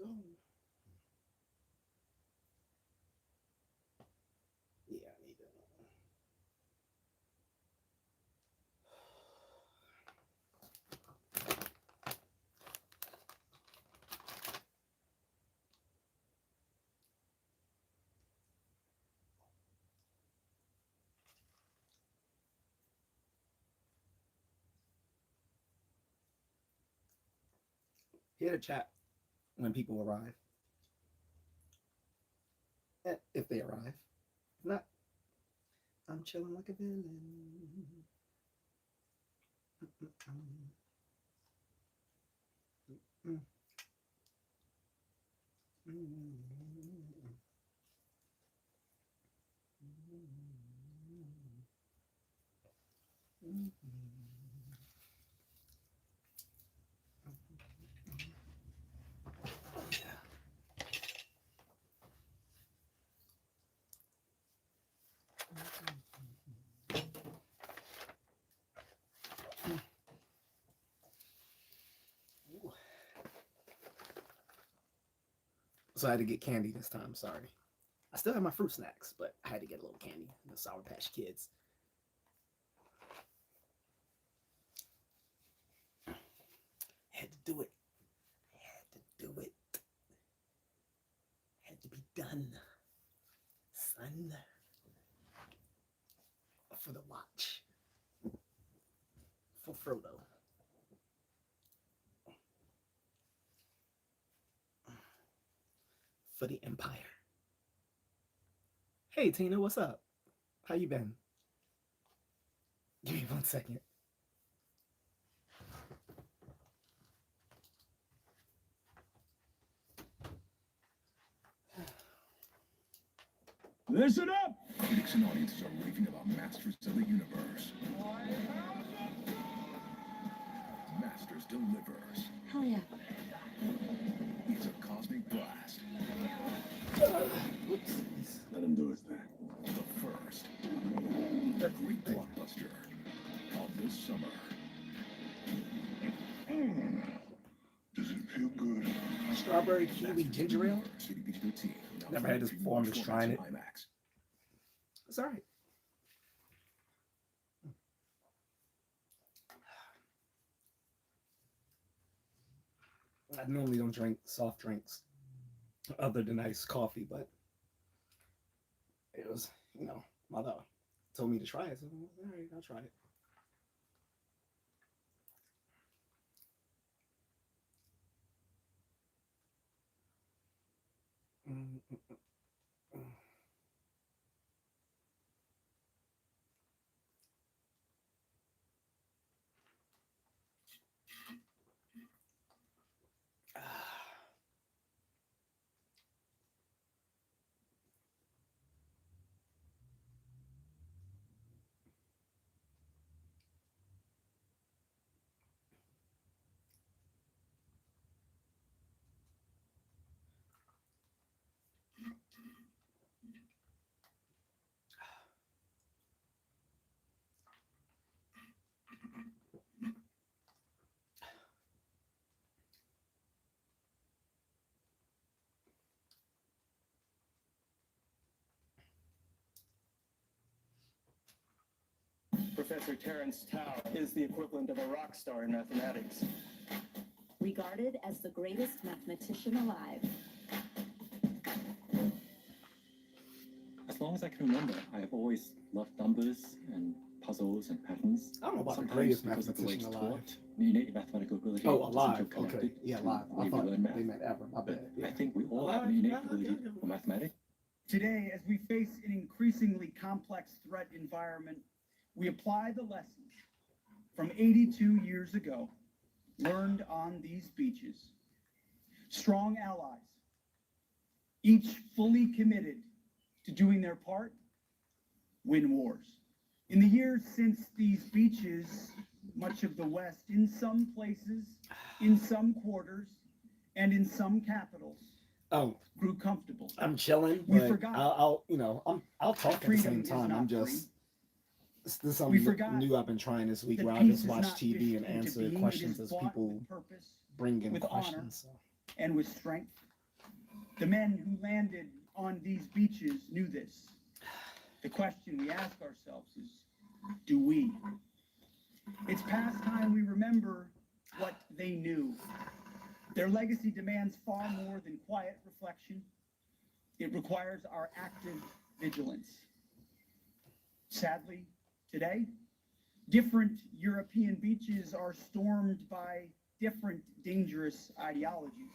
Yeah, I need to. Here to chat when people arrive, if they arrive. If not, I'm chilling like a villain. So I had to get candy this time. Sorry. I still have my fruit snacks, but I had to get a little candy. The Sour Patch Kids. Had to do it. Had to do it. Had to be done. Son. For the watch. For Frodo. For the Empire. Hey Tina, what's up? How you been? Give me 1 second. Listen up! Critics and audiences are raving about Masters of the Universe. Masters delivers. Hell yeah. It's a cosmic blast. Whoops. Let him do his thing. The first. A great blockbuster of this summer. Does it feel good? Strawberry kiwi ginger ale. Never had this before. I'm just trying it. It's all right. I normally don't drink soft drinks other than iced coffee, but it was, mother told me to try it. So, all right, I'll try it. Professor Terence Tao is the equivalent of a rock star in mathematics. Regarded as the greatest mathematician alive. As long as I can remember, I have always loved numbers and puzzles and patterns. I don't know about the Sometimes greatest because of the way it's mathematician alive. taught, the innate mathematical ability. Oh, doesn't alive. feel Okay. connected Yeah, to alive. the way I we learn thought math. they meant ever. My But bad. Yeah. I think we all Alive, have an innate yeah, ability okay. for mathematics. Today, as we face an increasingly complex threat environment, we apply the lessons from 82 years ago, learned on these beaches. Strong allies, each fully committed to doing their part, win wars. In the years since these beaches, much of the West, in some places, in some quarters, and in some capitals, grew comfortable. I'm chilling, We but forgot. I'll talk at the Freedom same is time. not I'm just this is We something forgot new I've been trying this week that where I peace just is watch not TV and wished into answer being, it questions is as bought people with purpose, bring in with honor, questions. So. and with strength. The men who landed on these beaches knew this. The question we ask ourselves is, do we? It's past time we remember what they knew. Their legacy demands far more than quiet reflection. It requires our active vigilance. Sadly, today, different European beaches are stormed by different dangerous ideologies.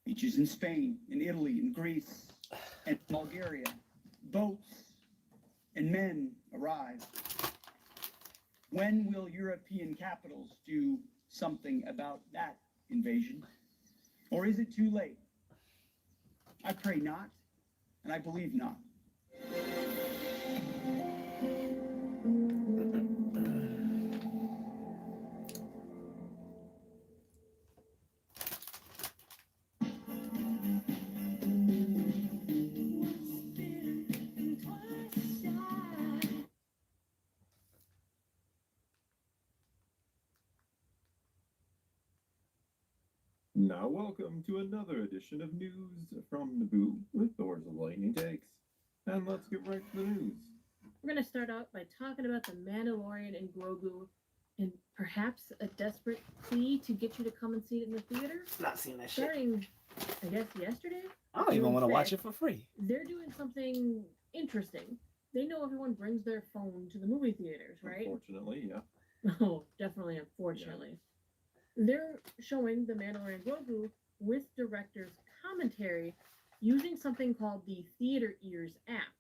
Beaches in Spain, in Italy, in Greece, and Bulgaria, boats and men arrive. When will European capitals do something about that invasion? Or is it too late? I pray not, and I believe not. Now welcome to another edition of News from Naboo with Thor's Lightning Takes. And let's get right to the news. We're going to start out by talking about the Mandalorian and Grogu and perhaps a desperate plea to get you to come and see it in the theater. Not seeing that shit. Starting, I guess, yesterday? I don't even want to watch it for free. They're doing something interesting. They know everyone brings their phone to the movie theaters, right? Unfortunately, yeah. Oh, definitely, unfortunately. They're showing the Mandalorian Grogu with director's commentary using something called the Theater Ears app,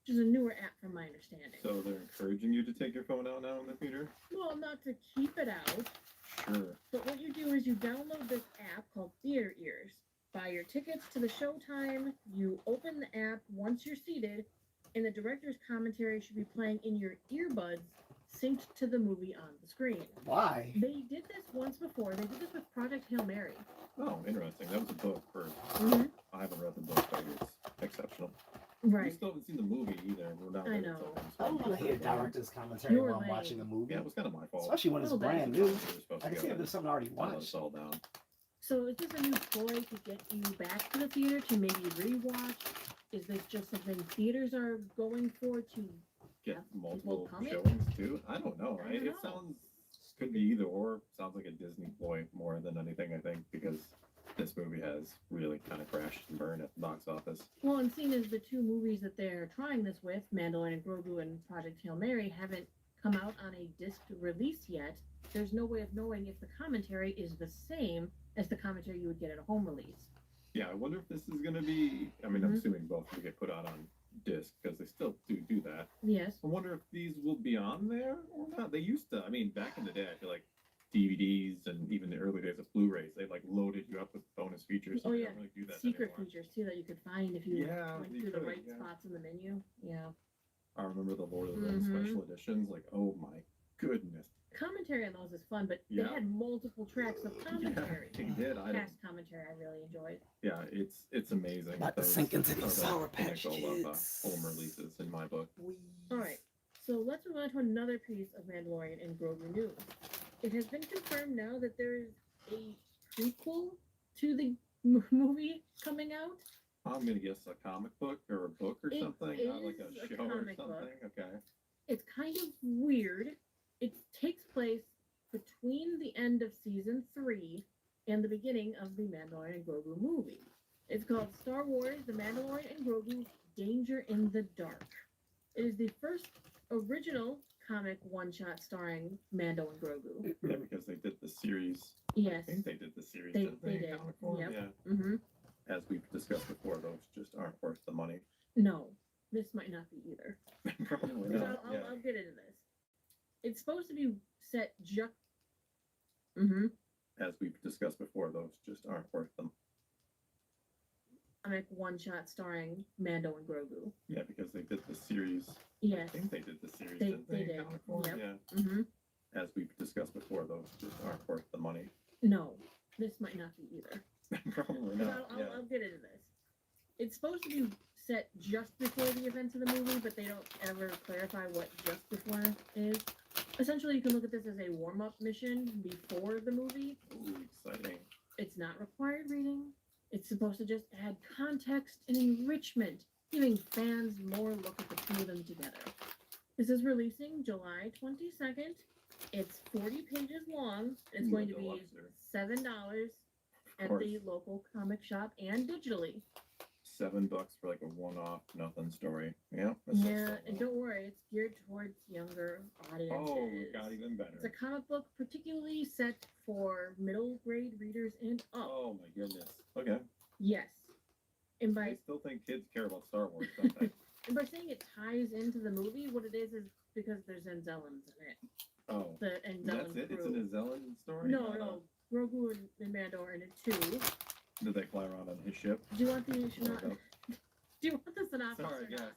which is a newer app from my understanding. So they're encouraging you to take your phone out now in the theater? Well, not to keep it out, Sure. but what you do is you download this app called Theater Ears, buy your tickets to the showtime, you open the app once you're seated, and the director's commentary should be playing in your earbuds synced to the movie on the screen. Why? They did this once before. They did this with Project Hail Mary. Oh, interesting. That was a book for... Mm-hmm. I haven't read the book, but it's exceptional. Right. We still haven't seen the movie either. We're not I ready know. I don't want to hear director's commentary You're while I'm lame. watching a movie. Yeah, it was kind of my fault. Especially when it's Little brand bit. new. We were supposed I to can see go if there's something I already dial watched. this all down. So is this a new ploy to get you back to the theater to maybe rewatch? Is this just something theaters are going for to Get have multiple people coming? showings too? I don't know. I don't It know. sounds... Could be either or. Sounds like a Disney ploy more than anything, I think, because this movie has really kind of crashed and burned at the box office. Well, and seeing as the two movies that they're trying this with, Mandalorian and Grogu and Project Hail Mary, haven't come out on a disc release yet, there's no way of knowing if the commentary is the same as the commentary you would get at a home release. Yeah, I wonder if this is going to be... I mean, I'm Mhm. assuming both will get put out on disc because they still do that. Yes. I wonder if these will be on there or not. They used to. I mean, back in the day, I feel like DVDs and even the early days of Blu-rays, they like loaded you up with bonus features. Oh, They yeah. don't really do that Secret anymore. features, too, that you could find if you Yeah, went you through the could, right yeah. spots in the menu. Yeah. I remember the Lord of the Rings Mhm. special editions. Like, oh my goodness. Commentary on those is fun, but Yeah. they had multiple tracks of commentary. Yeah, they did. I don't, Past commentary I really enjoyed. yeah, it's amazing. About to Those sink into are these the Sour Patch pinnacle of Kids. home releases in my book. All right, so let's move on to another piece of Mandalorian and Grogu news. It has been confirmed now that there is a prequel to the movie coming out. I'm gonna guess a comic book or a book or It something, not like is a a show or comic something. book. Okay. It's kind of weird. It takes place between the end of season 3 and the beginning of the Mandalorian and Grogu movie. It's called Star Wars: The Mandalorian and Grogu: Danger in the Dark. It is the first original comic one-shot starring Mando and Grogu. Yeah, because they did the series. Yes. I think they did the series, They didn't they? in did, comic form? yep. Yeah. Mm-hmm. As we've discussed before, those just aren't worth the money. No, this might not be either. Probably But not. I'll, Yeah. I'll get into this. It's supposed to be set Mm-hmm. As we've discussed before, those just aren't worth them. Comic one-shot starring Mando and Grogu. Yeah, because they did the series. Yes. I think they did the series, They didn't they? in did, comic form? yep. Yeah. Mm-hmm. As we've discussed before, those just aren't worth the money. No, this might not be either. Probably But not. Yeah. I'll get into this. It's supposed to be set just before the events of the movie, but they don't ever clarify what just before is. Essentially, you can look at this as a warm-up mission before the movie. Ooh, exciting. It's not required reading. It's supposed to just add context and enrichment, giving fans more look at the two of them together. This is releasing July 22nd. It's 40 pages long. It's Ooh, going a to be deluxe there. $7 Of at course. the local comic shop and digitally. $7 for like a one-off nothing story. Yeah. Yeah, and don't worry, it's geared towards younger audiences. Oh, it got even better. It's a comic book particularly set for middle grade readers and up. Oh my goodness. Okay. Yes. And I by still think kids care about Star Wars, don't they? and by saying it ties into the movie, what it is because there's Enzellans in it. Oh. The Enzellan That's it? crew. It's an Azellan story? No, no. Grogu and Mando are in it too. Did they fly around on his ship? Do you want the Or Do you want the synopsis Sorry, or yes. not?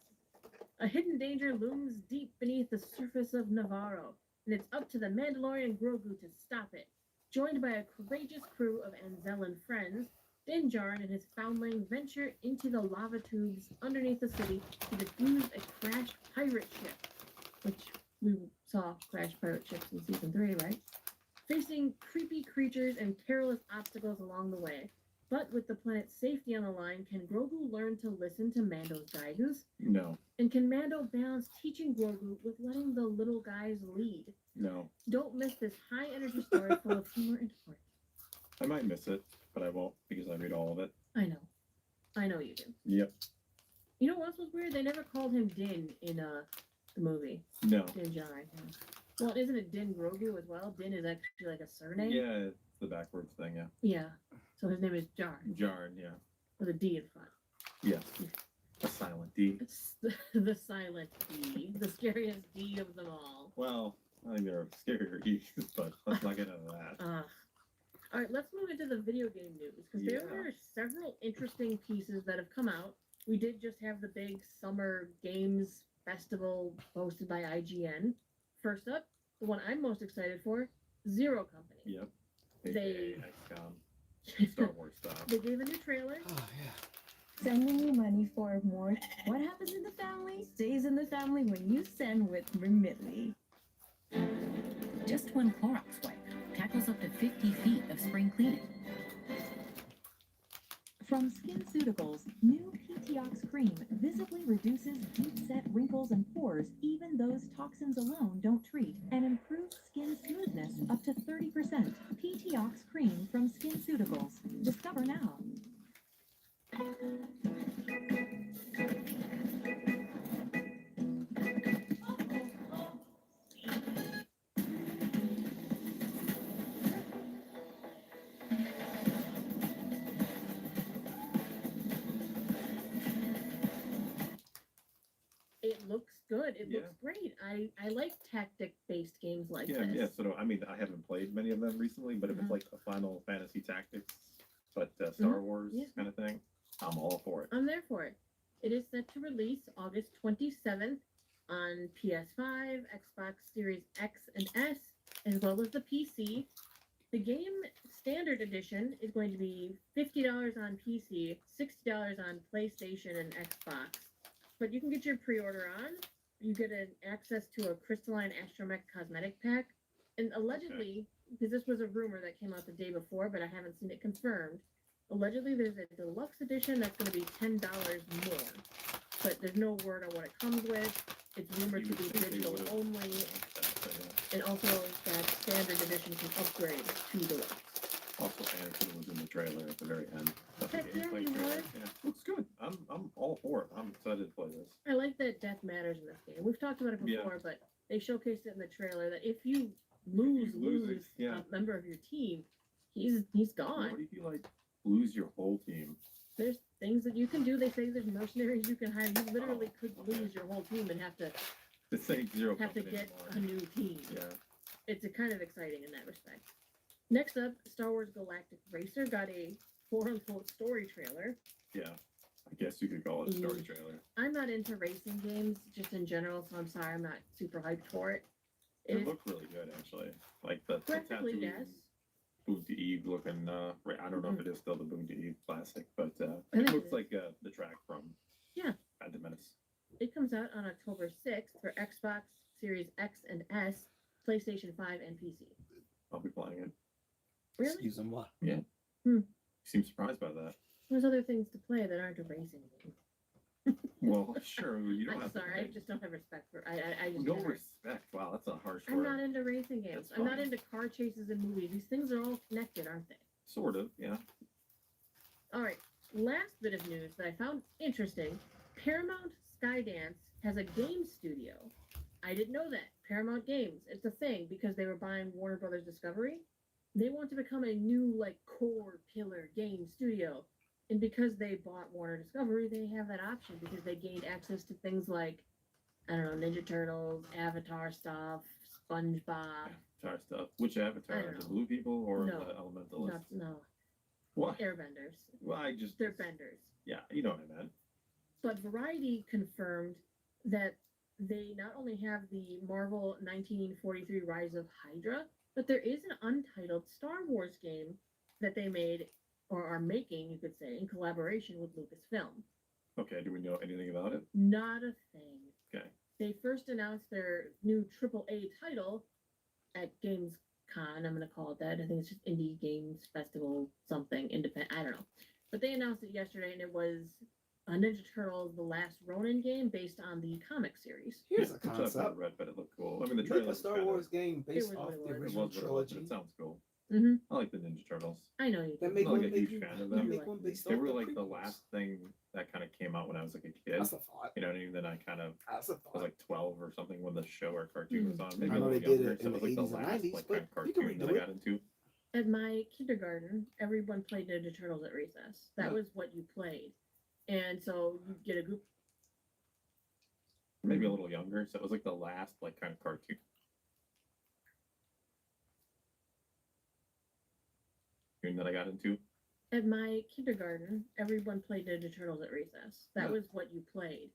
A hidden danger looms deep beneath the surface of Navarro, and it's up to the Mandalorian Grogu to stop it. Joined by a courageous crew of Anzellan friends, Din Djarin and his foundling venture into the lava tubes underneath the city to defuse a crashed pirate ship, which we saw crashed pirate ships in season 3, right? Facing creepy creatures and perilous obstacles along the way. But with the planet's safety on the line, can Grogu learn to listen to Mando's guidance? No. And can Mando balance teaching Grogu with letting the little guys lead? No. Don't miss this high-energy story full of humor and heart. I might miss it, but I won't because I read all of it. I know. I know you do. Yep. You know what else was weird? They never called him Din in the movie. No. Din Djarin. Yeah. Well, isn't it Din Grogu as well? Din is actually like a surname. Yeah, it's the backwards thing, yeah. Yeah. So his name is Djarin. Djarin, yeah. With a D in front. Yeah. A silent D. It's the silent D. The scariest D of them all. Well, I think there are scarier E's, but let's not get into that. All right, let's move into the video game news because there Yeah. were several interesting pieces that have come out. We did just have the big summer games festival hosted by IGN. First up, the one I'm most excited for, Zero Company. Yep. They- XCOM. Star Wars stuff. They gave a new trailer. Oh yeah. Sending you money for more. What happens in the family stays in the family when you send with Remitly. Just one Clorox wipe tackles up to 50 feet of spring cleaning. From SkinCeuticals, new PTOX cream visibly reduces deep-set wrinkles and pores, even those toxins alone don't treat, and improves skin smoothness up to 30%. PTOX cream from SkinCeuticals. Discover now. It looks good. It Yeah. looks great. I like tactic-based games like Yeah, this. yeah. So I mean, I haven't played many of them recently, but if Mhm. it's like a Final Fantasy Tactics, but Star Wars Yeah. kind of thing, I'm all for it. I'm there for it. It is set to release August 27th on PS5, Xbox Series X and S, as well as the PC. The game standard edition is going to be $50 on PC, $60 on PlayStation and Xbox. But you can get your pre-order on. You get an access to a crystalline astromech cosmetic pack. And allegedly, because this was a rumor that came out the day before, but I haven't seen it confirmed. Allegedly, there's a deluxe edition that's going to be $10 more, but there's no word on what it comes with. It's rumored to You be would think they digital would've only, launched that, but, yeah. and also that standard edition can upgrade to deluxe. Also, Anakin was in the trailer at the very end. Of the Heck yeah, gameplay he trailer. was. Yeah, looks good. I'm all for it. I'm excited to play this. I like that death matters in this game. We've talked about it Yeah. before, but they showcased it in the trailer that if you lose yeah. a member of your team, he's gone. What if you like lose your whole team? There's things that you can do. They say there's mercenaries you can hire. You literally could okay. lose your whole team and have to This ain't Zero have to Company get anymore. a new team. Yeah. It's a kind of exciting in that respect. Next up, Star Wars Galactic Racer got a quote-unquote story trailer. Yeah. I guess you could call it a story Mm. trailer. I'm not into racing games just in general, so I'm sorry I'm not super hyped for it. It is looked really good, actually. Like the graphically, Tatooine yes. Boon to Eve looking. I don't know if it is still the Boon to Eve classic, but I it think it looks is. like the track from Yeah. Phantom Menace. It comes out on October 6th for Xbox Series X and S, PlayStation 5, and PC. I'll be playing it. Really? Excuse them what? You seem surprised by that. There's other things to play that aren't a racing game. Well, sure, you don't I'm have sorry, I to. just don't have respect for. I just No never- respect. Wow, that's a harsh I'm word. not into racing games. That's I'm not fine. into car chases and movies. These things are all connected, aren't they? Sort of, yeah. All right. Last bit of news that I found interesting: Paramount Skydance has a game studio. I didn't know that. Paramount Games. It's a thing because they were buying Warner Brothers Discovery. They want to become a new, like, core pillar game studio. And because they bought Warner Discovery, they have that option because they gained access to things like, I don't know, Ninja Turtles, Avatar stuff, SpongeBob. Avatar stuff. Which Avatar? I don't The know. blue people or No. the elementalists? No, What? airbenders. Well, I just. They're benders. Yeah, you know what I meant. But Variety confirmed that they not only have the Marvel 1943 Rise of Hydra, but there is an untitled Star Wars game that they made, or are making, you could say, in collaboration with Lucasfilm. Okay, do we know anything about it? Not a thing. Okay. They first announced their new AAA title at GamesCon. I'm going to call it that. I think it's just Indie Games Festival something, independent. I don't know. But they announced it yesterday, and it was Ninja Turtles: The Last Ronin game based on the comic series. Here's a Which I've concept. not read, but it looked cool. I mean, the Make trailer a was Star kinda- Wars game based was off what it the was. It original was what it was, but trilogy. it sounds cool. Mm-hmm. I like the Ninja Turtles. I know you. Then do. make I'm not one. like a Make, huge fan of then them. make one based They off were the like the prequels. last thing that kind of came out when I was like a kid. That's a thought. You know what I mean? Then I kind of That's a was thought. like 12 or something when the show or cartoon was on. Maybe I a know little they did younger. it So in it was the like the 80s and last 90s, like but kind of you can cartoon that I redo it. got into. At my kindergarten, everyone played Ninja Turtles at recess. That Yeah. was what you played. And so you get a group. Maybe a little younger. So it was like the last like kind of cartoon that I got into. At my kindergarten, everyone played Ninja Turtles at recess. That Yeah. was what you played.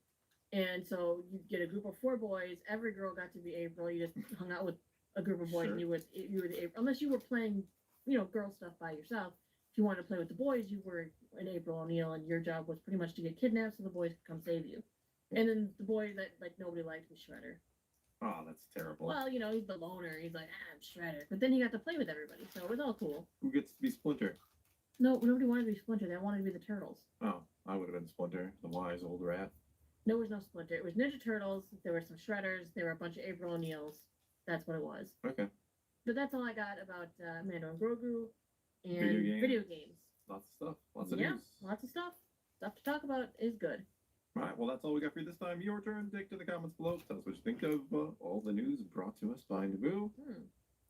And so you get a group of 4 boys. Every girl got to be April. You just hung out with a group of boys, Sure. and you were the April. Unless you were playing, girl stuff by yourself. If you wanted to play with the boys, you were an April O'Neil, and your job was pretty much to get kidnapped so the boys could come save you. And then the boy that like nobody liked was Shredder. Oh, that's terrible. Well, he's the loner. He's like, I'm Shredder. But then he got to play with everybody, so it was all cool. Who gets to be Splinter? No, nobody wanted to be Splinter. They wanted to be the Turtles. Oh, I would have been Splinter, the wise old rat. No, there was no Splinter. It was Ninja Turtles. There were some Shredders. There were a bunch of April O'Neils. That's what it was. Okay. But that's all I got about Mando and Grogu and Video video games. games. Lots of stuff. Lots of Yeah, news. lots of stuff. Stuff to talk about is good. All right, well, that's all we got for you this time. Your turn. Take to the comments below. Tell us what you think of all the news brought to us by Naboo.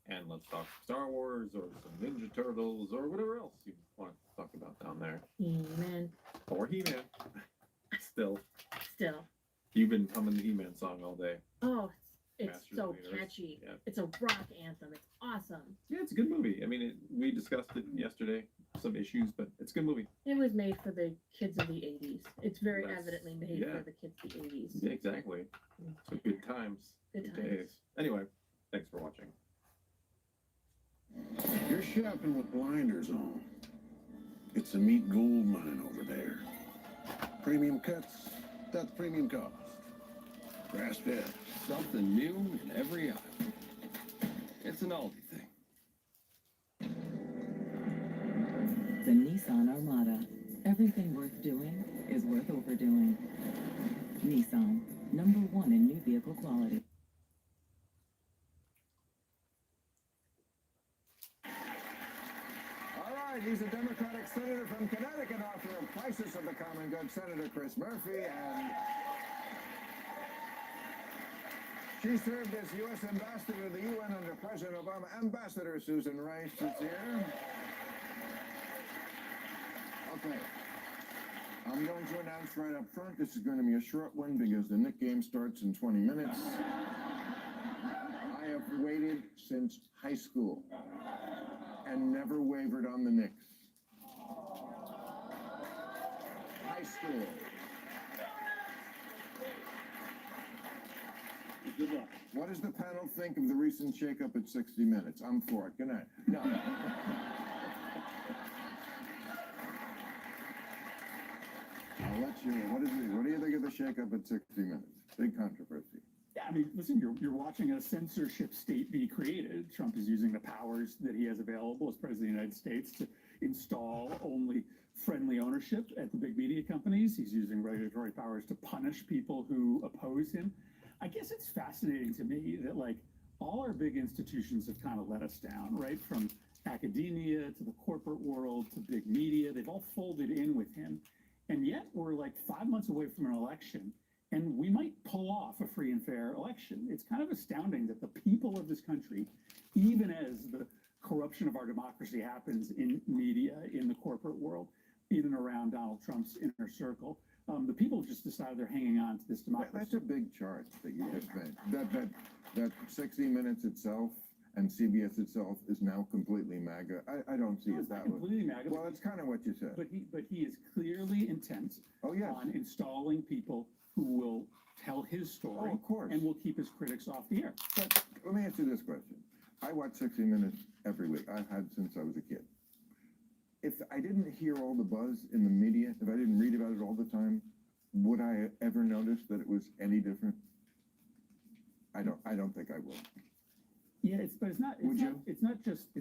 And let's talk Star Wars or some Ninja Turtles or whatever else you want to talk about down there. He-Man. Or He-Man. Still. You've been humming the He-Man song all day. Oh, it's Masters so of the Universe. catchy. Yeah. It's a rock anthem. It's awesome. Yeah, it's a good movie. I mean, we discussed it yesterday. Some issues, but it's a good movie. It was made for the kids of the 80s. It's very That's- evidently made yeah. for the kids of the 80s. Yeah, exactly. So good times. Good Good days. Anyway, thanks for watching. You're shopping with blinders on. It's a meat gold mine over there. Premium cuts, that's premium cost. Grass fed. Something new in every aisle. It's an Aldi thing. The Nissan Armada. Everything worth doing is worth overdoing. Nissan, #1 in new vehicle quality. All right, he's a Democratic senator from Connecticut, author of Crisis of the Common Good, Senator Chris Murphy, and she served as U.S. ambassador to the UN under President Obama. Ambassador Susan Rice is here. Okay. I'm going to announce right up front, this is going to be a short one because the Knick game starts in 20 minutes. I have waited since high school and never wavered on the Knicks. High school. Good luck. What does the panel think of the recent shakeup at 60 Minutes? I'm for it. Good night. No. I'll let you. What do you think of the shakeup at 60 Minutes? Big controversy. Yeah, I mean, listen, you're watching a censorship state be created. Trump is using the powers that he has available as president of the United States to install only friendly ownership at the big media companies. He's using regulatory powers to punish people who oppose him. I guess it's fascinating to me that, like, all our big institutions have kind of let us down, right? From academia to the corporate world to big media, they've all folded in with him. And yet we're like 5 months away from an election, and we might pull off a free and fair election. It's kind of astounding that the people of this country, even as the corruption of our democracy happens in media, in the corporate world, in and around Donald Trump's inner circle, the people just decided they're hanging on to this democracy. That's a big chart that you just made. That 60 Minutes itself and CBS itself is now completely MAGA. I don't see it that way. Completely MAGA. Well, that's kind of what you said. But he is clearly intent on installing people who will tell his story, of course, and will keep his critics off the air. But let me ask you this question. I watch 60 Minutes every week. I've had since I was a kid. If I didn't hear all the buzz in the media, if I didn't read about it all the time, would I ever notice that it was any different? I don't think I would. Yeah, it's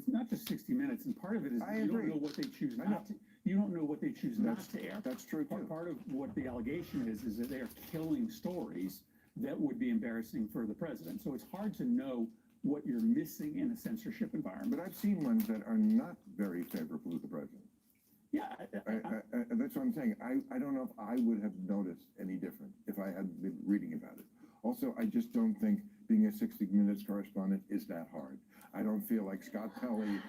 not just 60 Minutes, and part of it is you don't know what they choose not to. You don't know what they choose not to air. That's true too. Part of what the allegation is that they are killing stories that would be embarrassing for the president. So it's hard to know what you're missing in a censorship environment. But I've seen ones that are not very favorable to the president. Yeah, that's what I'm saying. I don't know if I would have noticed any different if I had been reading about it. Also, I just don't think being a 60 Minutes correspondent is that hard. I don't feel like Scott Pelley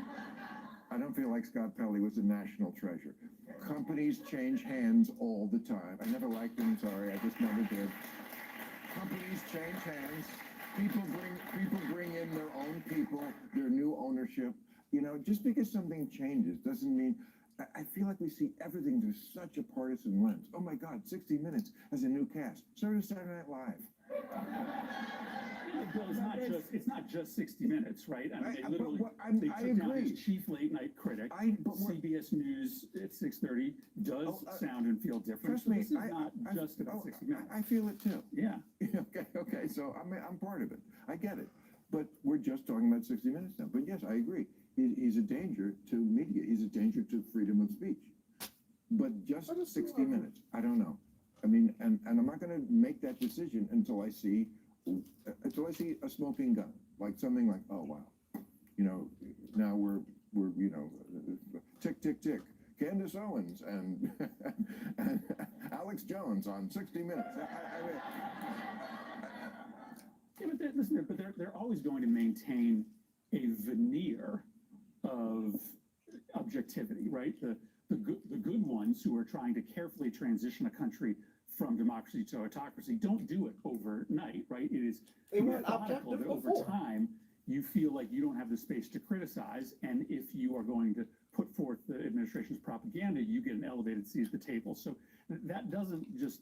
was a national treasure. Companies change hands all the time. I never liked them, sorry, I just never did. Companies change hands. People bring in their own people, their new ownership. You know, just because something changes doesn't mean. I feel like we see everything through such a partisan lens. Oh my God, 60 Minutes has a new cast. So does Saturday Night Live. Well, it's not just 60 Minutes, right? I mean, they took down his chief late night critic. CBS News at 6:30 does sound and feel different. Trust so me, this is not just about 60 Minutes. I feel it too. Yeah. Okay. So I'm part of it. I get it. But we're just talking about 60 Minutes now. But yes, I agree. He's a danger to media. He's a danger to freedom of speech. But just 60 Minutes, I don't know. I mean, and I'm not going to make that decision until I see a smoking gun, like something like, oh wow, you know, now we're you know, tick tick tick, Candace Owens and Alex Jones on 60 Minutes. But they're always going to maintain a veneer of objectivity, right? The good ones who are trying to carefully transition a country from democracy to autocracy don't do it overnight, right? It is methodical that over time you feel like you don't have the space to criticize, and if you are going to put forth the administration's propaganda, you get an elevated seat at the table. So that doesn't just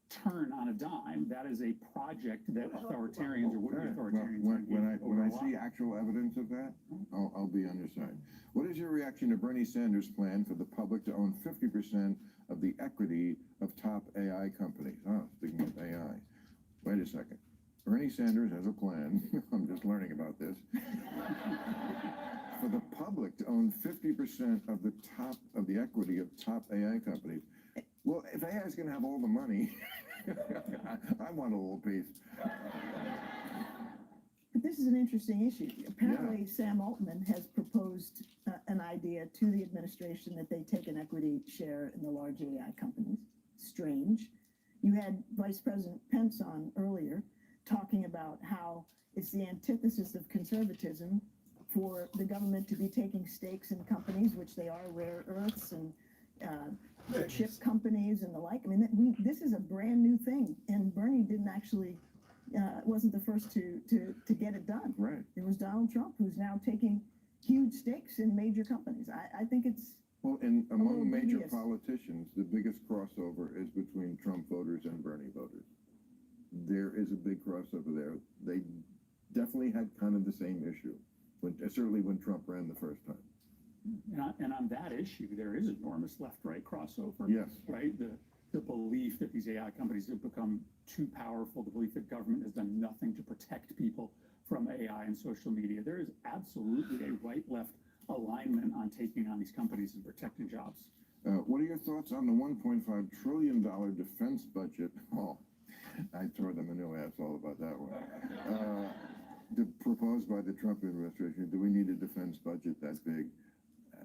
turn on a dime. That is a project that authoritarians or would-be authoritarians. When I see actual evidence of that, I'll be on your side. What is your reaction to Bernie Sanders' plan for the public to own 50% of the equity of top AI companies? Speaking of AI, wait a second. Bernie Sanders has a plan. I'm just learning about this. For the public to own 50% of the equity of top AI companies. Well, if AI is going to have all the money, I want a little piece. But this is an interesting issue. Apparently, Sam Altman has proposed an idea to the administration that they take an equity share in the large AI companies. Strange. You had Vice President Pence on earlier talking about how it's the antithesis of conservatism for the government to be taking stakes in companies, which they are, rare earths and chip companies and the like. I mean, this is a brand new thing, and Bernie didn't actually wasn't the first to get it done. Right. It was Donald Trump, who's now taking huge stakes in major companies. I think it's among major politicians, the biggest crossover is between Trump voters and Bernie voters. There is a big crossover there. They definitely had kind of the same issue, certainly when Trump ran the first time. And on that issue, there is enormous left-right crossover. Yes. Right? The belief that these AI companies have become too powerful, the belief that government has done nothing to protect people from AI and social media. There is absolutely a right-left alignment on taking on these companies and protecting jobs. What are your thoughts on the $1.5 trillion defense budget? Oh, I'd throw them a new asshole about that one. Proposed by the Trump administration. Do we need a defense budget that big?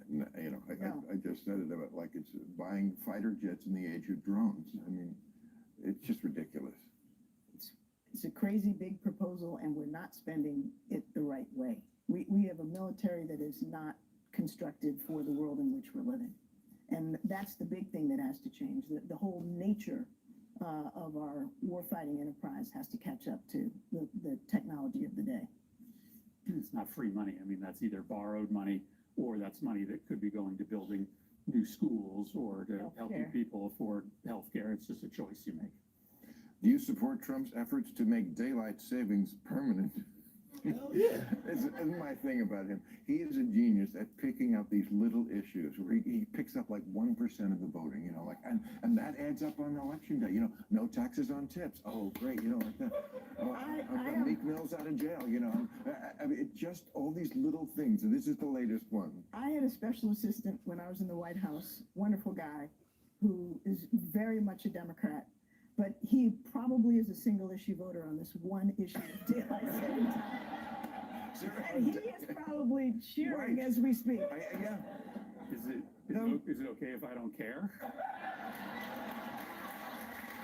No. I just said it about like it's buying fighter jets in the age of drones. I mean, it's just ridiculous. It's a crazy big proposal, and we're not spending it the right way. We have a military that is not constructed for the world in which we're living. And that's the big thing that has to change. The whole nature of our warfighting enterprise has to catch up to the technology of the day. It's not free money. I mean, that's either borrowed money or that's money that could be going to building new schools or to helping people afford health care. It's just a choice you make. Do you support Trump's efforts to make daylight savings permanent? Hell yeah. Isn't my thing about him. He is a genius at picking out these little issues where he picks up like 1% of the voting, and that adds up on election day. No taxes on tips. Oh, great, like that. Meek Mill's out of jail, I mean, it's just all these little things, and this is the latest one. I had a special assistant when I was in the White House, wonderful guy, who is very much a Democrat, but he probably is a single issue voter on this one issue of daylight saving time. And he is probably cheering as we speak. Yeah. Is it okay if I don't care?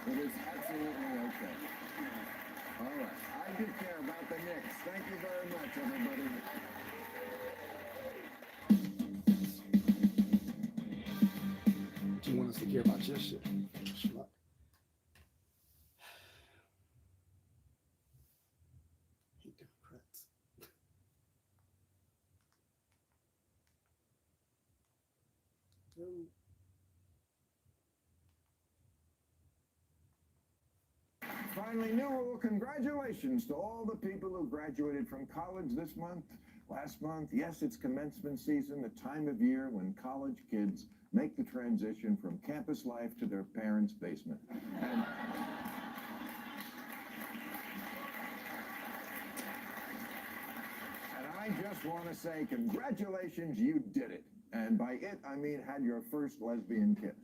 It is absolutely okay. All right. I do care about the Knicks. Thank you very much, everybody. Do you want us to care about your shit? Schmuck. Hate Democrats. Finally, new rule. Congratulations to all the people who graduated from college this month, last month. Yes, it's commencement season, the time of year when college kids make the transition from campus life to their parents' basement. And I just want to say congratulations, you did it. And by it, I mean had your first lesbian kiss.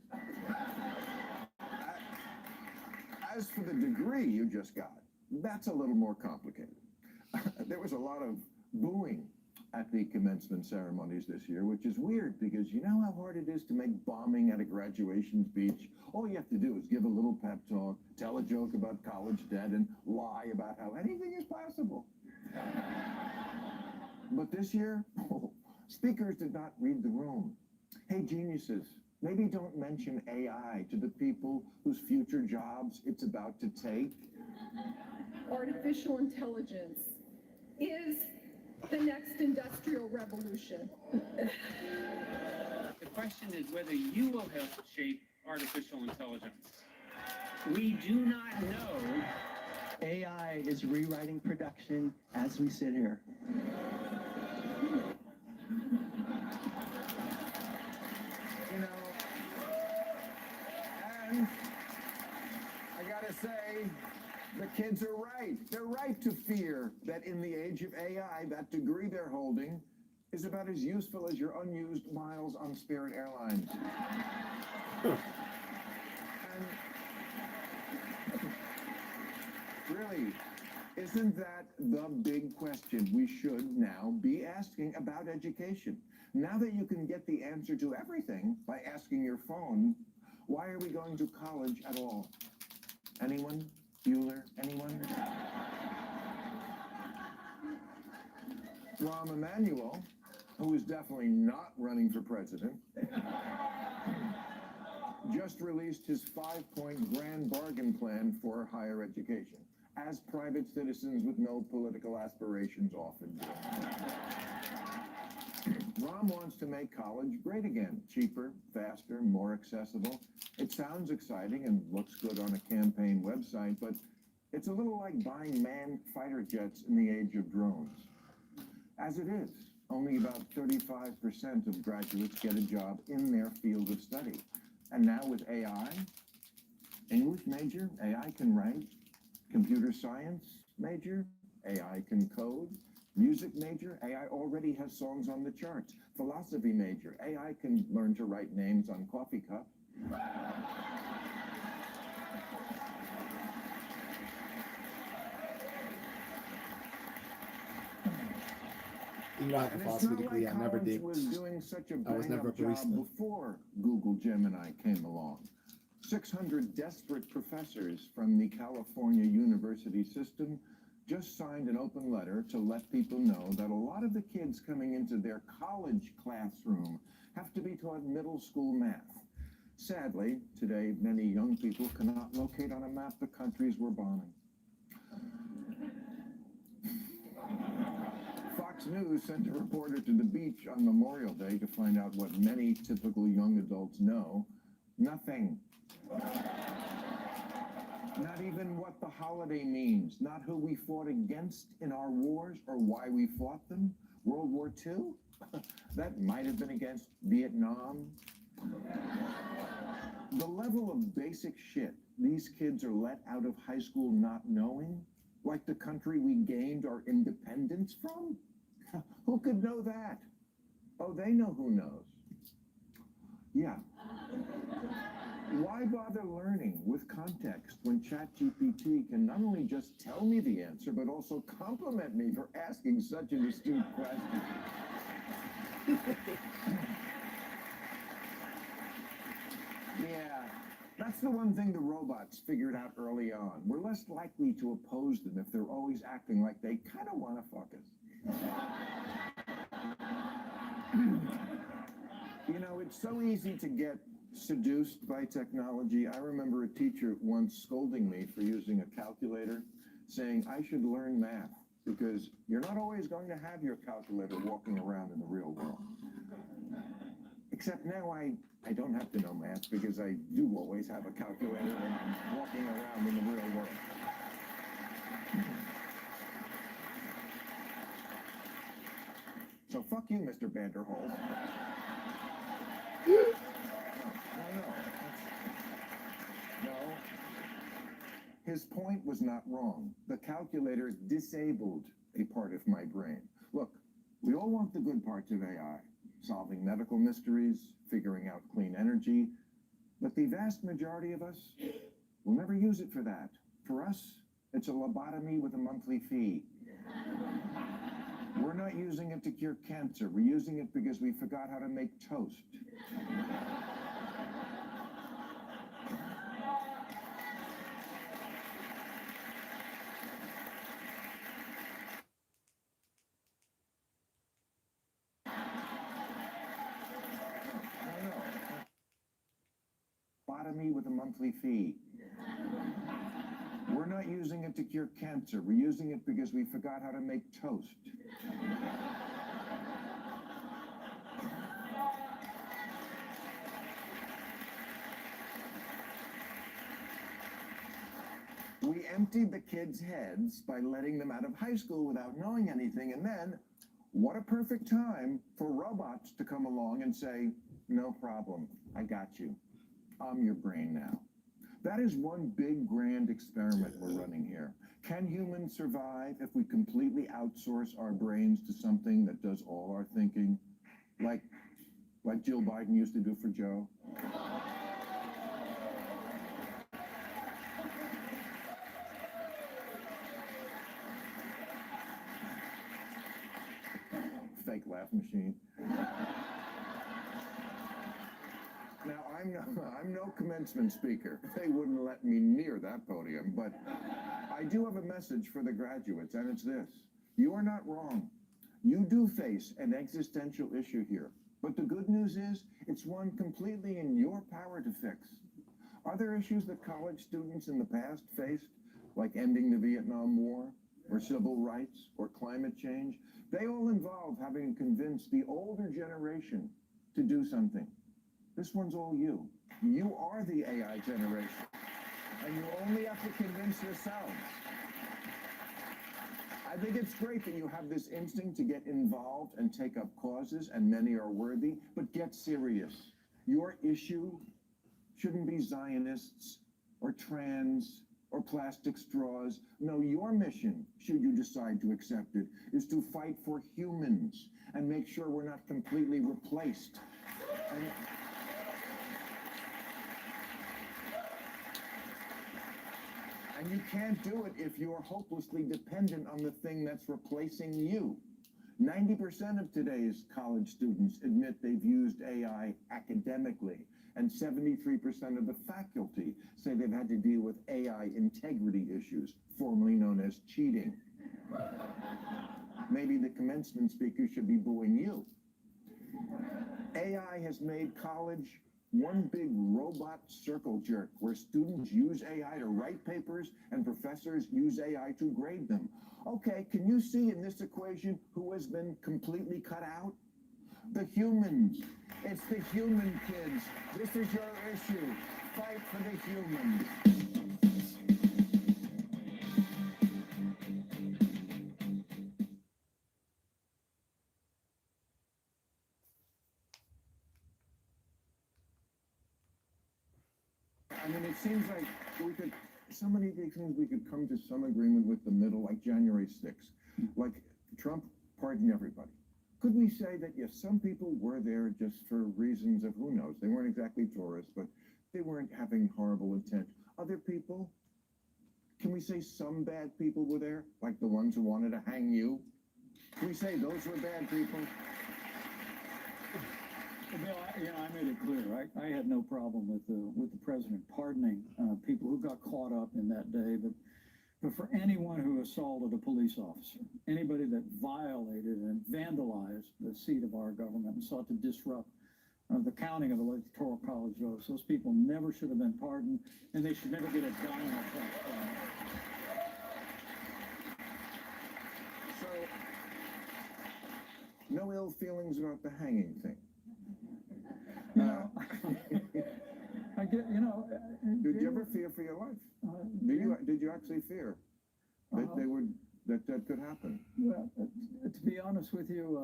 As for the degree you just got, that's a little more complicated. There was a lot of booing at the commencement ceremonies this year, which is weird because you know how hard it is to make bombing at a graduation speech? All you have to do is give a little pep talk, tell a joke about college debt, and lie about how anything is possible. But this year, speakers did not read the room. Hey, geniuses, maybe don't mention AI to the people whose future jobs it's about to take. Artificial intelligence is the next industrial revolution. The question is whether you will help shape artificial intelligence. We do not know. AI is rewriting production as we sit here. And I gotta say, the kids are right. They're right to fear that in the age of AI, that degree they're holding is about as useful as your unused miles on Spirit Airlines. And really, isn't that the big question we should now be asking about education? Now that you can get the answer to everything by asking your phone, why are we going to college at all? Anyone? Bueller? Anyone? Rahm Emanuel, who is definitely not running for president, just released his 5-point grand bargain plan for higher education, as private citizens with no political aspirations often do. Rahm wants to make college great again, cheaper, faster, more accessible. It sounds exciting and looks good on a campaign website, but it's a little like buying manned fighter jets in the age of drones. As it is, only about 35% of graduates get a job in their field of study. And now with AI, English major, AI can write. Computer science major, AI can code. Music major, AI already has songs on the charts. Philosophy major, AI can learn to write names on coffee cups. You know, I have a And it's philosophy not degree. like I never college did. was doing such a I was never a bang-up job barista. before Google Gemini came along. 600 desperate professors from the California university system just signed an open letter to let people know that a lot of the kids coming into their college classroom have to be taught middle school math. Sadly, today, many young people cannot locate on a map the countries we're bombing. Fox News sent a reporter to the beach on Memorial Day to find out what many typical young adults know. Nothing. Not even what the holiday means, not who we fought against in our wars or why we fought them. World War II? That might have been against Vietnam. The level of basic shit these kids are let out of high school not knowing, like the country we gained our independence from? Who could know that? Oh, they know who knows. Yeah. Why bother learning with context when ChatGPT can not only just tell me the answer, but also compliment me for asking such an astute question? Yeah, that's the one thing the robots figured out early on. We're less likely to oppose them if they're always acting like they kind of want to fuck us. You know, it's so easy to get seduced by technology. I remember a teacher once scolding me for using a calculator, saying I should learn math because you're not always going to have your calculator walking around in the real world. Except now I don't have to know math because I do always have a calculator when I'm walking around in the real world. So fuck you, Mr. Vanderholt. No. His point was not wrong. The calculator disabled a part of my brain. Look, we all want the good parts of AI, solving medical mysteries, figuring out clean energy, but the vast majority of us will never use it for that. For us, it's a lobotomy with a monthly fee. We're not using it to cure cancer. We're using it because we forgot how to make toast. Lobotomy with a monthly fee. We're not using it to cure cancer. We're using it because we forgot how to make toast. We emptied the kids' heads by letting them out of high school without knowing anything, and then, what a perfect time for robots to come along and say, no problem, I got you. I'm your brain now. That is one big grand experiment we're running here. Can humans survive if we completely outsource our brains to something that does all our thinking? Like Jill Biden used to do for Joe? Fake laugh machine. Now, I'm no commencement speaker. They wouldn't let me near that podium, but I do have a message for the graduates, and it's this. You are not wrong. You do face an existential issue here, but the good news is it's one completely in your power to fix. Are there issues that college students in the past faced, like ending the Vietnam War, or civil rights, or climate change? They all involve having to convince the older generation to do something. This one's all you. You are the AI generation, and you only have to convince yourselves. I think it's great that you have this instinct to get involved and take up causes, and many are worthy, but get serious. Your issue shouldn't be Zionists, or trans, or plastic straws. No, your mission, should you decide to accept it, is to fight for humans and make sure we're not completely replaced. And you can't do it if you're hopelessly dependent on the thing that's replacing you. 90% of today's college students admit they've used AI academically, and 73% of the faculty say they've had to deal with AI integrity issues, formerly known as cheating. Maybe the commencement speaker should be booing you. AI has made college one big robot circle jerk where students use AI to write papers and professors use AI to grade them. Okay, can you see in this equation who has been completely cut out? The humans. It's the human kids. This is your issue. Fight for the humans. I mean, it seems like so many things we could come to some agreement with the middle, like January 6th. Like Trump pardoned everybody. Could we say that, yes, some people were there just for reasons of who knows? They weren't exactly tourists, but they weren't having horrible intent. Other people, can we say some bad people were there? Like the ones who wanted to hang you? Can we say those were bad people? Bill, I made it clear. I had no problem with the president pardoning people who got caught up in that day, but for anyone who assaulted a police officer, anybody that violated and vandalized the seat of our government and sought to disrupt the counting of electoral college votes, those people never should have been pardoned, and they should never get a dime off that. So, no ill feelings about the hanging thing. I get, Did you ever fear for your life? Did you actually fear that that could happen? Well, to be honest with you,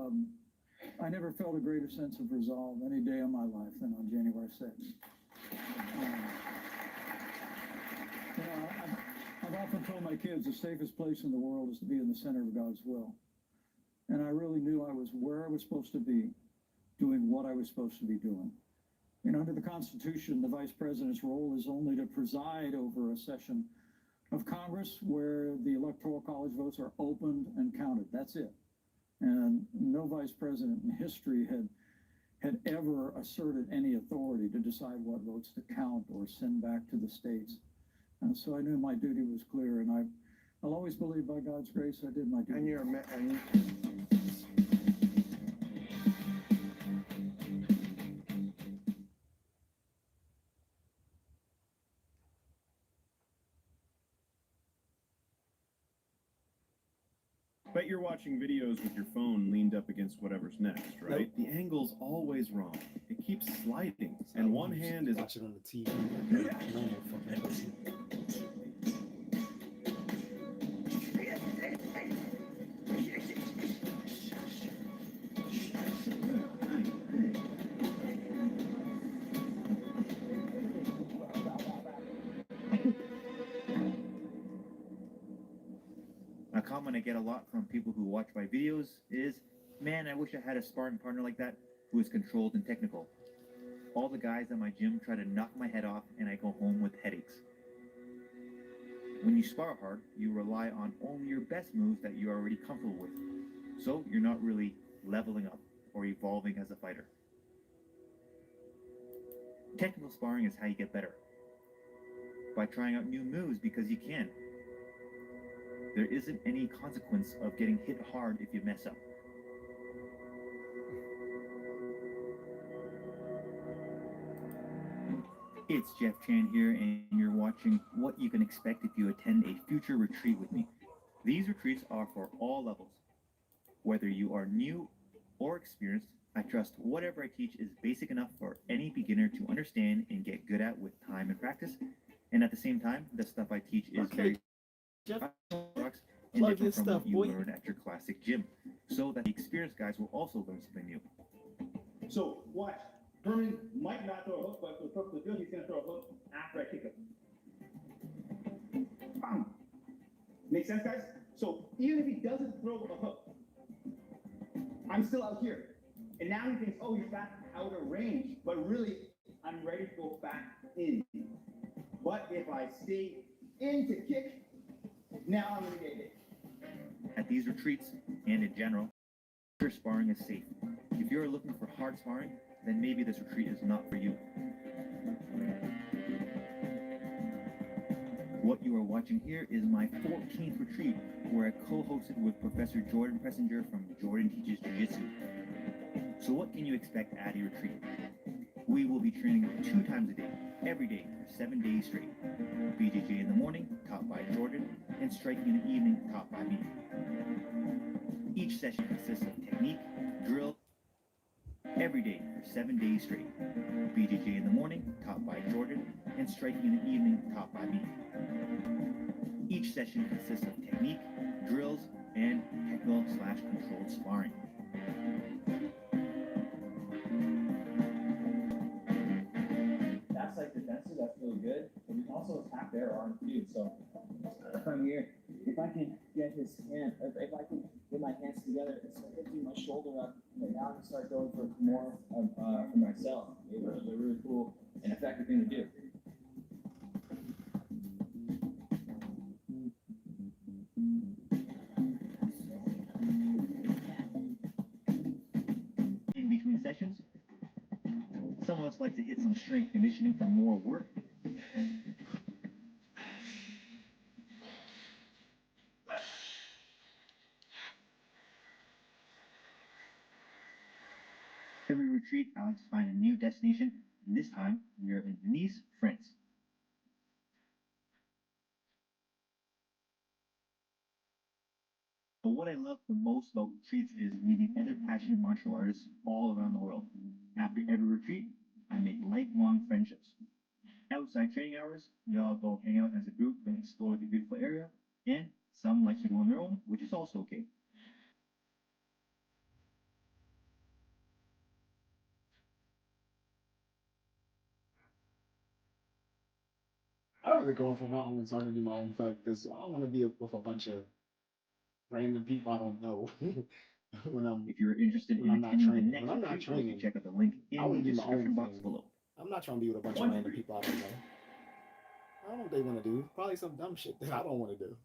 I never felt a greater sense of resolve any day of my life than on January 6th. I've often told my kids the safest place in the world is to be in the center of God's will. And I really knew I was where I was supposed to be, doing what I was supposed to be doing. Under the Constitution, the Vice President's role is only to preside over a session of Congress where the Electoral College votes are opened and counted. That's it. And no Vice President in history had ever asserted any authority to decide what votes to count or send back to the states. And so I knew my duty was clear, and I'll always believe by God's grace I did my duty. Bet you're watching videos with your phone leaned up against whatever's next, right? Nope. The angle's always wrong. It keeps sliding, and one hand is... Watch it on the TV. Like a normal fucking person. A comment I get a lot from people who watch my videos is, man, I wish I had a sparring partner like that who is controlled and technical. All the guys at my gym try to knock my head off and I go home with headaches. When you spar hard, you rely on only your best moves that you're already comfortable with. So you're not really leveling up or evolving as a fighter. Technical sparring is how you get better. By trying out new moves because you can. There isn't any consequence of getting hit hard if you mess up. It's Jeff Chan here, and you're watching What You Can Expect If You Attend a Future Retreat with me. These retreats are for all levels. Whether you are new or experienced, I trust whatever I teach is basic enough for any beginner to understand and get good at with time and practice. And at the same time, the stuff I teach is very Jeff, and different from what you learn at your classic gym, so that the experienced guys will also learn something new. So watch. Herman might not throw a hook, but for the purpose of the field, he's going to throw a hook after I kick him. Bang. Make sense, guys? So even if he doesn't throw a hook, I'm still out here. And now he thinks, oh, he's back out of range, but really, I'm ready to go back in. But if I stay in to kick, now I'm gonna get hit. At these retreats, and in general, your sparring is safe. If you're looking for hard sparring, then maybe this retreat is not for you. What you are watching here is my 14th retreat, where I co-hosted with Professor Jordan Pressinger from Jordan Teaches Jiu-Jitsu. So what can you expect at a retreat? We will be training 2 times a day, every day, for 7 days straight. BJJ in the morning, taught by Jordan, and striking in the evening, taught by me. Each session consists of technique, drill, every day for 7 days straight. BJJ in the morning, taught by Jordan, and striking in the evening, taught by me. Each session consists of technique, drills, and technical/controlled sparring. That's like defensive, that's really good. But we can also attack their arm too. So if I'm here, if I can get his hand, if I can get my hands together and start lifting my shoulder up, and now I can start going for more for myself. It's a really cool and effective thing to do. In between sessions, some of us like to hit some strength conditioning for more work. Every retreat, I like to find a new destination, and this time we are in Nice, France. But what I love the most about retreats is meeting other passionate martial artists all around the world. After every retreat, I make lifelong friendships. Outside training hours, we all go hang out as a group and explore the beautiful area, and some like to go on their own, which is also okay. I don't really go for my own, so I can do my own thing because I don't want to be with a bunch of random people I don't know. If you're interested in I'm not attending the training. next When I'm not retreat, you training, can check out the link I in want the to do my own description box thing. below. I'm not trying to be with a bunch of random people I don't know. I don't know what they want to do. Probably some dumb shit that I don't want to do.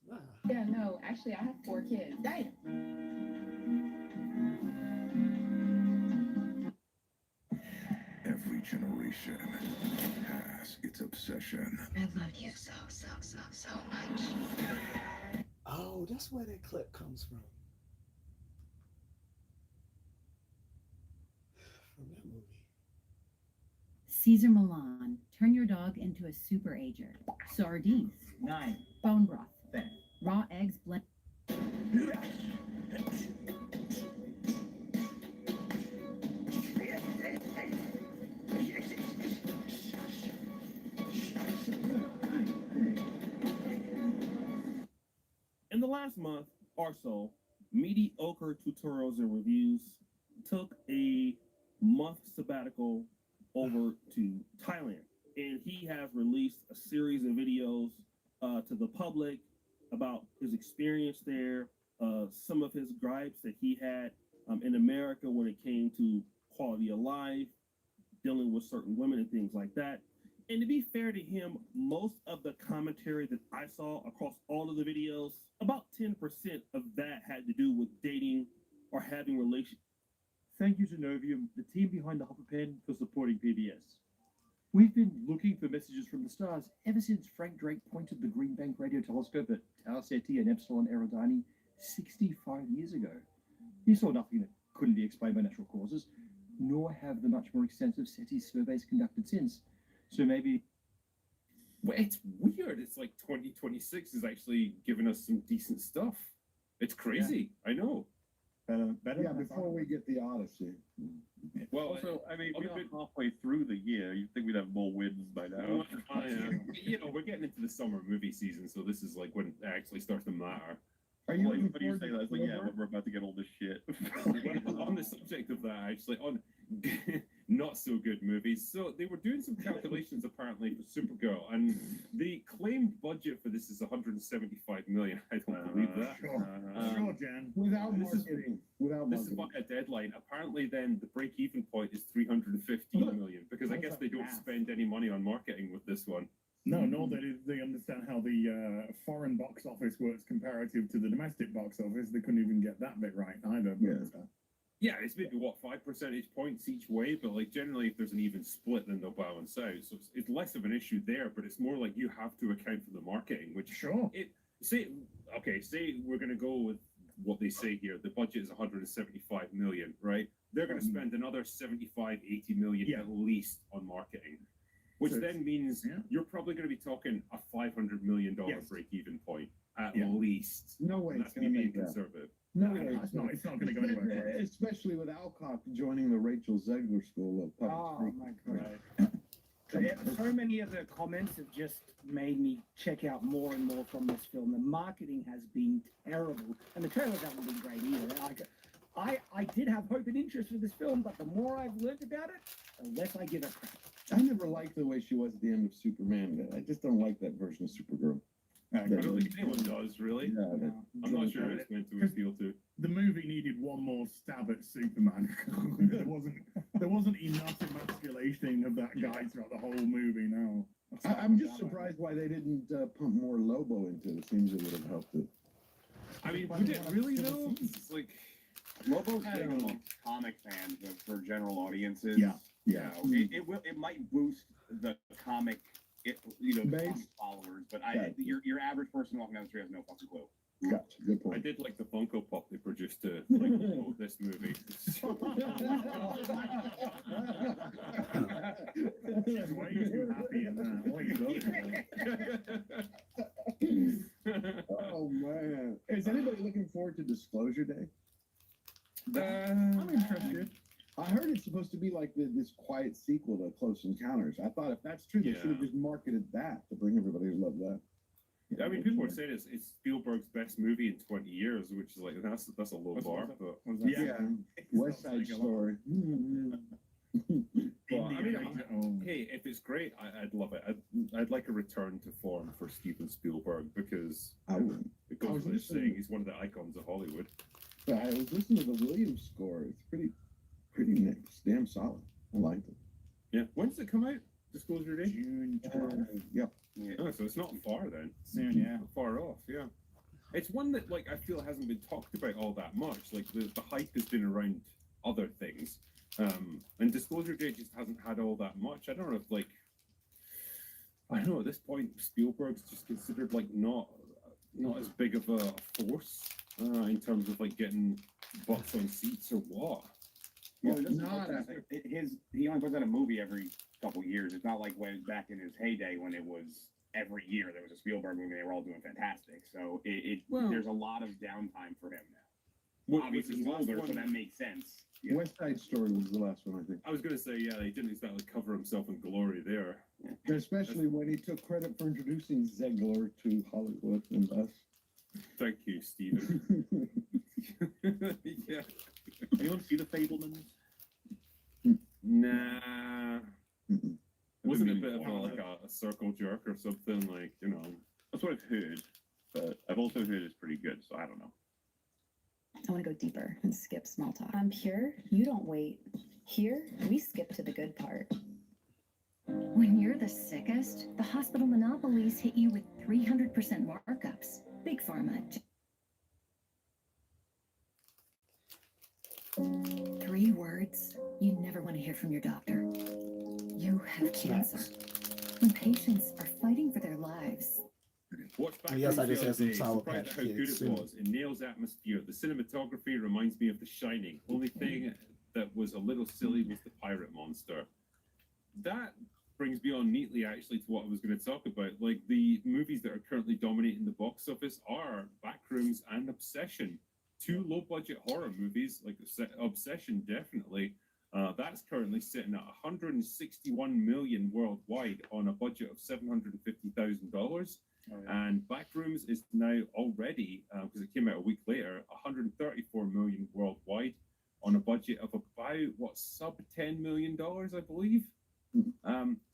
Nah. Yeah, no, actually, I have 4 kids. Damn. Every generation has its obsession. I love you so much. Oh, that's where that clip comes from. From that movie. Caesar Milan, turn your dog into a super ager. Sardines. 9. Bone broth. 10. Raw eggs blend. In the last month or so, Mediocre Tutorials and Reviews took a month sabbatical over to Thailand, and he has released a series of videos to the public about his experience there, some of his gripes that he had in America when it came to quality of life, dealing with certain women and things like that. And to be fair to him, most of the commentary that I saw across all of the videos, about 10% of that had to do with dating or having relations. Thank you to Novium, the team behind the Hopper Pen, for supporting PBS. We've been looking for messages from the stars ever since Frank Drake pointed the Green Bank radio telescope at Tau Ceti and Epsilon Eridani 65 years ago. He saw nothing that couldn't be explained by natural causes, nor have the much more extensive SETI surveys conducted since. So maybe... Well, it's weird. It's like 2026 is actually giving us some decent stuff. It's crazy. Yeah. I know. Better yeah, before we get the Odyssey. Well, also, I mean, we've been halfway through the year. You'd think we'd have more wins by now. You know, we're getting into the summer movie season, so this is like when it actually starts to matter. Are you looking forward to that? Like, yeah, we're about to get all this shit. On the subject of that, actually, on not so good movies. So they were doing some calculations apparently for Supergirl, and the claimed budget for this is 175 million. I don't believe that. Sure, Jan. Without This is- marketing. Without This is marketing. by a deadline. Apparently, then the break-even point is 315 million because I guess they don't spend any money on marketing with this one. No, nor they understand how the foreign box office works comparative to the domestic box office. They couldn't even get that bit right either. Yeah, it's maybe what 5 percentage points each way, but like generally, if there's an even split, then they'll balance out. So it's less of an issue there, but it's more like you have to account for the marketing, which say we're gonna go with what they say here. The budget is 175 million, right? They're gonna spend another 75, 80 million at least on marketing, which So then means you're probably gonna be talking a $500 million break-even point at least. No way And it's that's gonna gonna be make that. conservative. No, it's not. It's not going to go anywhere. Especially with Alcock joining the Rachel Zegler School of Public Oh Speaking. my god. So many of the comments have just made me check out more and more from this film. The marketing has been terrible, and the trailers haven't been great either. I did have hope and interest for this film, but the more I've learned about it, the less I give a crap. I never liked the way she was at the end of Superman. I just don't like that version of Supergirl. I don't think anyone does, really. I'm not sure it's meant to appeal to. The movie needed one more stab at Superman. there wasn't enough emasculation of that guy throughout the whole movie. No, I'm just surprised why they didn't pump more Lobo into it. It seems it would have helped it. I mean, would it really though? It's like Lobo's I big don't know. amongst comic fans but for general audiences. Yeah. You know, it might boost the comic, comic followers, but your average person walking down the street has no fucking clue. Gotcha. Good point. I did like the Funko Pop they produced to like promote this movie. Why are you too happy in that? What are you doing? Oh man! Is anybody looking forward to Disclosure Day? I'm interested. I heard it's supposed to be like this quiet sequel to Close Encounters. I thought if that's true, they should have just marketed that to bring everybody who loved that. I mean, people are saying it's Spielberg's best movie in 20 years, which is like that's a low bar. But West Side Story. Well, I mean, hey, if it's great, I'd love it. I'd like a return to form for Steven Spielberg because it goes without saying he's one of the icons of Hollywood. But I was listening to the Williams score. It's pretty damn solid. I liked it. Yeah. When does it come out? Disclosure Day? June 12th. Yep. Oh, so it's not far then. Soon, yeah. Not far off, yeah. It's one that like I feel hasn't been talked about all that much. Like the hype has been around other things. And Disclosure Day just hasn't had all that much. I don't know if I don't know, at this point Spielberg's just considered like not as big of a force in terms of like getting butts on seats or what. Well, he only puts out a movie every couple years. It's not like when back in his heyday when it was every year there was a Spielberg movie. They were all doing fantastic. So there's a lot of downtime for him now. Obviously he's older, so that makes sense. Yeah. West Side Story was the last one, I think. I was gonna say, yeah, he didn't exactly cover himself in glory there. Especially when he took credit for introducing Zegler to Hollywood and us. Thank you, Steven. Yeah. Anyone see The Fablemans? Nah. Wasn't it a bit of a circle jerk or something? Like, you know. That's what I've heard, but I've also heard it's pretty good, so I don't know. I want to go deeper and skip small talk. I'm pure, you don't wait. Here, we skip to the good part. When you're the sickest, the hospital monopolies hit you with 300% markups. Big Pharma. 3 words you never want to hear from your doctor. You have cancer. When patients are fighting for their lives. Watch back Yes, I just the had some other day, Sour surprised Patch at how good Kids it soon. was. It nails atmosphere. The cinematography reminds me of The Shining. Only thing that was a little silly was the pirate monster. That brings me on neatly actually to what I was going to talk about. Like the movies that are currently dominating the box office are Backrooms and Obsession. 2 low-budget horror movies, like Obsession definitely. That's currently sitting at 161 million worldwide on a budget of $750,000. And Backrooms is now already, because it came out a week later, 134 million worldwide on a budget of about sub $10 million, I believe.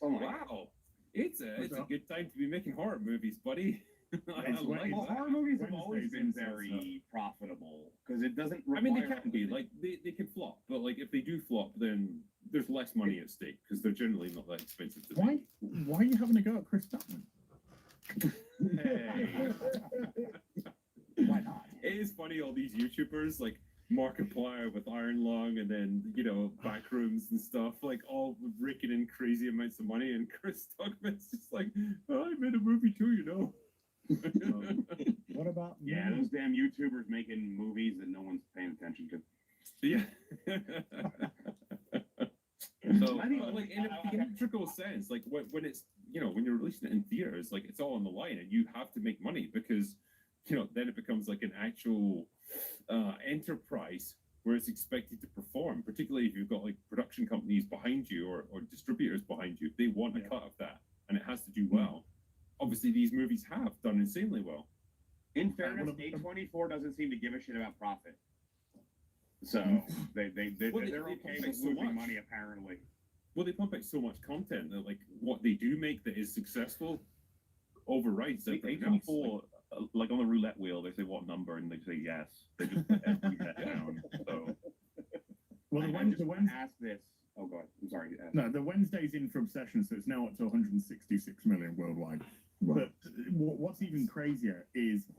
Wow, it's a good time to be making horror movies, buddy. Horror movies have always been very profitable because it doesn't. I mean, they can be like they can flop, but like if they do flop, then there's less money at stake because they're generally not that expensive to make. Why are you having a go at Chris Chapman? Hey. Why not? It is funny, all these YouTubers like Markiplier with Iron Lung and then, Backrooms and stuff, like all raking in crazy amounts of money, and Chris Tuckman's just like, oh, I made a movie too, What about those damn YouTubers making movies that no one's paying attention to? Yeah. So, like in a theatrical sense, like when it's when you're releasing it in theaters, like it's all on the line, and you have to make money because then it becomes like an actual enterprise where it's expected to perform. Particularly if you've got like production companies behind you or distributors behind you, they want a cut of that, and it has to do well. Obviously, these movies have done insanely well. In fairness, A24 doesn't seem to give a shit about profit. So they're okay with losing money, apparently. Well, they pump out so much content that like what they do make that is successful overrides everything else. A24, like on the roulette wheel, they say what number and they say yes. They just put every bet down. So. Well, ask this. Oh God, I'm sorry. No, the Wednesday's in for Obsession, so it's now up to 166 million worldwide. But what's even crazier is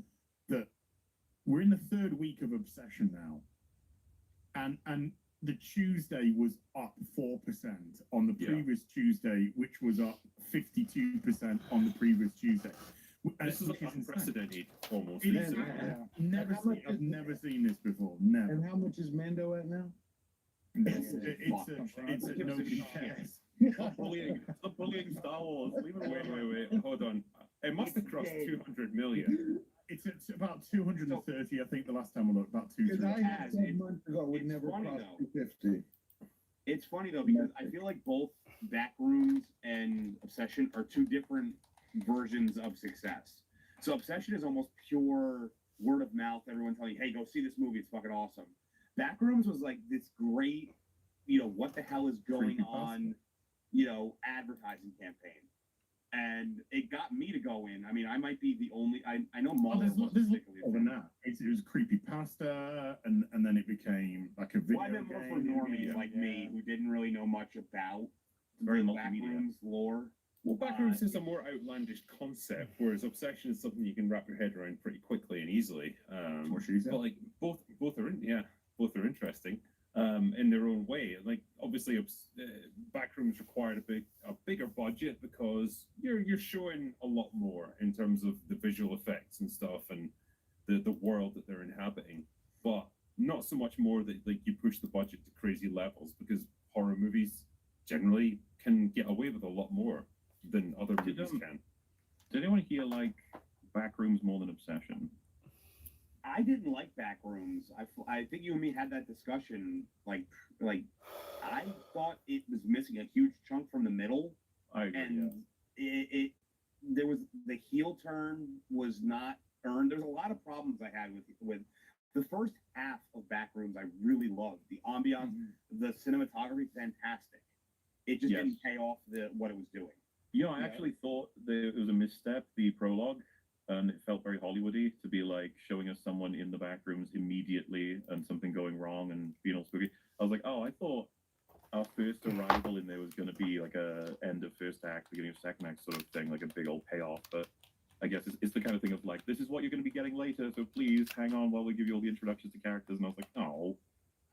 that we're in the third week of Obsession now, and the Tuesday was up 4% on the previous Tuesday, which was up 52% on the previous Tuesday. This is unprecedented, almost. I've never seen this before. Never. And how much is Mando at now? It's a nobody cares. Stop bullying Star Wars. Wait, hold on. It must have crossed 200 million. It's about 230, I think, the last time I looked, about 230. Because I had 10 months ago, we never crossed 250. It's funny though, because I feel like both Backrooms and Obsession are two different versions of success. So Obsession is almost pure word of mouth, everyone telling you, hey, go see this movie, it's fucking awesome. Backrooms was like this great, what the hell is going on, advertising campaign. And it got me to go in. I mean, I might be the only, I know Mulder there's more than that. It was creepypasta, and then it became like a video I meant more for normies like me, who didn't really know much about Very Backrooms lore. Well, Backrooms is a more outlandish concept, whereas Obsession is something you can wrap your head around pretty quickly and easily. But like both are interesting in their own way. Like obviously, Backrooms required a bigger budget because you're showing a lot more in terms of the visual effects and stuff and the world that they're inhabiting, but not so much more that like you push the budget to crazy levels, because horror movies generally can get away with a lot more than other movies can. Did anyone here like Backrooms more than Obsession? I didn't like Backrooms. I think you and me had that discussion. Like I thought it was missing a huge chunk from the middle. I agree. And there was the heel turn was not earned. There's a lot of problems I had with the first half of Backrooms. I really loved the ambiance, the cinematography, fantastic. It just didn't pay off what it was doing. I actually thought that it was a misstep, the prologue. And it felt very Hollywoody to be like showing us someone in the back rooms immediately and something going wrong and being all spooky. I was like, oh, I thought our first arrival in there was going to be like a end of first act, beginning of second act sort of thing, like a big old payoff. But I guess it's the kind of thing of like, this is what you're going to be getting later, so please hang on while we give you all the introductions to characters. And I was like, oh.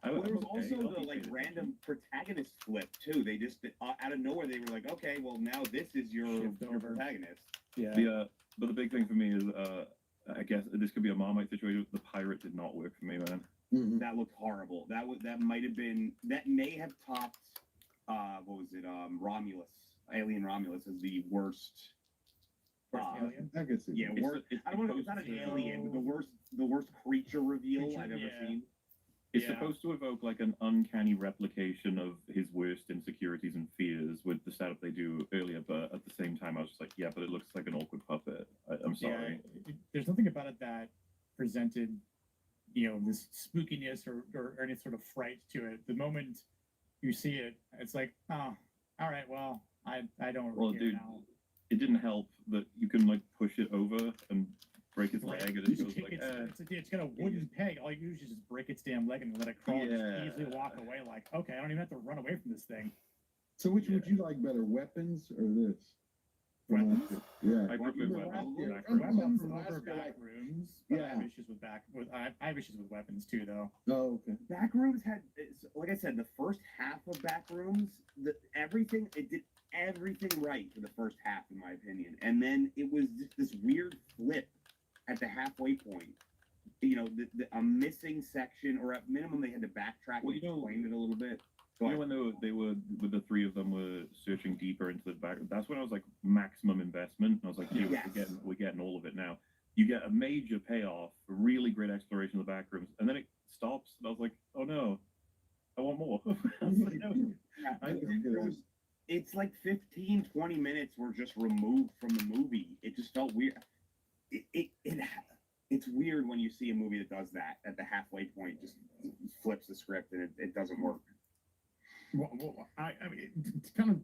Well, there was also the like random protagonist flip too. They just out of nowhere they were like, okay, well now this is your protagonist. Yeah. But the big thing for me is, I guess this could be a Marmite situation. The pirate did not work for me, man. That looked horrible. That might have been, that may have topped, what was it? Romulus, Alien Romulus is the worst. Alien? I guess yeah, worst. I don't know. It's not an alien, but the worst creature reveal I've ever seen. It's supposed to evoke like an uncanny replication of his worst insecurities and fears with the setup they do earlier, but at the same time I was just like, yeah, but it looks like an awkward puppet. I'm sorry. There's something about it that presented this spookiness or any sort of fright to it. The moment you see it, it's like, oh, all right, well, I don't Well, care dude, now. it didn't help that you can like push it over and break its Right. leg, and You it just goes kick like, it's got a wooden peg. All you do is just break its damn leg and let it crawl and Yeah. just easily walk away. Like, okay, I don't even have to run away from this thing. So which would you like better, weapons or this? Weapons? Yeah. I prefer Remember weapons. last year- Back Weapons remember over last year, back like- rooms. But I have Yeah. issues with I have issues with weapons too, though. Oh, okay. Backrooms had, like I said, the first half of Backrooms, it did everything right for the first half, in my opinion, and then it was just this weird flip at the halfway point. A missing section, or at minimum they had to backtrack Well, and you know- explain it a little bit. You know, when they were with the three of them were searching deeper into the back, that's when I was like maximum investment. And I was like, yeah, Yes. we're getting all of it now. You get a major payoff, a really great exploration of the back rooms, and then it stops. And I was like, oh no, I want more. I was like, no. It's like 15, 20 minutes were just removed from the movie. It just felt weird. It's weird when you see a movie that does that at the halfway point, just flips the script and it doesn't work. Well, I mean, it's kind of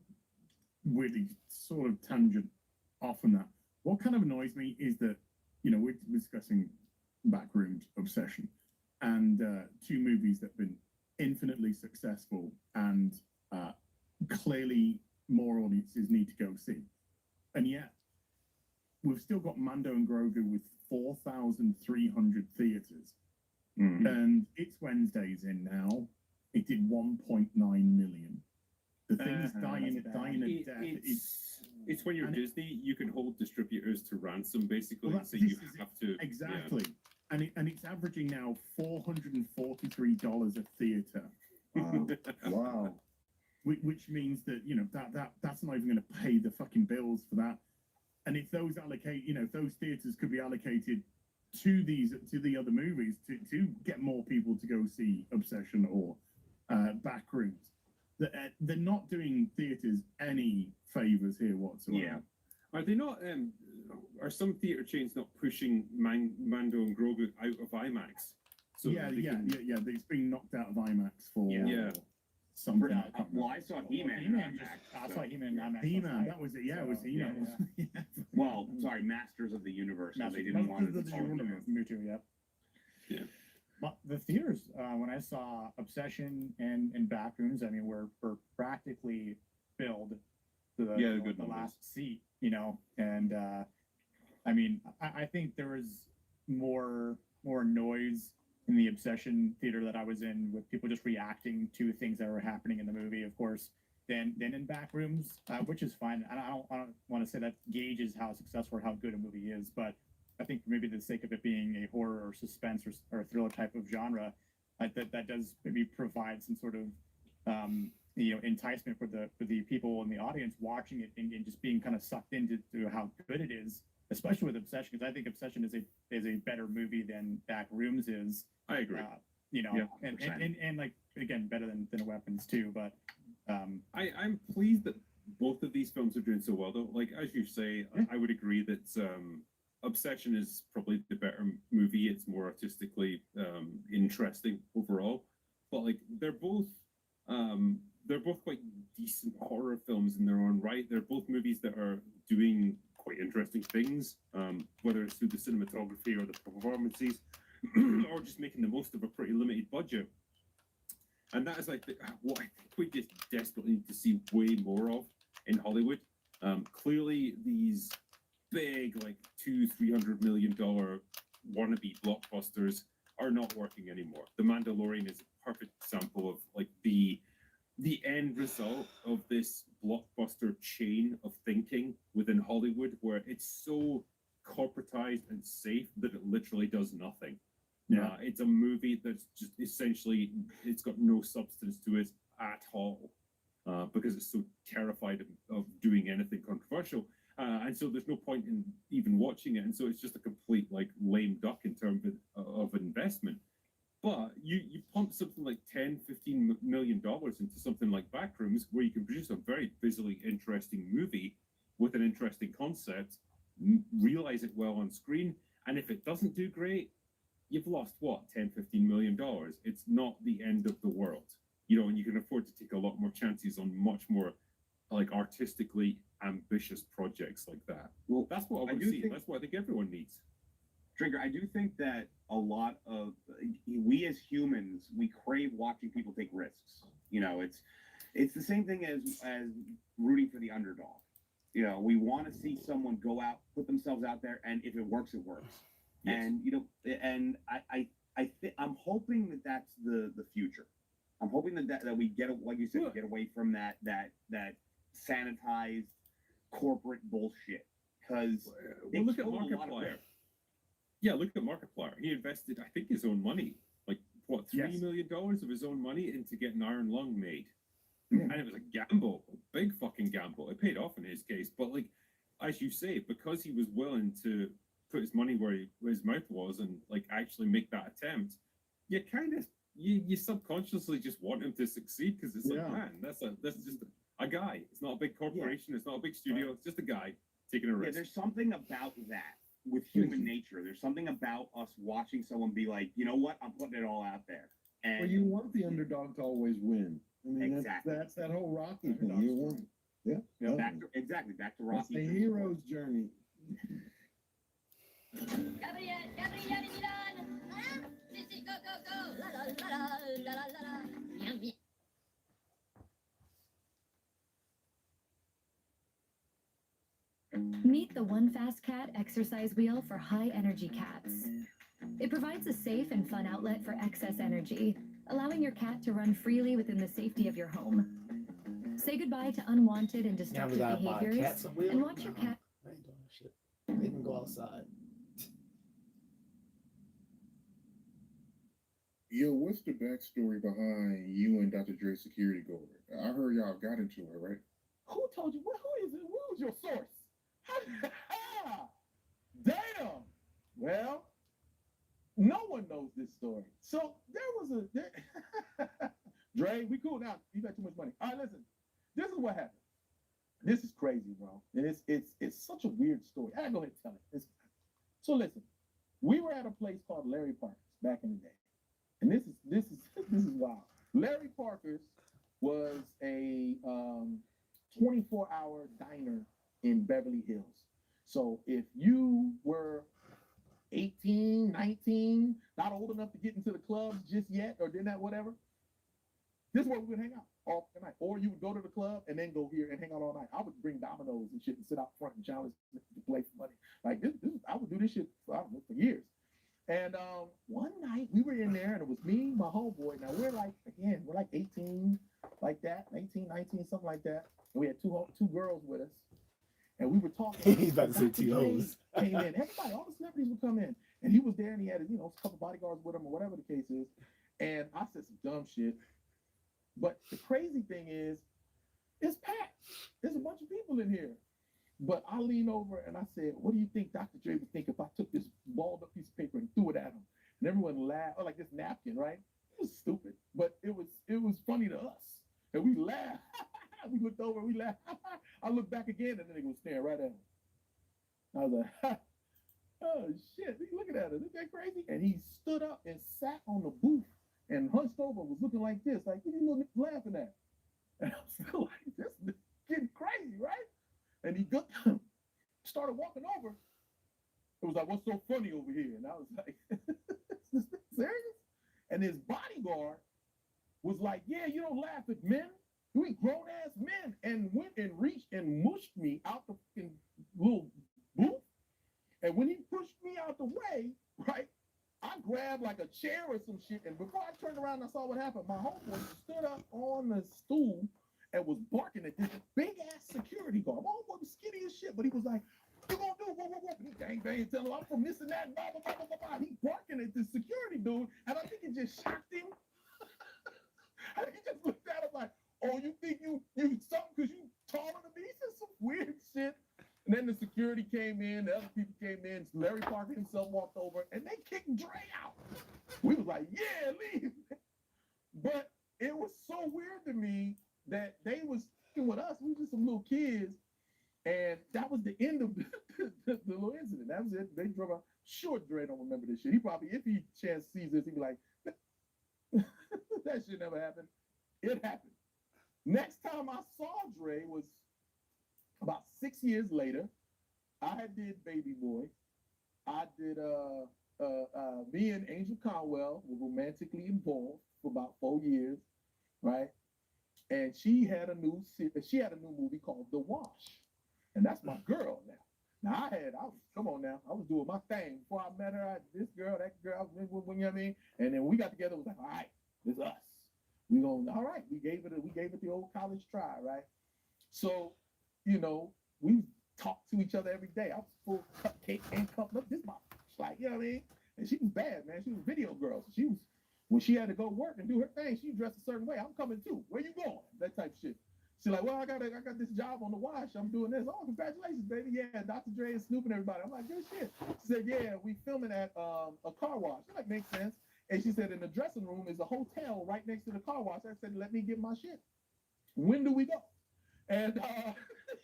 weirdly sort of tangent off on that. What kind of annoys me is that, we're discussing Backrooms Obsession and two movies that have been infinitely successful and clearly more audiences need to go see. And yet, we've still got Mando and Grogu with 4,300 theaters. And it's Wednesday's in now. It did 1.9 million. The thing is dying a death. It's when you're Disney, you can hold distributors to ransom, basically. Well, so you this is have to exactly, and it's averaging now $443 a theater. Wow. Which means that that's not even going to pay the fucking bills for that. And if those if those theaters could be allocated to the other movies to get more people to go see Obsession or Backrooms, they're not doing theaters any favors here whatsoever. Yeah. Are they not? Are some theater chains not pushing Mando and Grogu out of IMAX? So Yeah. It's being knocked out of IMAX for something. I can't Well, remember. I saw He-Man. He-Man I saw He-Man in IMAX. He-Man, that was it. Yeah, it was He-Man. Well, sorry, Masters of the Universe. So they didn't want Masters to of the Universe. Me too. Yep. Yeah. But the theaters, when I saw Obsession and Backrooms, I mean, we're practically filled to the last seat, and I mean, I think there was more noise in the Obsession theater that I was in, with people just reacting to things that were happening in the movie, of course, than in Backrooms, which is fine. I don't want to say that gauges how successful or how good a movie is, but I think maybe the sake of it being a horror or suspense or thriller type of genre, that does maybe provide some sort of enticement for the people in the audience watching it and just being kind of sucked into how good it is, especially with Obsession, because I think Obsession is a better movie than Backrooms is. I agree. And like, again, better than Weapons too. But I'm pleased that both of these films are doing so well, though. Like, as you say, I would agree that Obsession is probably the better movie. It's more artistically interesting overall. But like, they're both quite decent horror films in their own right. They're both movies that are doing quite interesting things, whether it's through the cinematography or the performances, or just making the most of a pretty limited budget. And that is like what I think we just desperately need to see way more of in Hollywood. Clearly, these big, like $200-300 million wannabe blockbusters are not working anymore. The Mandalorian is a perfect example of like the end result of this blockbuster chain of thinking within Hollywood, where it's so corporatized and safe that it literally does nothing. Yeah. It's a movie that's just essentially, it's got no substance to it at all, because it's so terrified of doing anything controversial. And so there's no point in even watching it. And so it's just a complete like lame duck in terms of investment. But you pump something like $10-15 million into something like Backrooms, where you can produce a very visually interesting movie with an interesting concept, realize it well on screen. And if it doesn't do great, you've lost what, 10, $15 million. It's not the end of the world, you know, and you can afford to take a lot more chances on much more like artistically ambitious projects like that. Well, that's what I I would do see. think- That's what I think everyone needs. Trigger, I do think that a lot of we as humans, we crave watching people take risks. You know, it's the same thing as rooting for the underdog. You know, we want to see someone go out, put themselves out there, and if it works, it works. Yes. And you know, and I'm hoping that that's the future. I'm hoping that we get, like you said, we get away from that sanitized corporate bullshit. Because well, look at Markiplier. Yeah, look at Markiplier. He invested, I think, his own money, like what, $3 million of his own money into getting Iron Lung made. And it was a gamble, a big fucking gamble. It paid off in his case, but like, as you say, because he was willing to put his money where his mouth was and like actually make that attempt, you kind of you subconsciously just want him to succeed because it's like, man, that's just a guy. It's not a big corporation. It's not a big studio. It's just a guy taking a risk. Yeah, there's something about that with human nature. There's something about us watching someone be like, you know what, I'm putting it all out there. And Well, you want the underdog to always win. I mean, Exactly. that's that whole Rocky thing. You want, back to Rocky. That's the hero's journey. Meet the One Fast Cat exercise wheel for high energy cats. It provides a safe and fun outlet for excess energy, allowing your cat to run freely within the safety of your home. Say goodbye to unwanted and destructive behaviors and watch your cat. I ain't doing that shit. They can go outside. Yo, what's the backstory behind you and Dr. Dre's security guard? I heard y'all got into it, right? Who told you? Who is it? Who's your source? Damn. Well, no one knows this story. So there was Dre, we cool now. You got too much money. All right, listen. This is what happened. This is crazy, bro. And it's such a weird story. I gotta go ahead and tell it. So listen, we were at a place called Larry Parker's back in the day. And this is wild. Larry Parker's was a 24-hour diner in Beverly Hills. So if you were 18, 19, not old enough to get into the clubs just yet, or didn't have whatever, this is where we would hang out all the night. Or you would go to the club and then go here and hang out all night. I would bring dominoes and shit and sit out front and challenge to play for money. Like this I would do this shit for years. And one night we were in there and it was me, my homeboy. Now we're like 18, like that, 18, 19, something like that. And we had two girls with us. And we were talking. He's about to say two hoes. Came in. Everybody, all the celebrities would come in. And he was there and he had, a couple bodyguards with him or whatever the case is. And I said some dumb shit. But the crazy thing is, it's packed. There's a bunch of people in here. But I leaned over and I said, what do you think Dr. Dre would think if I took this balled up piece of paper and threw it at him? And everyone laughed, or like this napkin, right? It was stupid, but it was funny to us. And we laughed. We looked over, we laughed. I looked back again and then they was staring right at him. I was like, oh shit, he's looking at us. Isn't that crazy? And he stood up and sat on the booth and hunched over, was looking like this, like, what are you little niggas laughing at? And I was still like, this is getting crazy, right? And he started walking over. It was like, what's so funny over here? And I was like, serious? And his bodyguard was like, yeah, you don't laugh at men. We grown-ass men. And went and reached and mushed me out the fucking little booth. And when he pushed me out the way, right, I grabbed like a chair or some shit. And before I turned around and I saw what happened, my homeboy stood up on the stool and was barking at this big-ass security guard. My homeboy was skinny as shit, but he was like, what you gonna do? What? He bang, telling him I'm from this and that, blah, blah, blah, blah, blah. He barking at this security dude, and I think it just shocked him. And he just looked at him like, oh, you think you something because you taller than me? He said some weird shit. And then the security came in, the other people came in, Larry Parker himself walked over, and they kicked Dre out. We was like, yeah, leave. But it was so weird to me that they was with us. We were just some little kids. And that was the end of the little incident. That was it. They drove out. Sure, Dre don't remember this shit. He probably probably, if he chance sees this, he'd be like, that shit never happened. It happened. Next time I saw Dre was about 6 years later. I did Baby Boy. I did me and Angel Conwell were romantically involved for about 4 years, right? And she had a new movie called The Wash, and that's my girl now. Now come on now, I was doing my thing before I met her. This girl, that girl, you know what I mean? And then we got together. It was like, all right, it's us. We gave it the old college try, right? So, you know, we talked to each other every day. I was full cupcake and cup. Look, this my like, you know what I mean? And she was bad, man. She was a video girl. So she was, when she had to go work and do her thing, she dressed a certain way. I'm coming too. Where you going? That type of shit. She's like, well, I got this job on The Wash. I'm doing this. Oh, congratulations, baby. Yeah, Dr. Dre is snooping everybody. I'm like, good shit. She said, yeah, we filming at a car wash. I'm like, makes sense. And she said, in the dressing room is a hotel right next to the car wash. I said, let me get my shit. When do we go? And,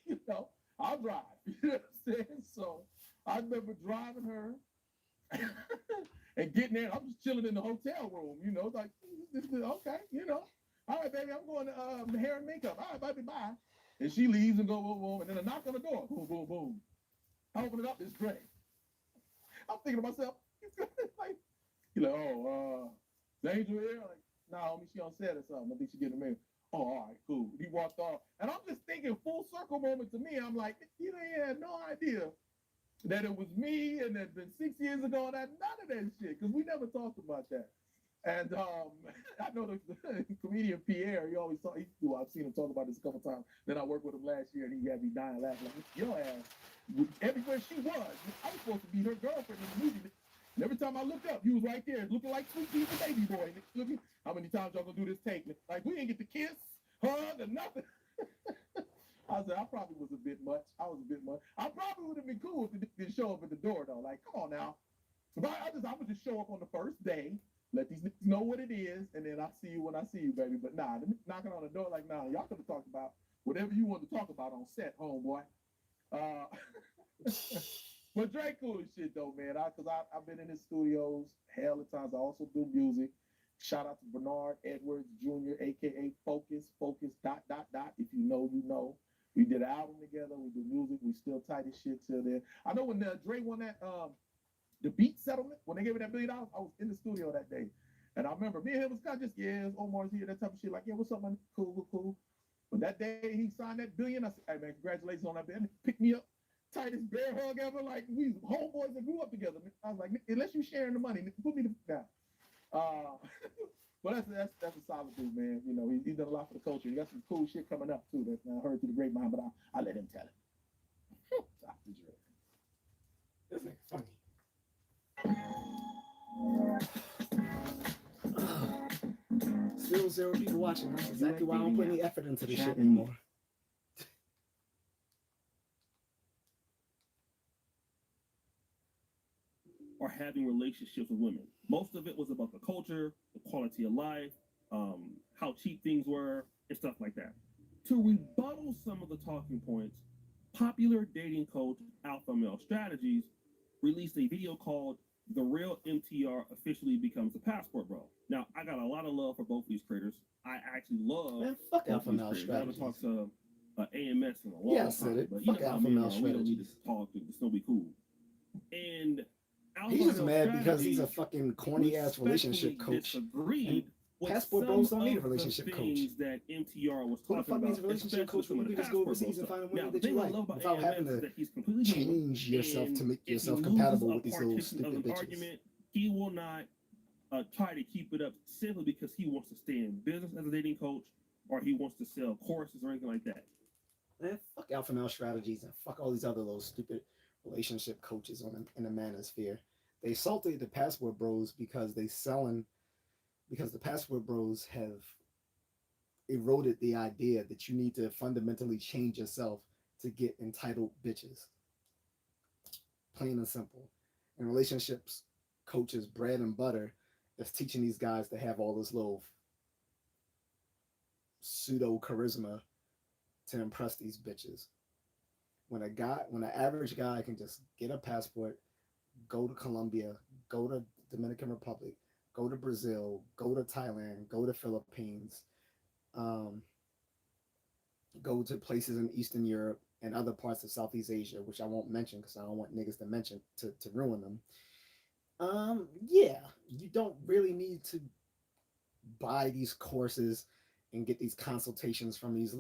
you know, I'll drive. You know what I'm saying? So I remember driving her and getting there. I'm just chilling in the hotel room, you know, like, this is okay, you know. All right, baby, I'm going to hair and makeup. All right, baby, bye. And she leaves and go, boom, boom. And then a knock on the door. Boom, boom, boom. I open it up, it's Dre. I'm thinking to myself, like, you're like, oh, is Angel here? Like, nah, homie, she on set or something. I think she getting a mail. Oh, all right, cool. He walked off. And I'm just thinking, full circle moment to me. I'm like, you know, he had no idea that it was me and it had been 6 years ago and none of that shit, because we never talked about that. And I know the comedian Pierre, I've seen him talk about this a couple times. Then I worked with him last year and he had me dying laughing. Like, your ass, everywhere she was, I was supposed to be her girlfriend in the movie. And every time I looked up, you was right there, looking like Sweet Pea the Baby Boy. Looking, how many times y'all gonna do this take? Like, we didn't get to kiss, hug, or nothing. I said, I probably was a bit much. I was a bit much. I probably would have been cool if it didn't show up at the door, though. Like, come on now. I would just show up on the first day, let these niggas know what it is, and then I'll see you when I see you, baby. But nah, knocking on the door like, nah, y'all could have talked about whatever you wanted to talk about on set, homeboy. But Dre cool as shit, though, man. I've been in his studios hell of times. I also do music. Shout out to Bernard Edwards Jr., a.k.a. Focus, dot. If you know, you know. We did an album together. We do music. We still tight as shit till then. I know when Dre won that the beat settlement, when they gave me that $1 billion, I was in the studio that day. And I remember me and him was kind of just, yeah, Omar's here, that type of shit. Like, yeah, what's up, man? Cool. But that day he signed that $1 billion, I said, hey, man, congratulations on that $1 billion. Pick me up. Tightest bear hug ever. Like, we homeboys that grew up together. I was like, unless you sharing the money, put me the down. But that's a solid dude, man. You know, he's done a lot for the culture. He got some cool shit coming up too that I heard through the grapevine, but I let him tell it. Dr. Dre. This nigga funny. Still 0 people watching. That's exactly why I don't put any effort into this shit anymore. Or having relationships with women. Most of it was about the culture, the quality of life, how cheap things were, and stuff like that. To rebuttal some of the talking points, popular dating coach Alpha Male Strategies released a video called "The Real MTR Officially Becomes a Passport Bro." Now, I got a lot of love for both these creators. I actually love fuck Alpha Male Strategies. I haven't talked to AMS in a long Yeah, I time. said it. But Fuck Alpha Male we don't need Strategies. to talk. It's gonna be cool. And He's just mad because he's a fucking corny ass relationship coach. Passport bros don't need a relationship coach. That MTR was Who the fuck needs a relationship coach when you can just go overseas and find a woman that you like without having to change yourself to make yourself compatible with these little stupid bitches? He will not try to keep it up simply because he wants to stay in business as a dating coach or he wants to sell courses or anything like that. Man, fuck Alpha Male Strategies and fuck all these other little stupid relationship coaches in the manosphere. They salted the Passport Bros because the Passport Bros have eroded the idea that you need to fundamentally change yourself to get entitled bitches. Plain and simple. And relationships coaches bread and butter is teaching these guys to have all this little pseudo charisma to impress these bitches. When an average guy can just get a passport, go to Colombia, go to Dominican Republic, go to Brazil, go to Thailand, go to Philippines, go to places in Eastern Europe and other parts of Southeast Asia, which I won't mention because I don't want niggas to mention to ruin them. Yeah, you don't really need to buy these courses and get these consultations from these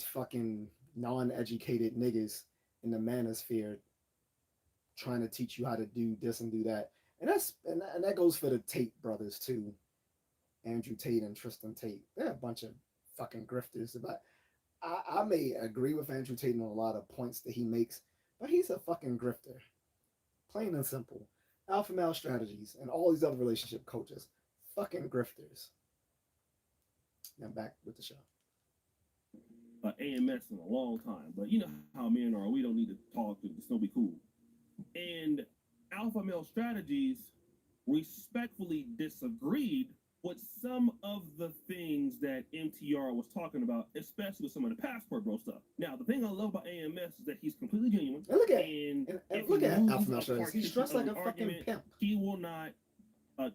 fucking non-educated niggas in the manosphere trying to teach you how to do this and do that. And that goes for the Tate brothers too. Andrew Tate and Tristan Tate. They're a bunch of fucking grifters. But I may agree with Andrew Tate on a lot of points that he makes, but he's a fucking grifter. Plain and simple. Alpha male strategies and all these other relationship coaches. Fucking grifters. Now back with the show. AMS in a long time, but you know how men are. We don't need to talk. It's gonna be cool. And alpha male strategies respectfully disagreed with some of the things that MTR was talking about, especially with some of the passport bro stuff. Now, the thing I love about AMS is that he's completely genuine. And look at and look at alpha male strategies. He's dressed like a fucking pimp. He will not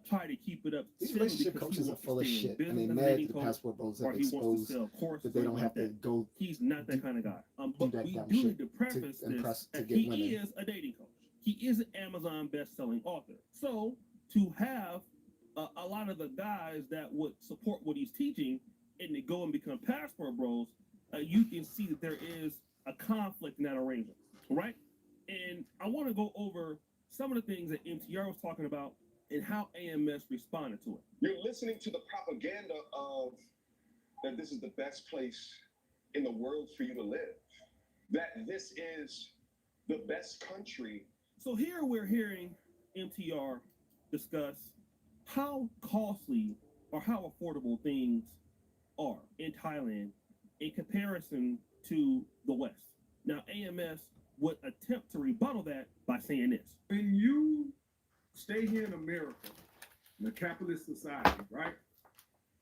try to keep it up. These relationship coaches are full of shit, and they mad that the passport bros have exposed that they don't have to go. He's not that kind of guy. But we do need to preface this that he is a dating coach. He is an Amazon best-selling author. So to have a lot of the guys that would support what he's teaching and they go and become passport bros, you can see that there is a conflict in that arrangement, right? And I want to go over some of the things that MTR was talking about and how AMS responded to it. You're listening to the propaganda of that this is the best place in the world for you to live, that this is the best country. So here we're hearing MTR discuss how costly or how affordable things are in Thailand in comparison to the West. Now, AMS would attempt to rebuttal that by saying this. When you stay here in America, in a capitalist society, right?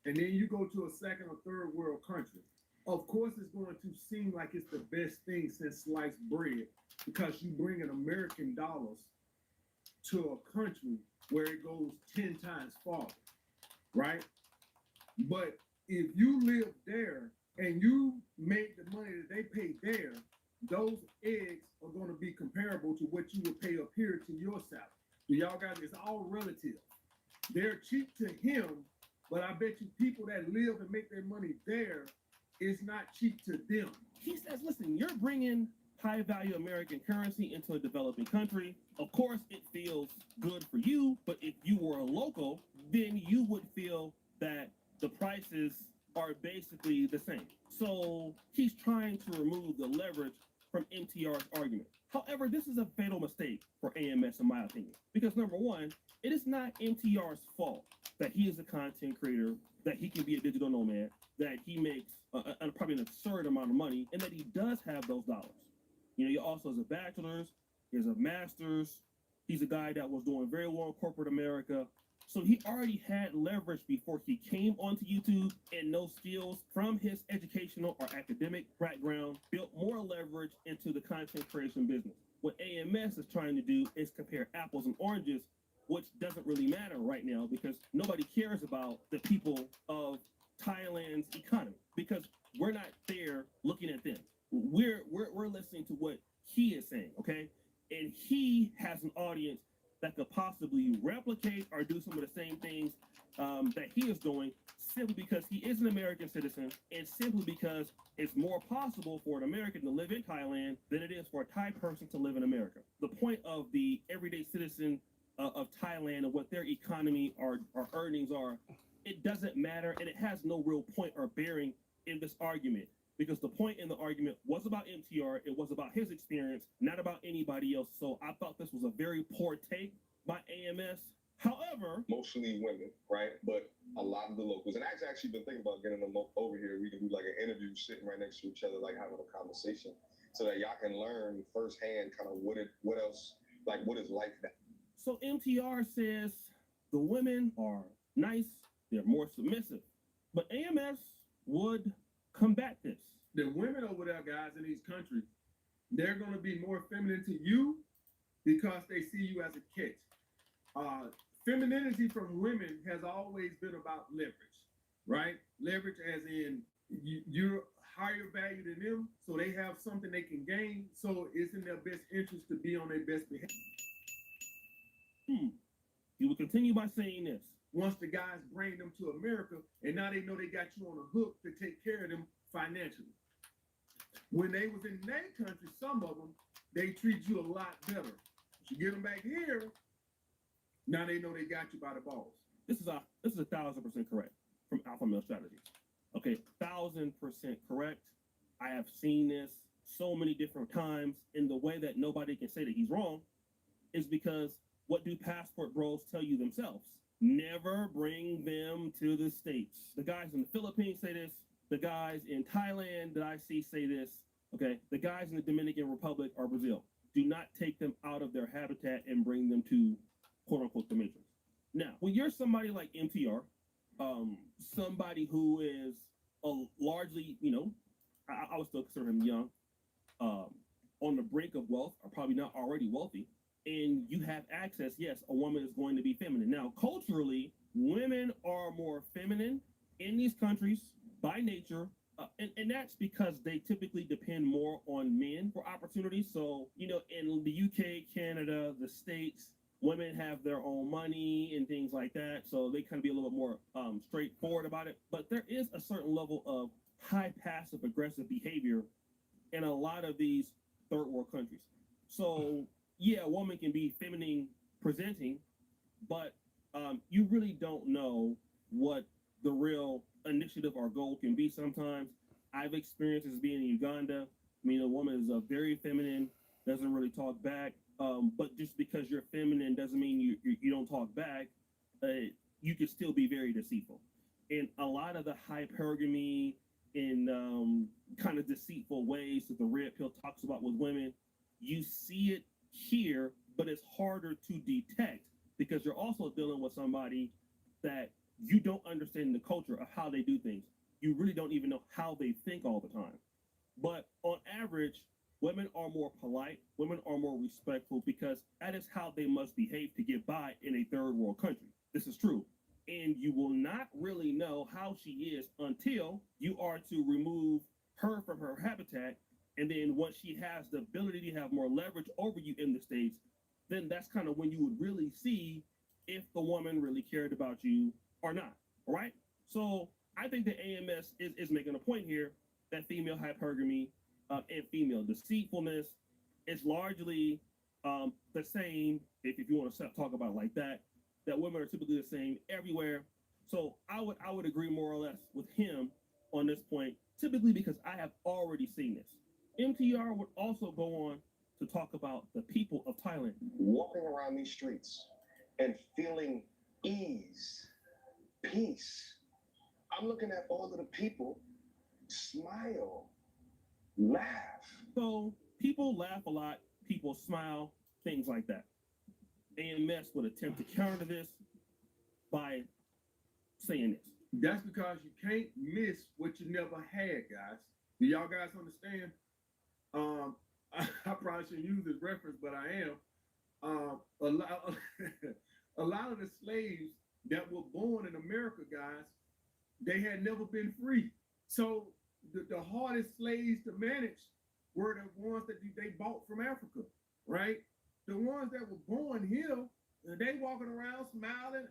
And then you go to a second or third world country. Of course, it's going to seem like it's the best thing since sliced bread because you bring in American dollars to a country where it goes 10 times farther, right? But if you live there and you make the money that they pay there, those eggs are going to be comparable to what you would pay up here to your salary. Y'all got it's all relative. They're cheap to him, but I bet you people that live and make their money there, it's not cheap to them. He says, listen, you're bringing high value American currency into a developing country. Of course, it feels good for you, but if you were a local, then you would feel that the prices are basically the same. So he's trying to remove the leverage from MTR's argument. However, this is a fatal mistake for AMS, in my opinion, because number one, it is not MTR's fault that he is a content creator, that he can be a digital nomad, that he makes probably an absurd amount of money, and that he does have those dollars. You know, he also has a bachelor's, he has a master's, he's a guy that was doing very well in corporate America. So he already had leverage before he came onto YouTube, and those skills from his educational or academic background built more leverage into the content creation business. What AMS is trying to do is compare apples and oranges, which doesn't really matter right now because nobody cares about the people of Thailand's economy because we're not there looking at them. We're listening to what he is saying, okay? And he has an audience that could possibly replicate or do some of the same things that he is doing simply because he is an American citizen and simply because it's more possible for an American to live in Thailand than it is for a Thai person to live in America. The point of the everyday citizen of Thailand and what their economy or earnings are, it doesn't matter and it has no real point or bearing in this argument. Because the point in the argument was about MTR, it was about his experience, not about anybody else. So I thought this was a very poor take by AMS. However, mostly women, right? But a lot of the locals, and I've actually been thinking about getting them over here. We can do like an interview sitting right next to each other, like having a conversation, so that y'all can learn firsthand kind of what is life now. So MTR says the women are nice, they're more submissive, but AMS would combat this. The women over there, guys, in these countries, they're going to be more feminine to you because they see you as a catch. Femininity from women has always been about leverage, right? Leverage as in you're higher value than them, so they have something they can gain. So it's in their best interest to be on their best behavior. You will continue by saying this. Once the guys bring them to America, and now they know they got you on a hook to take care of them financially. When they was in their country, some of them, they treat you a lot better. You get them back here, now they know they got you by the balls. This is 1,000% correct from Alpha Male Strategy. Okay, 1,000% correct. I have seen this so many different times, and the way that nobody can say that he's wrong is because what do passport bros tell you themselves? Never bring them to the States. The guys in the Philippines say this. The guys in Thailand that I see say this. Okay, the guys in the Dominican Republic or Brazil. Do not take them out of their habitat and bring them to quote unquote the matrix. Now, when you're somebody like MTR, somebody who is largely, I would still consider him young, on the brink of wealth, or probably not already wealthy, and you have access, yes, a woman is going to be feminine. Now, culturally, women are more feminine in these countries by nature, and that's because they typically depend more on men for opportunities. So, in the UK, Canada, the States, women have their own money and things like that, so they kind of be a little bit more straightforward about it. But there is a certain level of high passive aggressive behavior in a lot of these third world countries. So yeah, a woman can be feminine presenting, but you really don't know what the real initiative or goal can be sometimes. I've experienced as being in Uganda. I mean, a woman is very feminine, doesn't really talk back, but just because you're feminine doesn't mean you don't talk back. You can still be very deceitful. And a lot of the hypergamy in kind of deceitful ways that the red pill talks about with women, you see it here, but it's harder to detect because you're also dealing with somebody that you don't understand the culture of how they do things. You really don't even know how they think all the time. But on average, women are more polite, women are more respectful because that is how they must behave to get by in a third world country. This is true. And you will not really know how she is until you are to remove her from her habitat. And then once she has the ability to have more leverage over you in the States, then that's kind of when you would really see if the woman really cared about you or not. All right? So I think the AMS is making a point here that female hypergamy and female deceitfulness is largely the same, if you want to talk about it like that women are typically the same everywhere. So I would agree more or less with him on this point, typically because I have already seen this. MTR would also go on to talk about the people of Thailand. Walking around these streets and feeling ease, peace. I'm looking at all of the people smile, laugh. So people laugh a lot, people smile, things like that. AMS would attempt to counter this by saying this. That's because you can't miss what you never had, guys. Do y'all guys understand? I probably shouldn't use this reference, but I am. A lot of the slaves that were born in America, guys, they had never been free. So the hardest slaves to manage were the ones that they bought from Africa, right? The ones that were born here, they walking around smiling,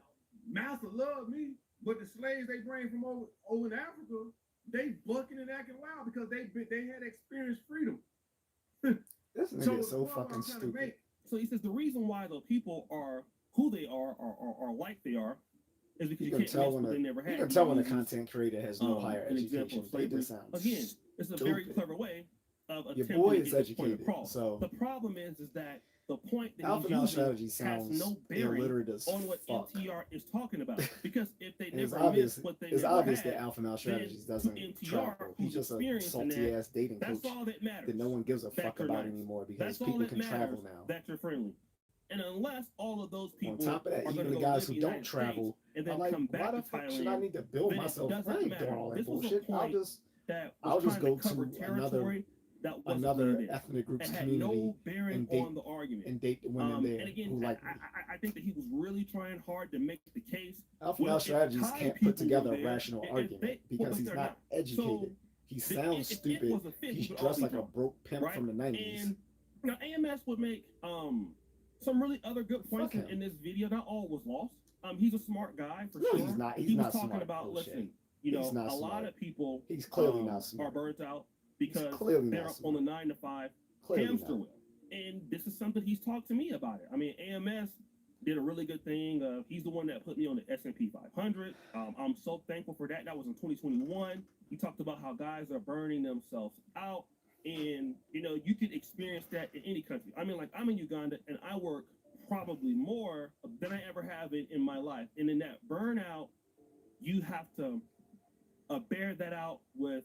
master love me, but the slaves they bring from over in Africa, they bucking and acting wild because they had experienced freedom. This nigga is so fucking stupid. So he says the reason why the people are who they are or like they are is because you can't tell miss when what they never had. You can tell when a content creator has no higher education. They just sound again, it's a very clever way of your attempting boy to is get this point educated, across. so The problem is that the point that Alpha he's Male using Strategy has sounds no bearing illiterate as on what fuck. MTR is talking about. Because if they And never miss what they it's never obvious had, that Alpha Male then Strategies to doesn't MTR, travel. He's who's just a experiencing salty that, ass dating that's coach all that matters. that no one gives a that fuck you're about nice. anymore because That's all people that can matters, travel now. that you're friendly. And unless all of those people On top of that, are even going the to guys go who live don't United travel States and are then like, come why back the to fuck should I Thailand, need to build then it myself? doesn't I ain't matter. doing all that This was a bullshit. point that was I'll just trying go to cover to territory that wasn't another really there. ethnic group's It had community no bearing and date on the argument. and date the women there And again, who like me. I think that he was really trying hard to make the case. Alpha Well, male if strategist Thai can't people put together were a there, rational if argument they- because but he's they're not So educated. He sounds it stupid. was a fit, He's we would all dressed be like a drunk, broke pimp right? from the 90s. And you know, AMS would make some really other good points Fuck him. in this video. Not all was lost. He's a smart guy for No, sure. he's not. He's he was not talking smart. about Bullshit. listen, you know, He's not a lot smart. of people He's clearly not smart. are burnt out because clearly they're not on the 9 to 5 Clearly hamster not. wheel. And this is something he's talked to me about it. I mean, AMS did a really good thing. He's the one that put me on the S&P 500. I'm so thankful for that. That was in 2021. He talked about how guys are burning themselves out. And, you know, you could experience that in any country. I mean, like, I'm in Uganda, and I work probably more than I ever have in my life. And in that burnout, you have to bear that out with,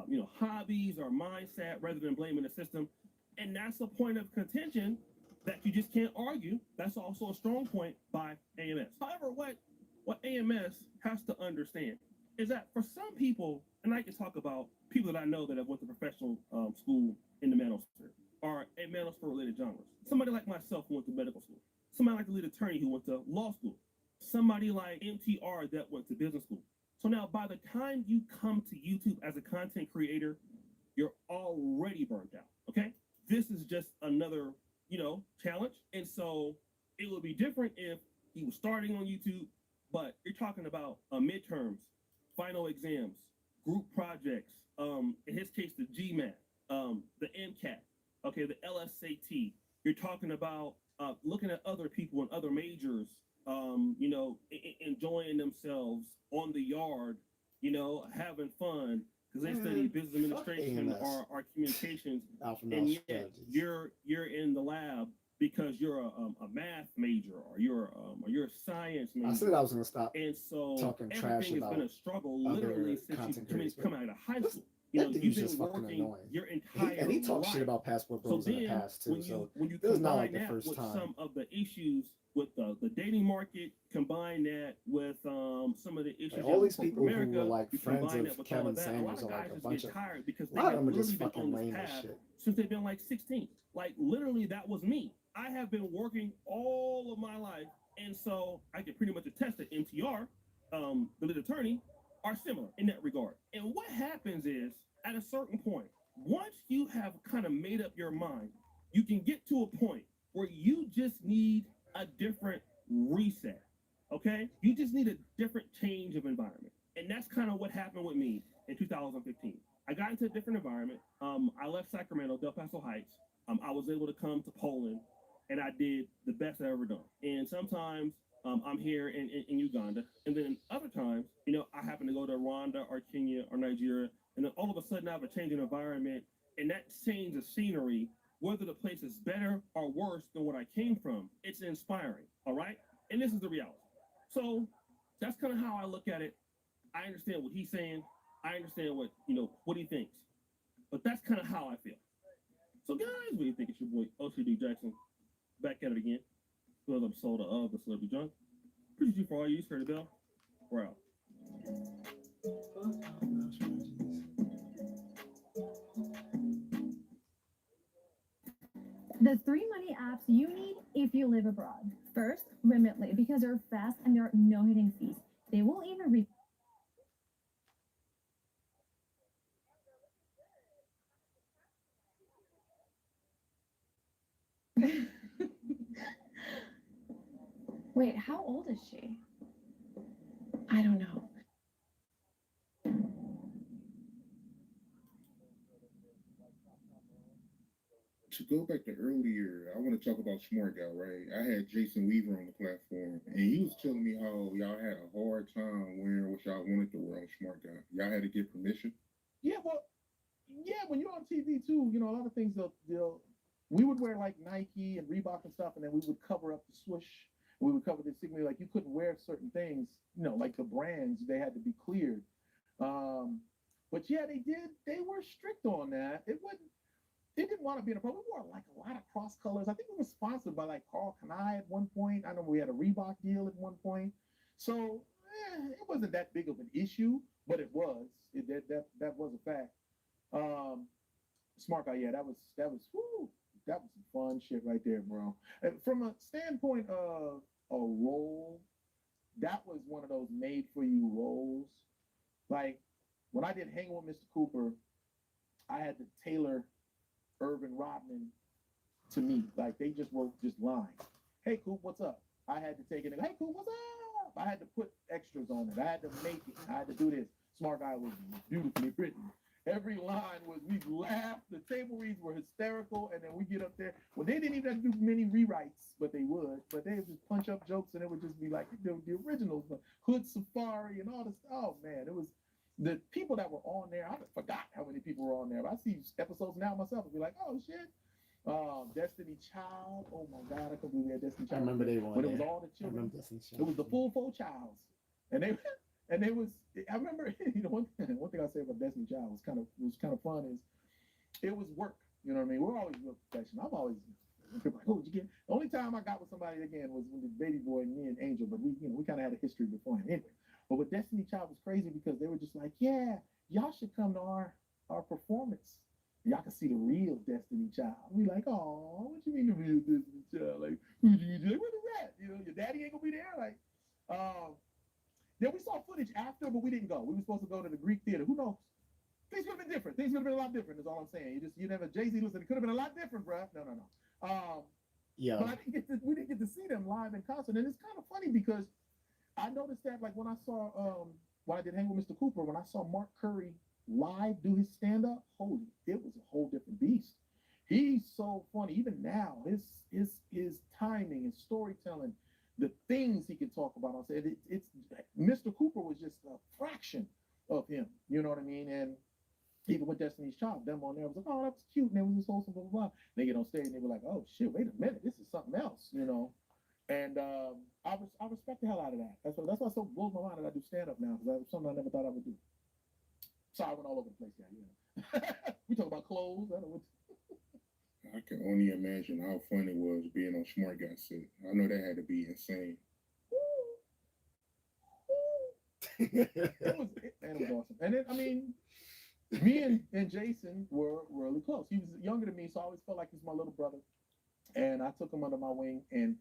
you know, hobbies or mindset rather than blaming the system. And that's a point of contention that you just can't argue. That's also a strong point by AMS. However, what AMS has to understand is that for some people, and I can talk about people that I know that have went to professional school in the manosphere or in manosphere related genres. Somebody like myself who went to medical school. Somebody like the lead attorney who went to law school. Somebody like MTR that went to business school. So now by the time you come to YouTube as a content creator, you're already burnt out, okay? This is just another, you know, challenge. And so it would be different if he was starting on YouTube, but you're talking about midterms, final exams, group projects, in his case, the GMAT, the MCAT, okay, the LSAT. You're talking about looking at other people in other majors, you know, enjoying themselves on the yard, you know, having fun, because they study business administration or communications, and yet you're in the lab because you're a math major or you're a science major. I said I was gonna stop. And so talking trash everything has about been a struggle literally since you come out of high school. You know, That you've dude's been just fucking working annoying. your entire And he talks life. shit about Passport Bros So in the then, past too. when you this is not combine like the that first with time. some of the issues with the dating market, combine that with some of the issues Like, all these in people America, who were like you friends combine of that with all Kevin of that, a lot Sanders of are like guys a just bunch get of tired because a they lot of have them are just literally been fucking on this lame as path shit. since they've been like 16. Like literally that was me. I have been working all of my life, and so I can pretty much attest that MTR, the lead attorney, are similar in that regard. And what happens is, at a certain point, once you have kind of made up your mind, you can get to a point where you just need a different reset. Okay? You just need a different change of environment. And that's kind of what happened with me in 2015. I got into a different environment. I left Sacramento, Del Paso Heights. I was able to come to Poland, and I did the best I've ever done. And sometimes I'm here in Uganda, and then other times, you know, I happen to go to Rwanda or Kenya or Nigeria, and then all of a sudden I have a change in environment, and that change of scenery, whether the place is better or worse than what I came from, it's inspiring, all right? And this is the reality. So that's kind of how I look at it. I understand what he's saying. I understand what, you know, what he thinks. But that's kind of how I feel. So guys, what do you think? It's your boy, OCD Jackson, back at it again. Another episode of The Celebrity Junk. Appreciate you for all you use. Heard the bell. We're out. The 3 money apps you need if you live abroad. First, Remitly, because they're fast and there are no hidden fees. They will even Wait, how old is she? I don't know. To go back to earlier, I want to talk about Smart Guy, right? I had Jason Weaver on the platform, and he was telling me how y'all had a hard time wearing what y'all wanted to wear on Smart Guy. Y'all had to get permission. Yeah, well, yeah, when you're on TV too, you know, a lot of things we would wear like Nike and Reebok and stuff, and then we would cover up the swoosh. We would cover the signal, like you couldn't wear certain things, you know, like the brands, they had to be cleared. But yeah, they were strict on that. They didn't want to be in a problem. We wore like a lot of cross colors. I think we were sponsored by like Carl Kanai at one point. I know we had a Reebok deal at one point. So it wasn't that big of an issue, but it was. That was a fact. Smart Guy, yeah, that was whoo, that was some fun shit right there, bro. And from a standpoint of a role, that was one of those made for you roles. Like when I did Hanging with Mr. Cooper, I had to tailor Irvin Rodman to me. Like they just wrote just lines. Hey Coop, what's up? I had to take it and hey Coop, what's up? I had to put extras on it. I had to make it. I had to do this. Smart Guy was beautifully written. Every line was, we laughed, the table reads were hysterical, and then we get up there. Well, they didn't even have to do many rewrites, but they would. But they would just punch up jokes, and it would just be like the originals, Hood Safari and all this. Oh man, it was the people that were on there. I forgot how many people were on there. I see episodes now myself and be like, oh shit. Destiny Child. Oh my God, I can't believe we had Destiny Child. I remember they were on when it was there. all the I children. remember Destiny Child. It was the full four childs, and they was. I remember, one thing I say about Destiny Child was kind of fun is it was work. You know what I mean? We're always real professional. I'm always people like, oh, did you get? The only time I got with somebody again was when the Baby Boy and me and Angel, but we kind of had a history beforehand. Anyway, but with Destiny Child was crazy because they were just like, yeah, y'all should come to our performance. Y'all can see the real Destiny Child. We like, oh, what you mean the real Destiny Child? Like, who do you do? What is that? You know, your daddy ain't gonna be there. Like, then we saw footage after, but we didn't go. We were supposed to go to the Greek theater. Who knows? Things could have been different. Things could have been a lot different. Is all I'm saying. You never J.A.C. listened. It could have been a lot different, bruh. No. Yeah. But we didn't get to see them live in concert, and it's kind of funny because I noticed that like when I saw when I did Hang with Mr. Cooper, when I saw Mark Curry live do his stand up, holy, it was a whole different beast. He's so funny. Even now, his timing and storytelling, the things he can talk about on stage. It's Mr. Cooper was just a fraction of him. You know what I mean? And even with Destiny's Child, them on there was like, oh, that was cute, and it was just wholesome, blah, blah, blah. They get on stage and they were like, oh shit, wait a minute, this is something else, you know. And I respect the hell out of that. That's why it so blows my mind that I do stand up now, because that was something I never thought I would do. Sorry, I went all over the place, yeah. We talk about clothes. I can only imagine how fun it was being on Smart Guy set. I know that had to be insane. It was awesome. And then, I mean, me and Jason were really close. He was younger than me, so I always felt like he's my little brother. And I took him under my wing, and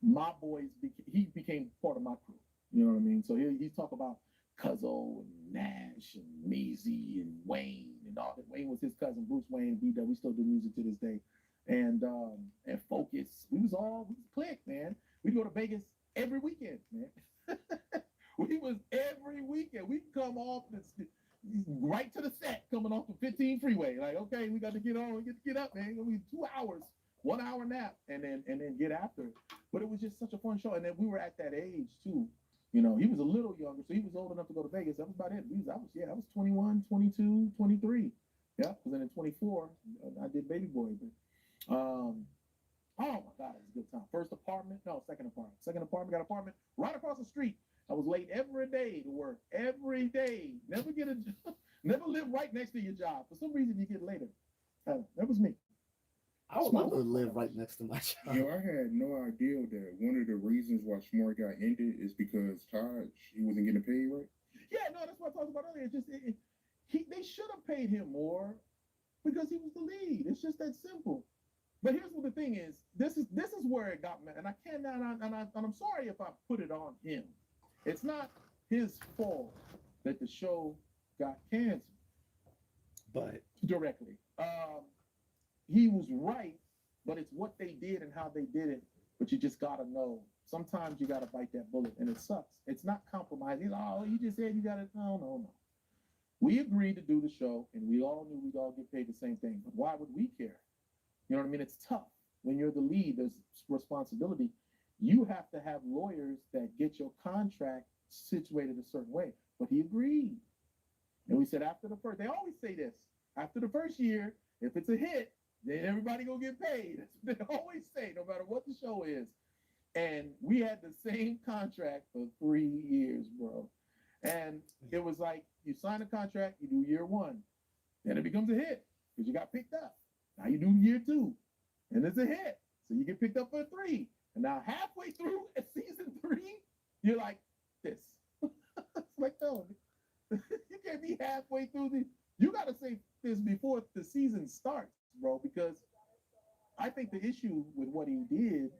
my boys, he became part of my crew. You know what I mean? So he's talk about Cuzzo and Nash and Maisie and Wayne and all that. Wayne was his cousin, Bruce Wayne, B-Dub. We still do music to this day. And Focus. We was clicked, man. We'd go to Vegas every weekend, man. We was every weekend. We'd come off right to the set, coming off the 15 freeway. Like, okay, we got to get on, get up, man. It'll be 2 hours, 1 hour nap, and then get after it. But it was just such a fun show. And then we were at that age too. You know, he was a little younger, so he was old enough to go to Vegas. That was about it. I was 21, 22, 23. Yeah, because then in 24, I did Baby Boy. But, oh my God, it was a good time. Second apartment, got an apartment right across the street. I was late every day to work, every day. Never get a job, never live right next to your job. For some reason, you get later. That was me. I would love to live right next to my job. Yo, I had no idea that one of the reasons why Smart Guy ended is because Todd, he wasn't getting paid right. Yeah, no, that's what I talked about earlier. They should have paid him more because he was the lead. It's just that simple. But here's what the thing is. This is where it got me, and I cannot, and I'm sorry if I put it on him. It's not his fault that the show got canceled. But directly. He was right, but it's what they did and how they did it. But you just gotta know. Sometimes you gotta bite that bullet, and it sucks. It's not compromising. Oh, you just said you gotta. No. We agreed to do the show, and we all knew we'd all get paid the same thing. But why would we care? You know what I mean? It's tough. When you're the lead, there's responsibility. You have to have lawyers that get your contract situated a certain way. But he agreed. And we said after the first, they always say this, after the first year, if it's a hit, then everybody gonna get paid. That's what they always say, no matter what the show is. And we had the same contract for 3 years, bro. And it was like, you sign a contract, you do year one. Then it becomes a hit because you got picked up. Now you do year two, and it's a hit. So you get picked up for 3. And now halfway through at season 3, you're like, this. It's like, no, you can't be halfway through you gotta say this before the season starts, bro, because I think the issue with what he did,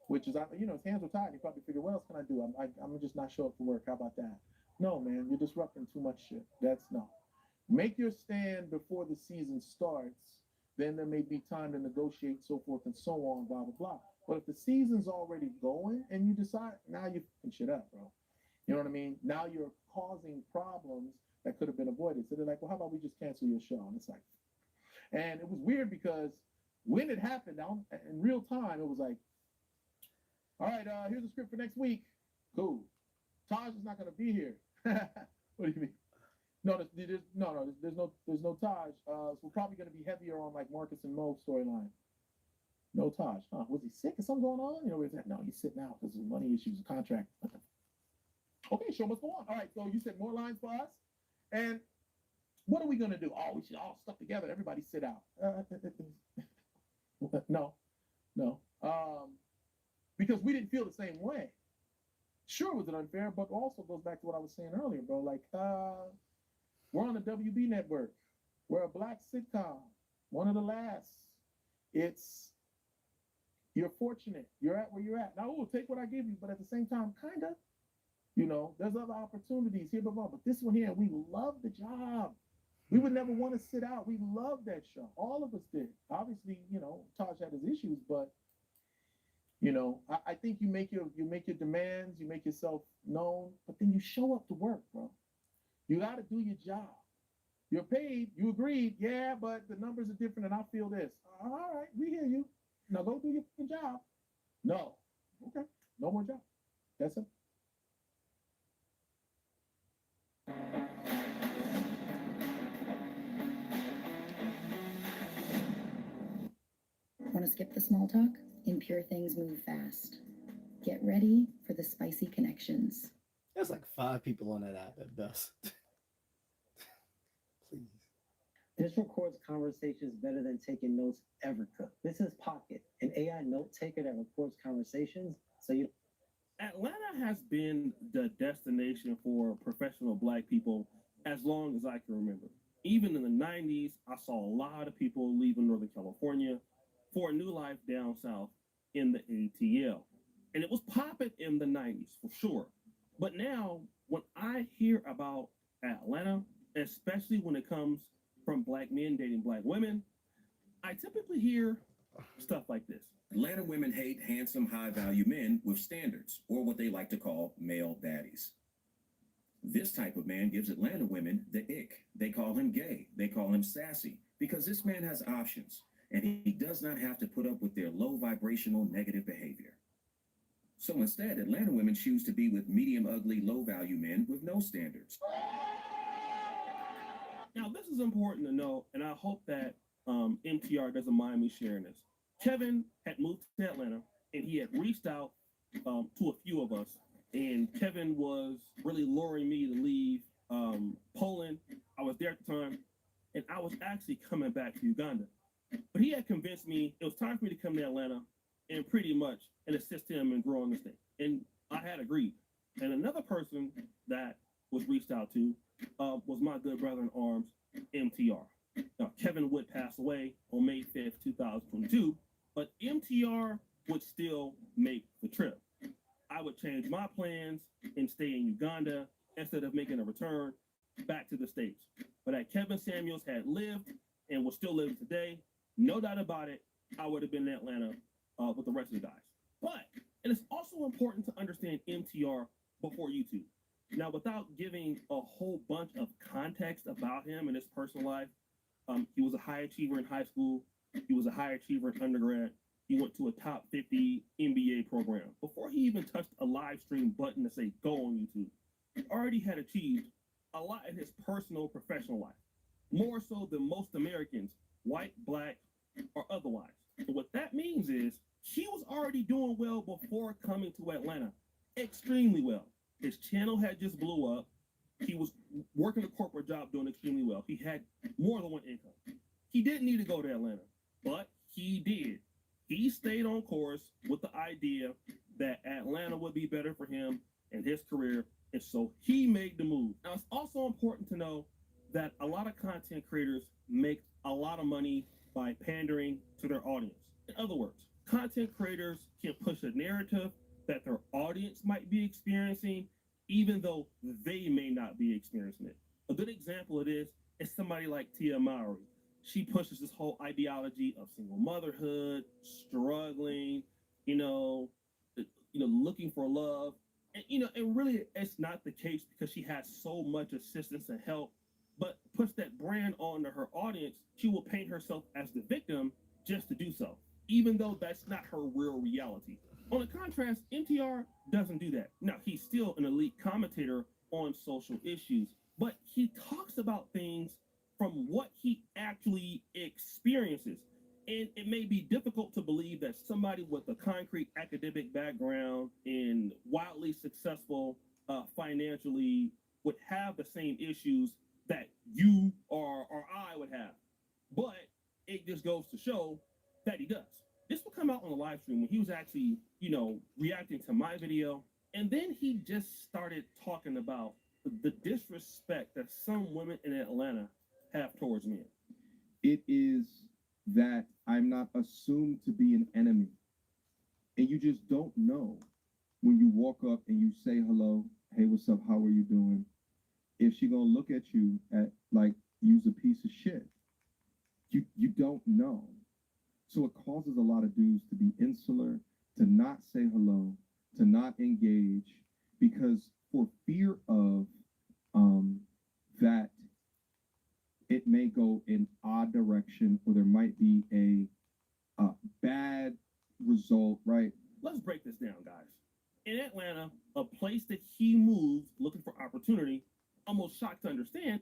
which is, you know, his hands were tied. He probably figured, what else can I do? I'm just not show up for work. How about that? No, man, you're disrupting too much shit. That's no. Make your stand before the season starts. Then there may be time to negotiate, so forth and so on, blah, blah, blah. But if the season's already going and you decide, now you're fucking shit up, bro. You know what I mean? Now you're causing problems that could have been avoided. So they're like, well, how about we just cancel your show? And it's like, and it was weird because when it happened in real time, it was like, all right, here's the script for next week. Cool. Taj is not going to be here. What do you mean? No, there's no Taj. So we're probably going to be heavier on like Marcus and Mo's storyline. No Taj. Huh? Was he sick? Is something going on? You know, no, he's sitting out because of money issues, a contract. Okay, show must go on. All right, so you said more lines for us. And what are we going to do? Oh, we should all stuck together. Everybody sit out. No. Because we didn't feel the same way. Sure, was it unfair, but also goes back to what I was saying earlier, bro. Like, we're on the WB network. We're a black sitcom, one of the last. You're fortunate. You're at where you're at. Now, take what I give you, but at the same time, kind of, you know, there's other opportunities here, blah, blah, but this one here, we love the job. We would never want to sit out. We love that show. All of us did. Obviously, you know, Taj had his issues, but you know, I think you make your demands, you make yourself known, but then you show up to work, bro. You got to do your job. You're paid. You agreed. Yeah, but the numbers are different, and I feel this. All right, we hear you. Now go do your job. No. Okay. No more job. That's it. Want to skip the small talk? Impure things move fast. Get ready for the spicy connections. There's like 5 people on that app at best. Please. This records conversations better than taking notes ever could. This is Pocket, an AI note taker that records conversations so you. Atlanta has been the destination for professional Black people as long as I can remember. Even in the 90s, I saw a lot of people leaving Northern California for a new life down south in the ATL. And it was popping in the 90s for sure. But now, when I hear about Atlanta, especially when it comes from Black men dating Black women, I typically hear stuff like this. Atlanta women hate handsome, high-value men with standards, or what they like to call male baddies. This type of man gives Atlanta women the ick. They call him gay. They call him sassy, because this man has options, and he does not have to put up with their low vibrational negative behavior. So instead, Atlanta women choose to be with medium ugly, low value men with no standards. Now, this is important to know, and I hope that MTR doesn't mind me sharing this. Kevin had moved to Atlanta, and he had reached out to a few of us, and Kevin was really luring me to leave Poland. I was there at the time, and I was actually coming back to Uganda. But he had convinced me it was time for me to come to Atlanta and pretty much and assist him in growing this thing. And I had agreed. And another person that was reached out to was my good brother in arms, MTR. Now, Kevin Wood passed away on May 5th, 2022, but MTR would still make the trip. I would change my plans and stay in Uganda instead of making a return back to the States. But that Kevin Samuels had lived and was still living today, no doubt about it, I would have been in Atlanta with the rest of the guys. But it is also important to understand MTR before YouTube. Now, without giving a whole bunch of context about him and his personal life, he was a high achiever in high school. He was a high achiever in undergrad. He went to a top 50 MBA program. Before he even touched a live stream button to say go on YouTube, he already had achieved a lot in his personal professional life, more so than most Americans, white, Black, or otherwise. So what that means is he was already doing well before coming to Atlanta, extremely well. His channel had just blew up. He was working a corporate job doing extremely well. He had more than one income. He didn't need to go to Atlanta, but he did. He stayed on course with the idea that Atlanta would be better for him and his career, and so he made the move. Now, it's also important to know that a lot of content creators make a lot of money by pandering to their audience. In other words, content creators can push a narrative that their audience might be experiencing, even though they may not be experiencing it. A good example of this is somebody like Tia Mowry. She pushes this whole ideology of single motherhood, struggling, looking for love. And really it's not the case because she has so much assistance and help, but puts that brand onto her audience. She will paint herself as the victim just to do so, even though that's not her real reality. On the contrast, MTR doesn't do that. Now, he's still an elite commentator on social issues, but he talks about things from what he actually experiences. And it may be difficult to believe that somebody with a concrete academic background and wildly successful financially would have the same issues that you or I would have. But it just goes to show that he does. This will come out on the live stream when he was actually, reacting to my video. And then he just started talking about the disrespect that some women in Atlanta have towards men. It is that I'm not assumed to be an enemy. And you just don't know when you walk up and you say hello, hey, what's up, how are you doing? If she gonna look at you at like you's a piece of shit. You don't know. So it causes a lot of dudes to be insular, to not say hello, to not engage, because for fear of that it may go in odd direction, or there might be a bad result, right? Let's break this down, guys. In Atlanta, a place that he moved looking for opportunity, almost shocked to understand.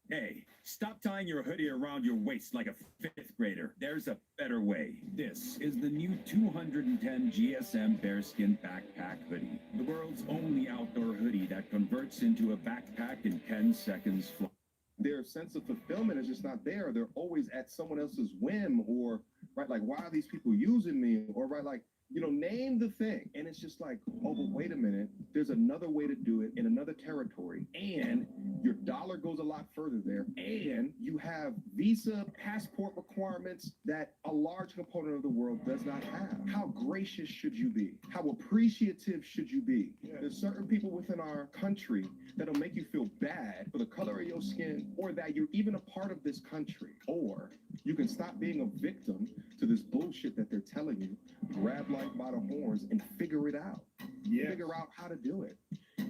Hey, stop tying your hoodie around your waist like a fifth grader. There's a better way. This is the new 210 GSM Bearskin Backpack Hoodie. The world's only outdoor hoodie that converts into a backpack in 10 seconds flat. Their sense of fulfillment is just not there. They're always at someone else's whim, or right, like, why are these people using me? Or right, like, name the thing. And it's just like, oh, but wait a minute, there's another way to do it in another territory. And your dollar goes a lot further there. And you have visa, passport requirements that a large component of the world does not have. How gracious should you be? How appreciative should you be? There's certain people within our country that'll make you feel bad for the color of your skin, or that you're even a part of this country. Or you can stop being a victim to this bullshit that they're telling you, grab life by the horns and figure it out. Figure out how to do it.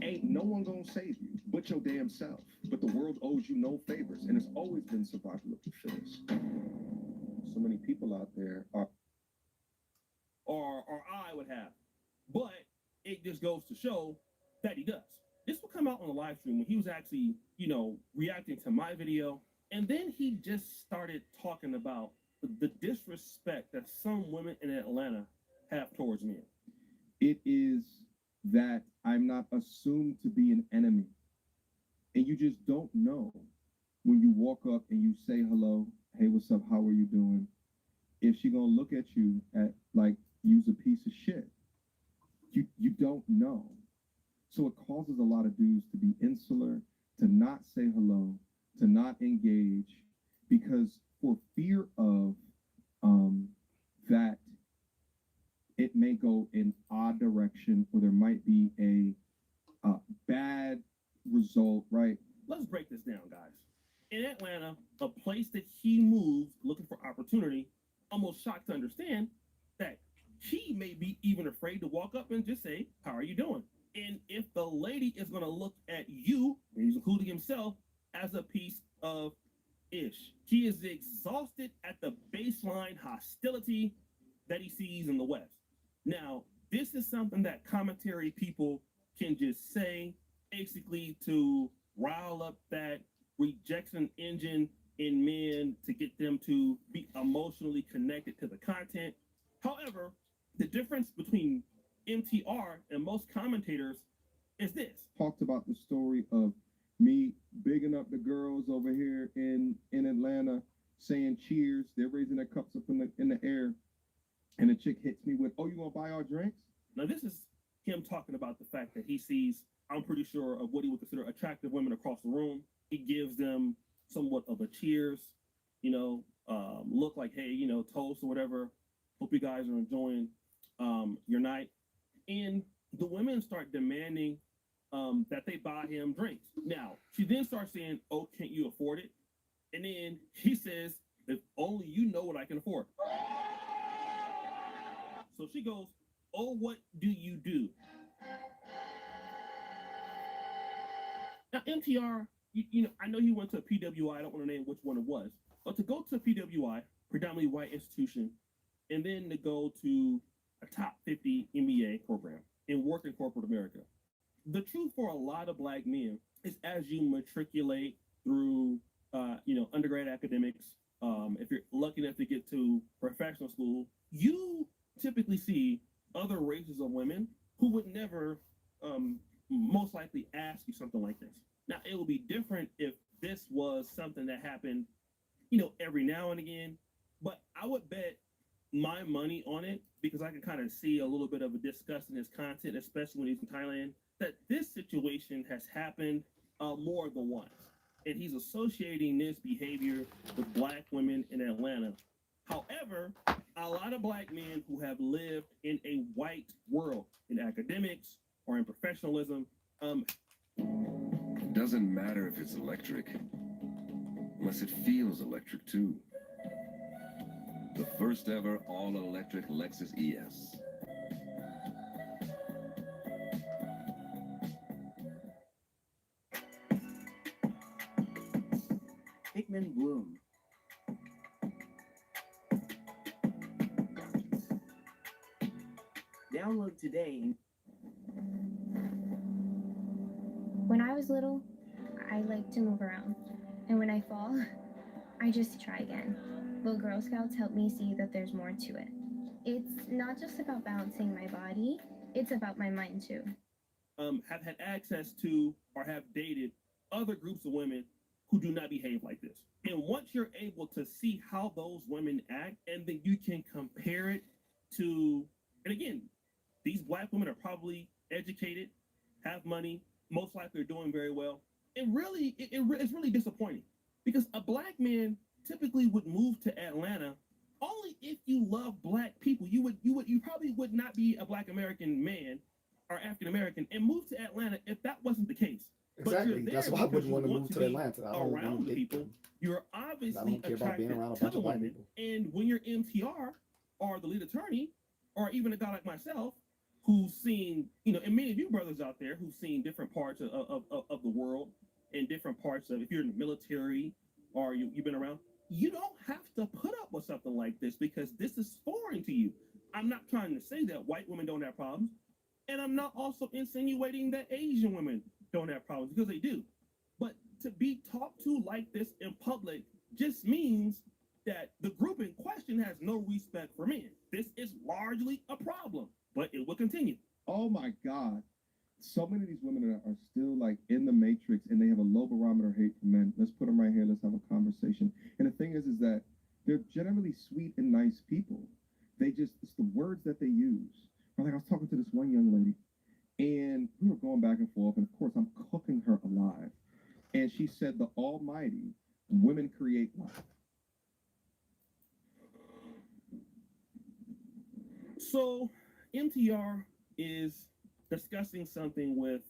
Ain't no one gonna save you but your damn self. But the world owes you no favors, and it's always been survival of the fittest. So many people out there are, or I would have. But it just goes to show that he does. This will come out on the live stream when he was actually, reacting to my video. And then he just started talking about the disrespect that some women in Atlanta have towards men. It is that I'm not assumed to be an enemy. And you just don't know when you walk up and you say hello, hey, what's up, how are you doing? If she gonna look at you at like you's a piece of shit. You don't know. So it causes a lot of dudes to be insular, to not say hello, to not engage, because for fear of that it may go in odd direction, or there might be a bad result, right? Let's break this down, guys. In Atlanta, a place that he moved looking for opportunity, almost shocked to understand that he may be even afraid to walk up and just say, how are you doing? And if the lady is going to look at you, and he's including himself, as a piece of ish. He is exhausted at the baseline hostility that he sees in the West. Now, this is something that commentary people can just say, basically to rile up that rejection engine in men to get them to be emotionally connected to the content. However, the difference between MTR and most commentators is this. Talked about the story of me bigging up the girls over here in Atlanta, saying cheers. They're raising their cups up in the air. And the chick hits me with, oh, you gonna buy our drinks? Now, this is him talking about the fact that he sees, I'm pretty sure, of what he would consider attractive women across the room. He gives them somewhat of a cheers, look like, hey, toast or whatever. Hope you guys are enjoying your night. And the women start demanding that they buy him drinks. Now, she then starts saying, oh, can't you afford it? And then he says, if only you know what I can afford. So she goes, oh, what do you do? Now, MTR, I know he went to a PWI. I don't want to name which one it was. But to go to a PWI, predominantly white institution, and then to go to a top 50 MBA program and work in corporate America. The truth for a lot of black men is as you matriculate through, undergrad academics, if you're lucky enough to get to professional school, you typically see other races of women who would never most likely ask you something like this. Now, it would be different if this was something that happened, every now and again, but I would bet my money on it, because I can kind of see a little bit of a disgust in his content, especially when he's in Thailand, that this situation has happened more than once. And he's associating this behavior with black women in Atlanta. However, a lot of black men who have lived in a white world, in academics or in professionalism. It doesn't matter if it's electric, unless it feels electric too. The first ever all-electric Lexus ES. Hickman Bloom. Download today. When I was little, I liked to move around. And when I fall, I just try again. But Girl Scouts helped me see that there's more to it. It's not just about balancing my body, it's about my mind too. Have had access to or have dated other groups of women who do not behave like this. And once you're able to see how those women act, and then you can compare it to, and again, these black women are probably educated, have money, most likely are doing very well. And really, it's really disappointing, because a black man typically would move to Atlanta only if you love black people. You probably would not be a black American man or African American and move to Atlanta if that wasn't the case. Exactly. That's why I wouldn't want to move to Atlanta. I don't around want to people. them. You're I obviously don't care about being around a attracted bunch to of black women. people. And when you're MTR or the lead attorney, or even a guy like myself, who's seen, and many of you brothers out there who've seen different parts of the world, and different parts of, if you're in the military or you've been around, you don't have to put up with something like this, because this is foreign to you. I'm not trying to say that white women don't have problems, and I'm not also insinuating that Asian women don't have problems, because they do. But to be talked to like this in public just means that the group in question has no respect for men. This is largely a problem, but it will continue. Oh my God. So many of these women are still like in the matrix, and they have a low barometer hate for men. Let's put them right here. Let's have a conversation. And the thing is that they're generally sweet and nice people. It's the words that they use. Like, I was talking to this one young lady, and we were going back and forth, and of course I'm cooking her alive. And she said, the almighty, women create life. So MTR is discussing something with,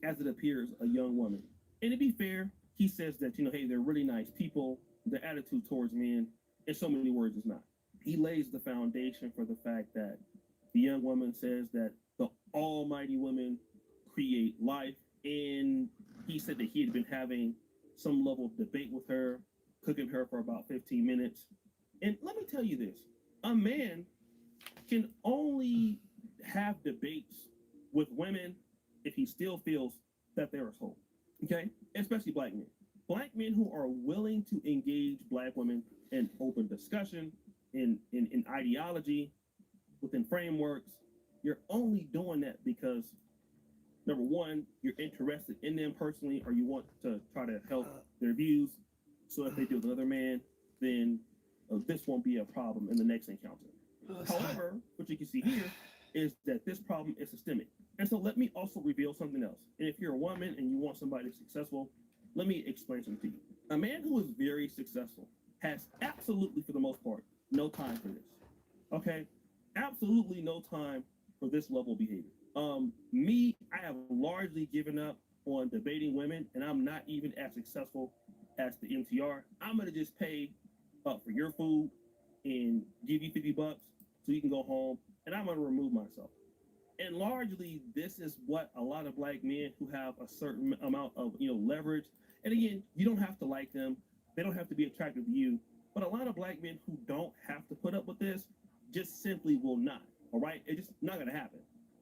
as it appears, a young woman. And to be fair, he says that, hey, they're really nice people. Their attitude towards men, in so many words, is not. He lays the foundation for the fact that the young woman says that the almighty women create life. And he said that he had been having some level of debate with her, cooking her for about 15 minutes. And let me tell you this, a man can only have debates with women if he still feels that they're a soul, okay? Especially black men. Black men who are willing to engage black women in open discussion, in ideology, within frameworks. You're only doing that because, number one, you're interested in them personally, or you want to try to help their views. So if they do with another man, then this won't be a problem in the next encounter. However, what you can see here is that this problem is systemic. And so let me also reveal something else. And if you're a woman and you want somebody successful, let me explain something to you. A man who is very successful has absolutely, for the most part, no time for this. Okay? Absolutely no time for this level of behavior. Me, I have largely given up on debating women, and I'm not even as successful as the MTR. I'm gonna just pay for your food and give you $50 so you can go home, and I'm gonna remove myself. And largely, this is what a lot of black men who have a certain amount of leverage. And again, you don't have to like them; they don't have to be attractive to you. But a lot of black men who don't have to put up with this just simply will not. All right, it's just not gonna happen.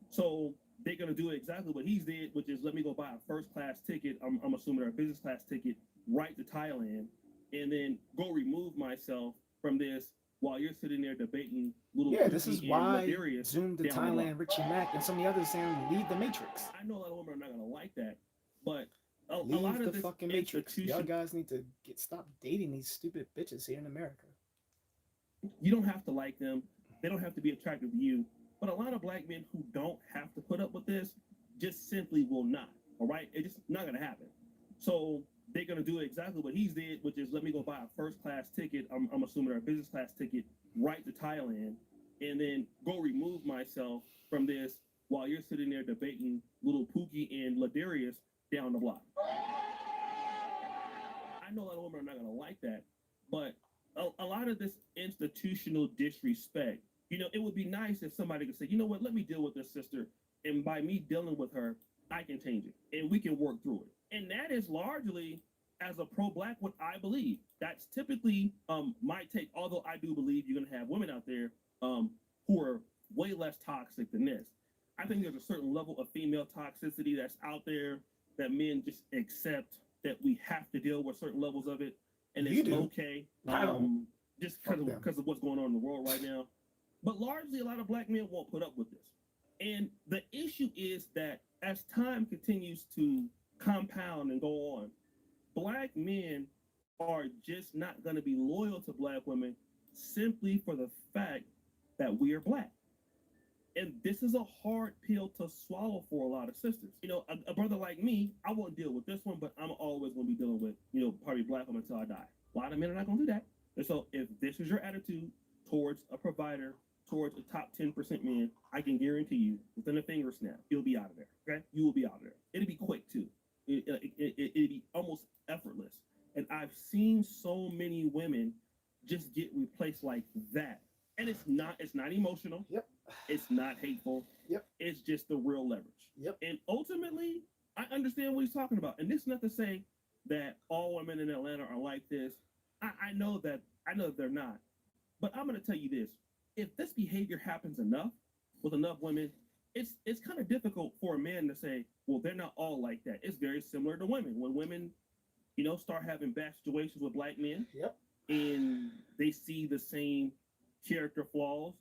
So they're gonna do exactly what he's did, which is let me go buy a first-class ticket. I'm assuming a business class ticket right to Thailand, and then go remove myself from this while you're sitting there debating little. Yeah, this is why Ladarius Zoom to down the Thailand, Richie Mack, and some of the others saying leave the Matrix. I know a lot of women are not gonna like that, but a Leave lot the of this fucking Matrix. Y'all institution, guys need to stop dating these stupid bitches here in America. you don't have to like them. They don't have to be attractive to you. But a lot of black men who don't have to put up with this just simply will not. All right, it's just not gonna happen. So they're gonna do exactly what he's did, which is let me go buy a first-class ticket. I'm assuming a business class ticket right to Thailand, and then go remove myself from this while you're sitting there debating little Pookie and Ladarius down the block. I know a lot of women are not gonna like that, but a lot of this institutional disrespect. It would be nice if somebody could say, you know what, let me deal with this sister, and by me dealing with her, I can change it, and we can work through it. And that is largely, as a pro-black, what I believe. That's typically my take, although I do believe you're gonna have women out there who are way less toxic than this. I think there's a certain level of female toxicity that's out there that men just accept that we have to deal with certain levels of it, and it's okay. Just because of what's going on in the world right now. But largely, a lot of black men won't put up with this. And the issue is that as time continues to compound and go on, black men are just not going to be loyal to black women simply for the fact that we are black. And this is a hard pill to swallow for a lot of sisters. A brother like me, I won't deal with this one, but I'm always going to be dealing with, probably black women until I die. A lot of men are not going to do that. And so if this is your attitude towards a provider, towards the top 10% men, I can guarantee you, within a finger snap, you'll be out of there. Okay, you will be out of there. It'll be quick too. It'll be almost effortless. And I've seen so many women just get replaced like that. And it's not emotional. Yep. It's not hateful. Yep. It's just the real leverage. Yep. And ultimately, I understand what he's talking about. And this is not to say that all women in Atlanta are like this. I know that they're not. But I'm going to tell you this. If this behavior happens enough with enough women, it's kind of difficult for a man to say, well, they're not all like that. It's very similar to women. When women, start having bad situations with black men, and they see the same character flaws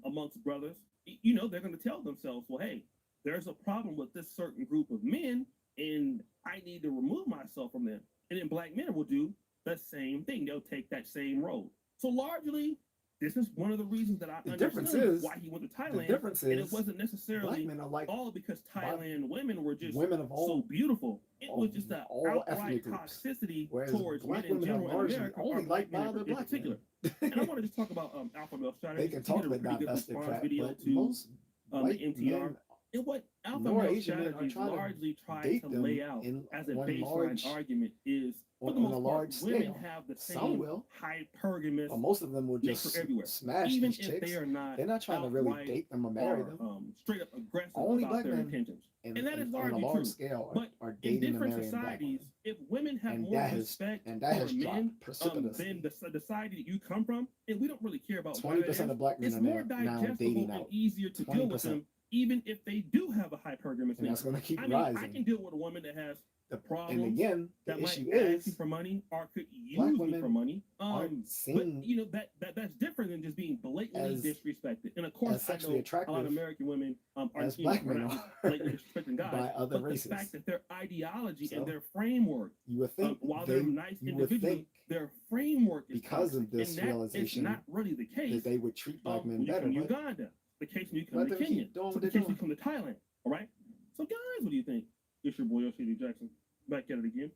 amongst brothers, they're going to tell themselves, well, hey, there's a problem with this certain group of men, and I need to remove myself from them. And then black men will do the same thing. They'll take that same road. So largely, this is one of the reasons that I understood why he went to Thailand. The difference is, and it wasn't necessarily all because Thailand women were just so beautiful. It was just an outright toxicity towards men in general in America, only like men in particular. And I want to just talk about alpha male strategy. They can talk about pretty good divested response crap, video but to most the MTR. And what alpha more male Asian men are strategies trying to largely try date to them lay out in as a one baseline large- argument is, for on the a most part, large women scale. have the Some same will. hypergamous But most of them will just nature everywhere. smash Even these if chicks. they are not They're not trying to really outright date them or marry or, them. straight up aggressive Only about black their men intentions. in- And that is on a largely large true. scale But are in dating and different marrying black societies, women. if women have And more that has- respect and that for has dropped men precipitously. than the society that you come from, and we don't really care about why 20% that is, of black men it's are more now digestible dating and out. easier to deal with 20%. them, even if they do have a hypergamous And that's nature. gonna keep I mean, I rising. can deal with a woman that has problems And again, the that might issue ask me is for money or could black use me women for money. aren't But seen that's different than just being blatantly as- disrespected. And of course, as I sexually know a attractive lot of American women are as you know, black we're men not are blatantly disrespecting guys, by other but races. the fact that their ideology So, and their framework, You would think while they're nice you would individuals, think their framework is because of toxic. this And that is realization not really the case. that they would treat black men when you better. come to But Uganda, the case when you come let to them Kenya, keep doing so what the they're case when you come to Thailand. All right. So guys, what do you think? It's your boy J.A.C. Jackson back at it again.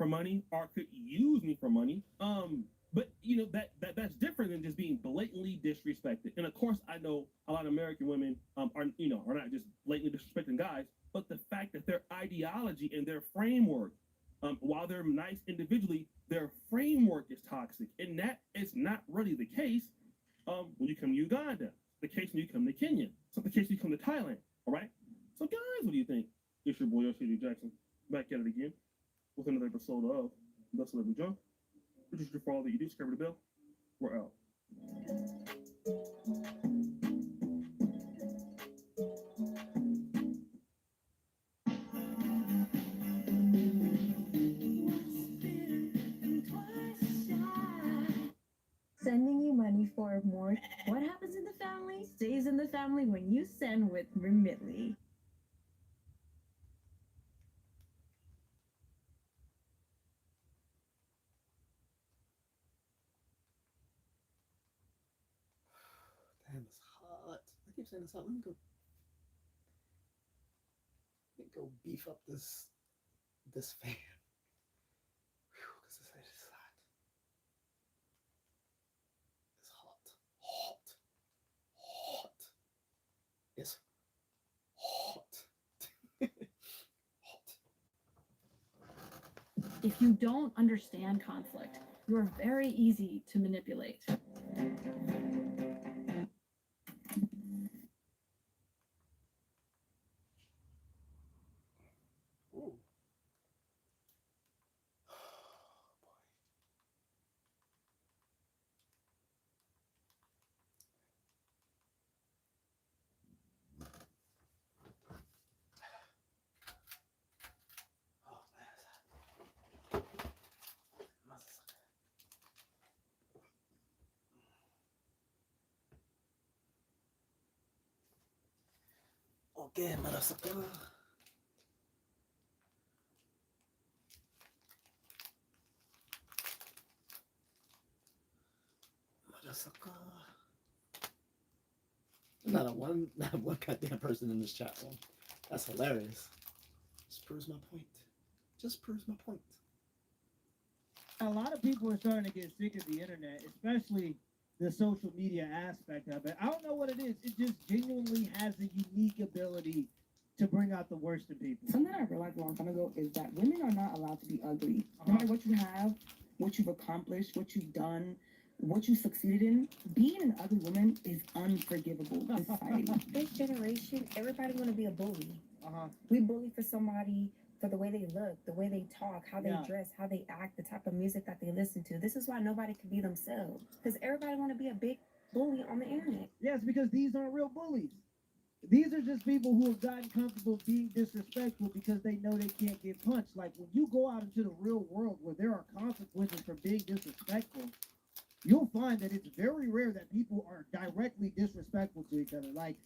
money or could use me for money. But you know that's different than just being blatantly disrespected. And of course, I know a lot of American women are not just blatantly disrespecting guys, but the fact that their ideology and their framework, while they're nice individually, their framework is toxic, and that is not really the case when you come to Uganda. The case when you come to Kenya. So the case when you come to Thailand. All right. So guys, what do you think? It's your boy J.A.C. back at it again with another episode of The Celebrity Junk. Just for all that you do, subscribe to the bell. We're out. Sending you money for more. What happens in the family stays in the family when you send with Remitly. Damn, it's hot. I keep saying it's hot. Let me go beef up this fan. Because it's hot. It's hot. Hot. It's hot. If you don't understand conflict, you're very easy to manipulate. Ooh. Okay, motherfucker. Motherfucker. Not one goddamn person in this chat room. That's hilarious. Just proves my point. Just proves my point. A lot of people are starting to get sick of the internet, especially the social media aspect of it. I don't know what it is. It just genuinely has a unique ability to bring out the worst in people. Something I realized a long time ago is that women are not allowed to be ugly. No matter what you have, what you've accomplished, what you've done, what you succeeded in, being an ugly woman is unforgivable in society. This generation, everybody want to be a bully. We bully for somebody for the way they look, the way they talk, how they dress, how they act, the type of music that they listen to. This is why nobody can be themselves, because everybody want to be a big bully on the internet. Yes, because these aren't real bullies. These are just people who have gotten comfortable being disrespectful because they know they can't get punched. Like when you go out into the real world where there are consequences for being disrespectful, you'll find that it's very rare that people are directly disrespectful to each other. Like,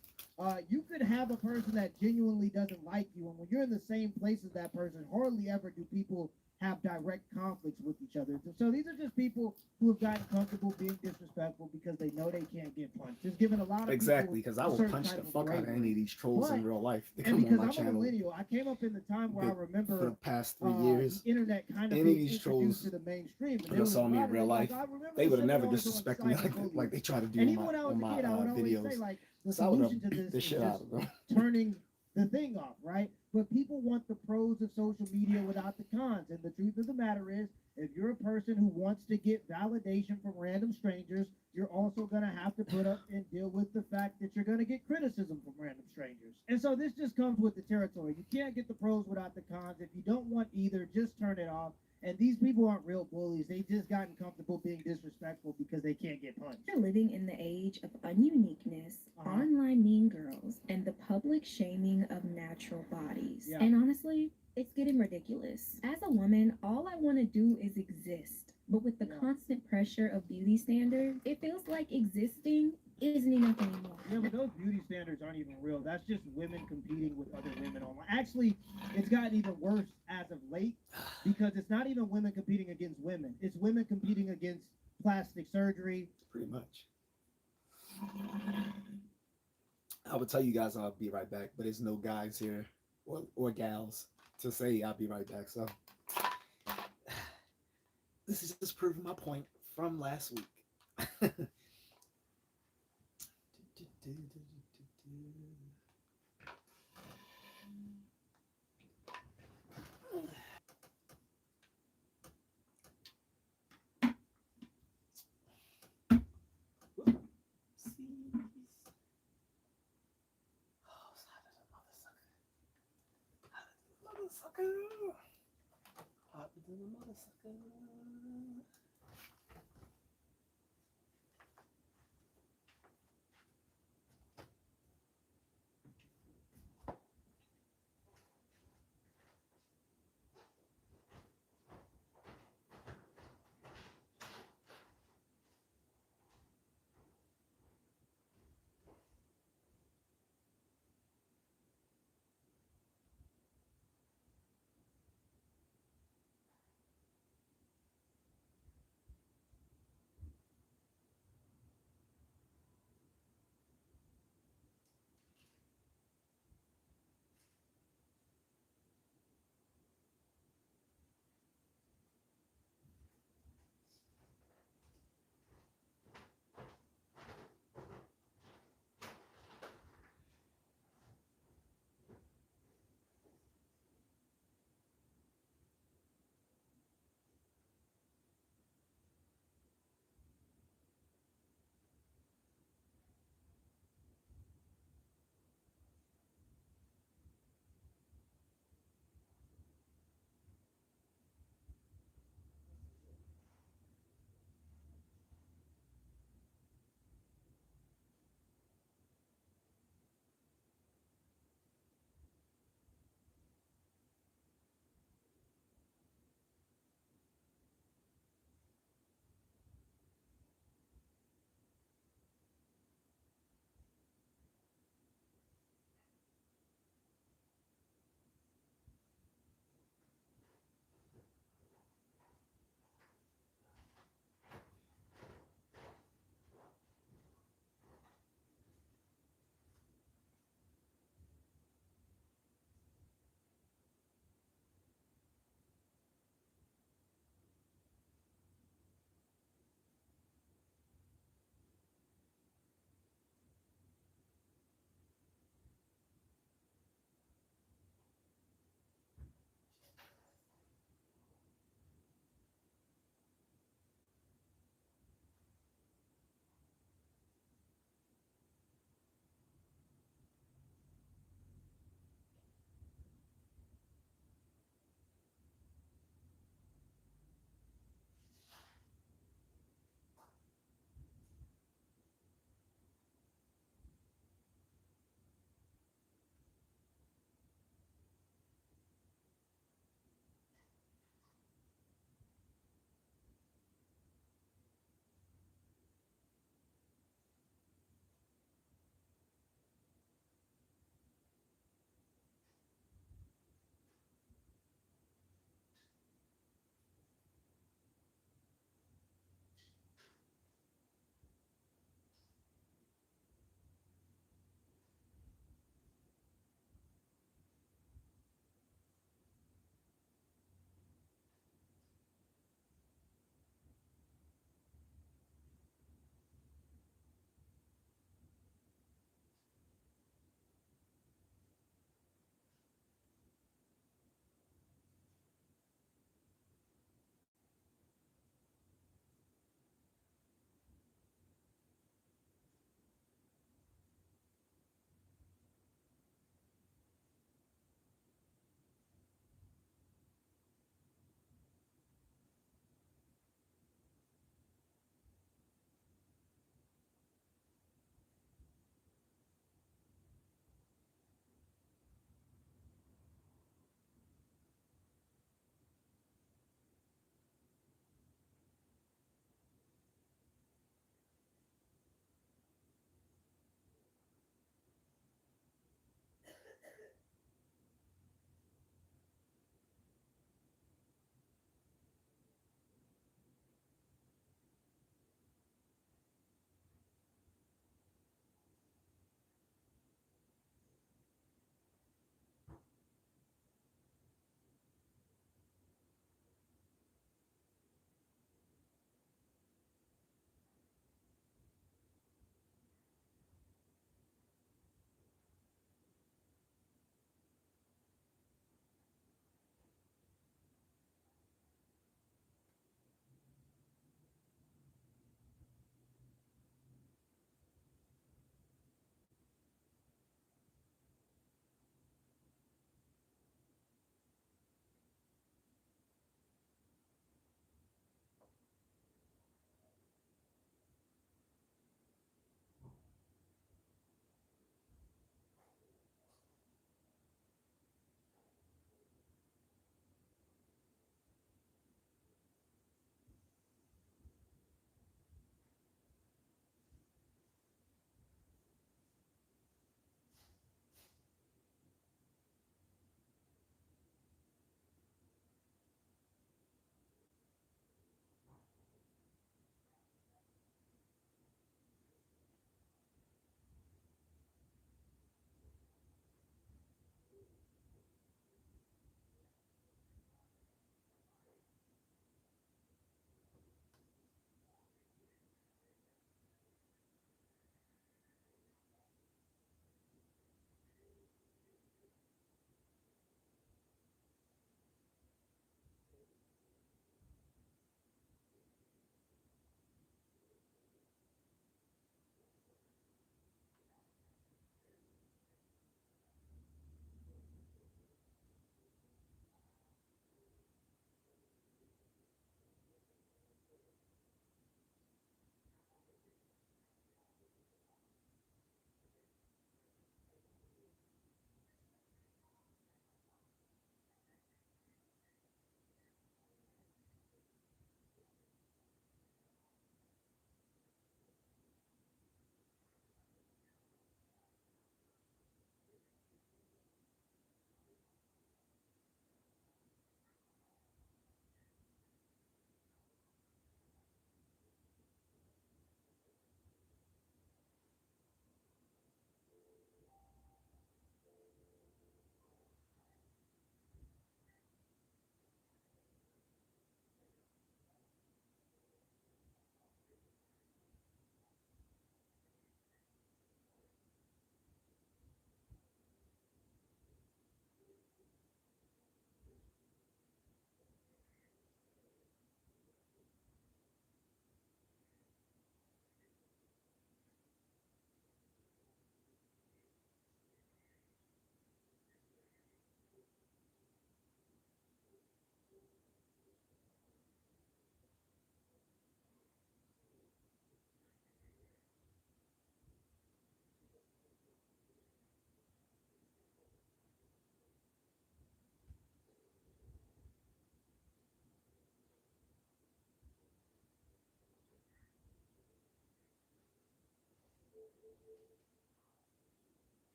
you could have a person that genuinely doesn't like you, and when you're in the same place as that person, hardly ever do people have direct conflicts with each other. So these are just people who have gotten comfortable being disrespectful because they know they can't get punched. Just giving a lot of exactly, because I will punch the fuck out of any of these trolls in real life. They come on my channel. I'm a millennial, I came up in the time where I remember for the past 3 years, the internet kind of any of these trolls to the mainstream. who saw me in real life, they would have never disrespected me like they try to do on my videos. The So I would have solution to beat the this shit is out just of them. turning the thing off, right? But people want the pros of social media without the cons. And the truth of the matter is, if you're a person who wants to get validation from random strangers, you're also going to have to put up and deal with the fact that you're going to get criticism from random strangers. And so this just comes with the territory. You can't get the pros without the cons. If you don't want either, just turn it off. And these people aren't real bullies. They've just gotten comfortable being disrespectful because they can't get punched. We're living in the age of ununiqueness, online mean girls, and the public shaming of natural bodies. Yeah. And honestly, it's getting ridiculous. As a woman, all I want to do is exist. But with the constant pressure of beauty standards, it feels like existing isn't enough anymore. Yeah, but those beauty standards aren't even real. That's just women competing with other women online. Actually, it's gotten even worse as of late because it's not even women competing against women. It's women competing against plastic surgery. Pretty much. I would tell you guys I'll be right back, but there's no guys here or gals to say I'll be right back. So This is just proving my point from last week. Motherfucker. Hotter than a motherfucker.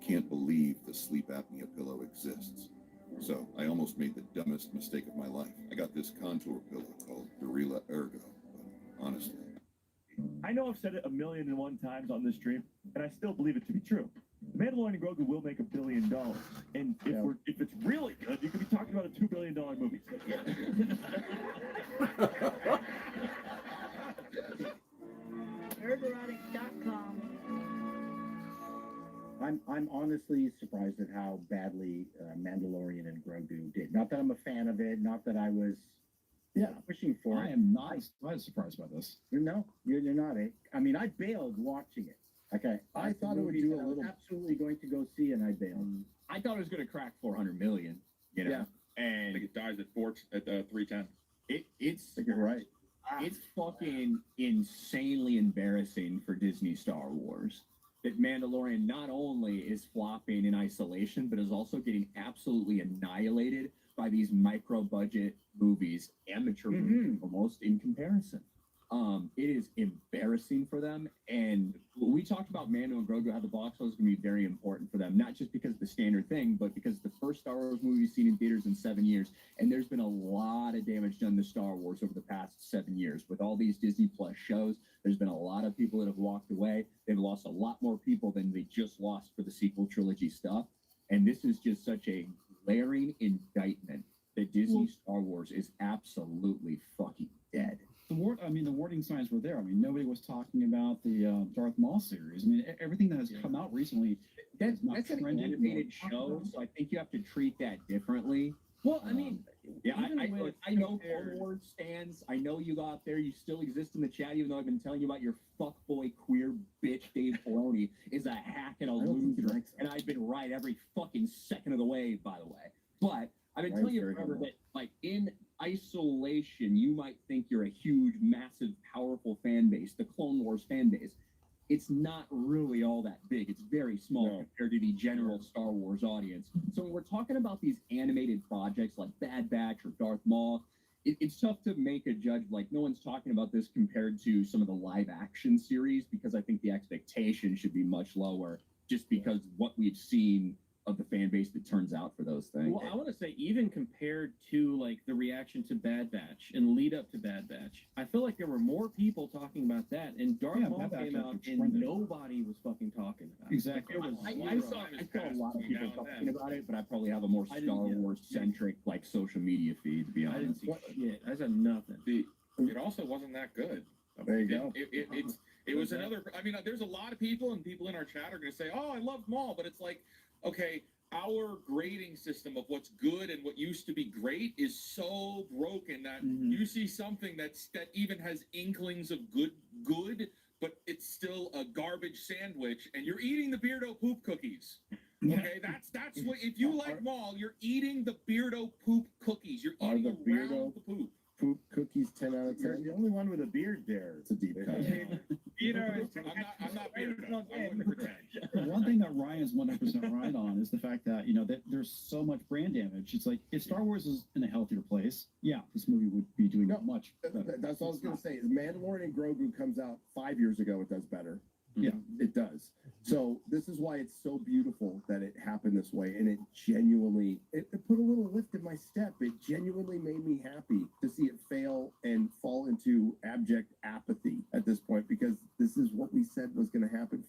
can't believe the sleep apnea pillow exists. So I almost made the dumbest mistake of my life. I got this contour pillow called Dorila Ergo, but honestly. I know I've said it 1,000,001 times on this stream, and I still believe it to be true. The Mandalorian and Grogu will make $1 billion, and if it's really good, you could be talking about a $2 billion movie. Ergorotic.com. I'm honestly surprised at how badly Mandalorian and Grogu did. Not that I'm a fan of it, not that I was pushing for it. I am not surprised by this. No, you're not. I mean, I bailed watching it. Okay, I thought it would do a little. Absolutely going to go see, and I bailed. I thought it was going to crack 400 million. You know, and I think it dies at 310. It's you're right. It's fucking insanely embarrassing for Disney Star Wars that Mandalorian not only is flopping in isolation, but is also getting absolutely annihilated by these micro-budget movies, amateur movies, almost in comparison. It is embarrassing for them. And we talked about Mando and Grogu, how the box office is going to be very important for them, not just because of the standard thing, but because the first Star Wars movie seen in theaters in 7 years. And there's been a lot of damage done to Star Wars over the past 7 years. With all these Disney Plus shows, there's been a lot of people that have walked away. They've lost a lot more people than they just lost for the sequel trilogy stuff. And this is just such a glaring indictment that Disney Star Wars is absolutely fucking dead. The warning signs were there. I mean, nobody was talking about the Darth Maul series. I mean, everything that has come out recently. That's an animated show, so I think you have to treat that differently. Well, I mean, I know Clone Wars stands. I know you out there. You still exist in the chat, even though I've been telling you about your fuckboy queer bitch Dave Filoni is a hack and a loser, and I've been right every fucking second of the way. By the way, but I've been telling you forever that, like, in isolation, you might think you're a huge, massive, powerful fan base, the Clone Wars fan base. It's not really all that big. It's very small compared to the general Star Wars audience. So when we're talking about these animated projects like Bad Batch or Darth Maul, it's tough to make a judge. Like, no one's talking about this compared to some of the live action series, because I think the expectation should be much lower, just because what we've seen of the fan base that turns out for those things. Well, I want to say, even compared to like the reaction to Bad Batch and lead up to Bad Batch, I feel like there were more people talking about that, and Darth Maul came out and nobody was fucking talking about it. Exactly. I saw a lot of people talking about it, but I probably have a more Star Wars centric like social media feed, to be honest. I didn't see shit. I said nothing. It also wasn't that good. There you go. It was another. I mean, there's a lot of people, and people in our chat are going to say, "Oh, I love Maul," but it's like, okay, our grading system of what's good and what used to be great is so broken that you see something that even has inklings of good, but it's still a garbage sandwich, and you're eating the Beardo poop cookies. Okay, that's what. If you like Maul, you're eating the Beardo poop cookies. You're eating around the poop. Poop cookies, 10 out of 10. You're the only one with a beard there. It's a deep cut. I'm not Beardo. I wouldn't pretend. One thing that Ryan's 100% right on is the fact that, you know, that there's so much brand damage. It's like, if Star Wars is in a healthier place, this movie would be doing much better. That's all I was going to say. Mandalorian and Grogu comes out 5 years ago. It does better. Yeah, it does. So this is why it's so beautiful that it happened this way, and it genuinely it put a little lift in my step. It genuinely made me happy to see it fail and fall into abject apathy at this point, because this is what we said was going to happen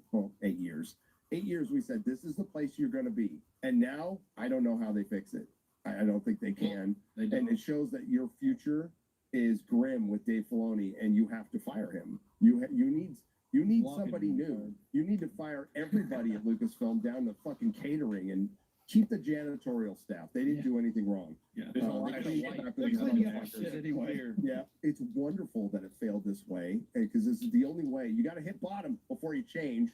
for 8 years. 8 years we said this is the place you're going to be, and now I don't know how they fix it. I don't think they can, and it shows that your future is grim with Dave Filoni, and you have to fire him. You need somebody new. You need to fire everybody at Lucasfilm down to fucking catering and keep the janitorial staff. They didn't do anything wrong. Yeah, it's wonderful that it failed this way, because this is the only way. You got to hit bottom before you change.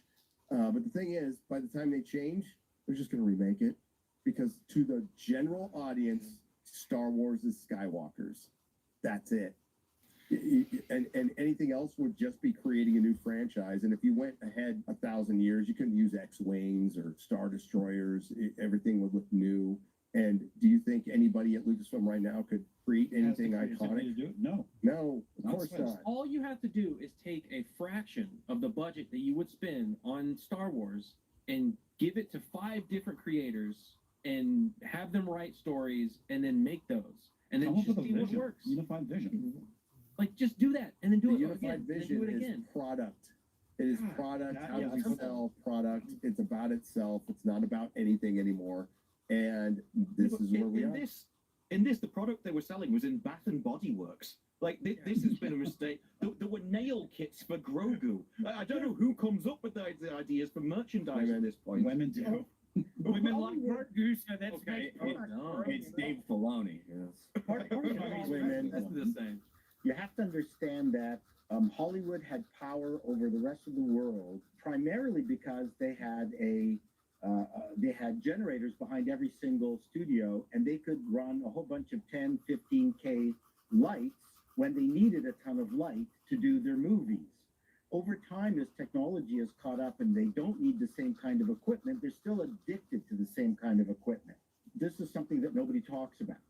But the thing is, by the time they change, they're just going to remake it, because to the general audience, Star Wars is Skywalkers. That's it. And anything else would just be creating a new franchise. And if you went ahead 1,000 years, you couldn't use X-Wings or Star Destroyers. Everything would look new. And do you think anybody at Lucasfilm right now could create anything iconic? No, of course not. All you have to do is take a fraction of the budget that you would spend on Star Wars and give it to 5 different creators and have them write stories and then make those and then just see what works. Unified vision. Like just do that and then do The it unified again, and then vision do it is again. product. It is product. that- How yeah, do we that's sell product? It's about itself. It's not about anything anymore. And this is where we are. In this, the product they were selling was in Bath and Body Works. Like this has been a mistake. There were nail kits for Grogu. I don't know who comes up with the ideas for merchandise at this point. Women do. Women like Grogu, so that's Okay, no. it's Dave Filoni. Yes. Part of Women. That's the same. You have to understand that Hollywood had power over the rest of the world primarily because they had generators behind every single studio, and they could run a whole bunch of 10, 15K lights when they needed a ton of light to do their movies. Over time, as technology has caught up and they don't need the same kind of equipment, they're still addicted to the same kind of equipment. This is something that nobody talks about,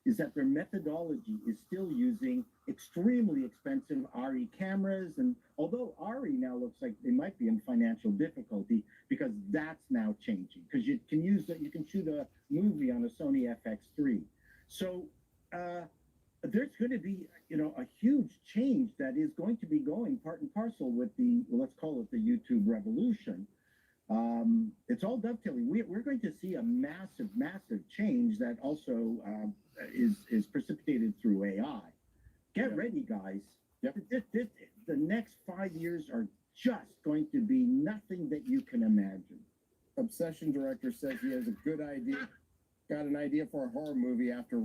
is that their methodology is still using extremely expensive RE cameras. And although RE now looks like they might be in financial difficulty because that's now changing, because you can shoot a movie on a Sony FX3. So there's going to be, a huge change that is going to be going part and parcel with let's call it the YouTube revolution. It's all dovetailing. We're going to see a massive, massive change that also is precipitated through AI. Get ready, guys. The next 5 years are just going to be nothing that you can imagine. Obsession director says he has a good idea. Got an idea for a horror movie after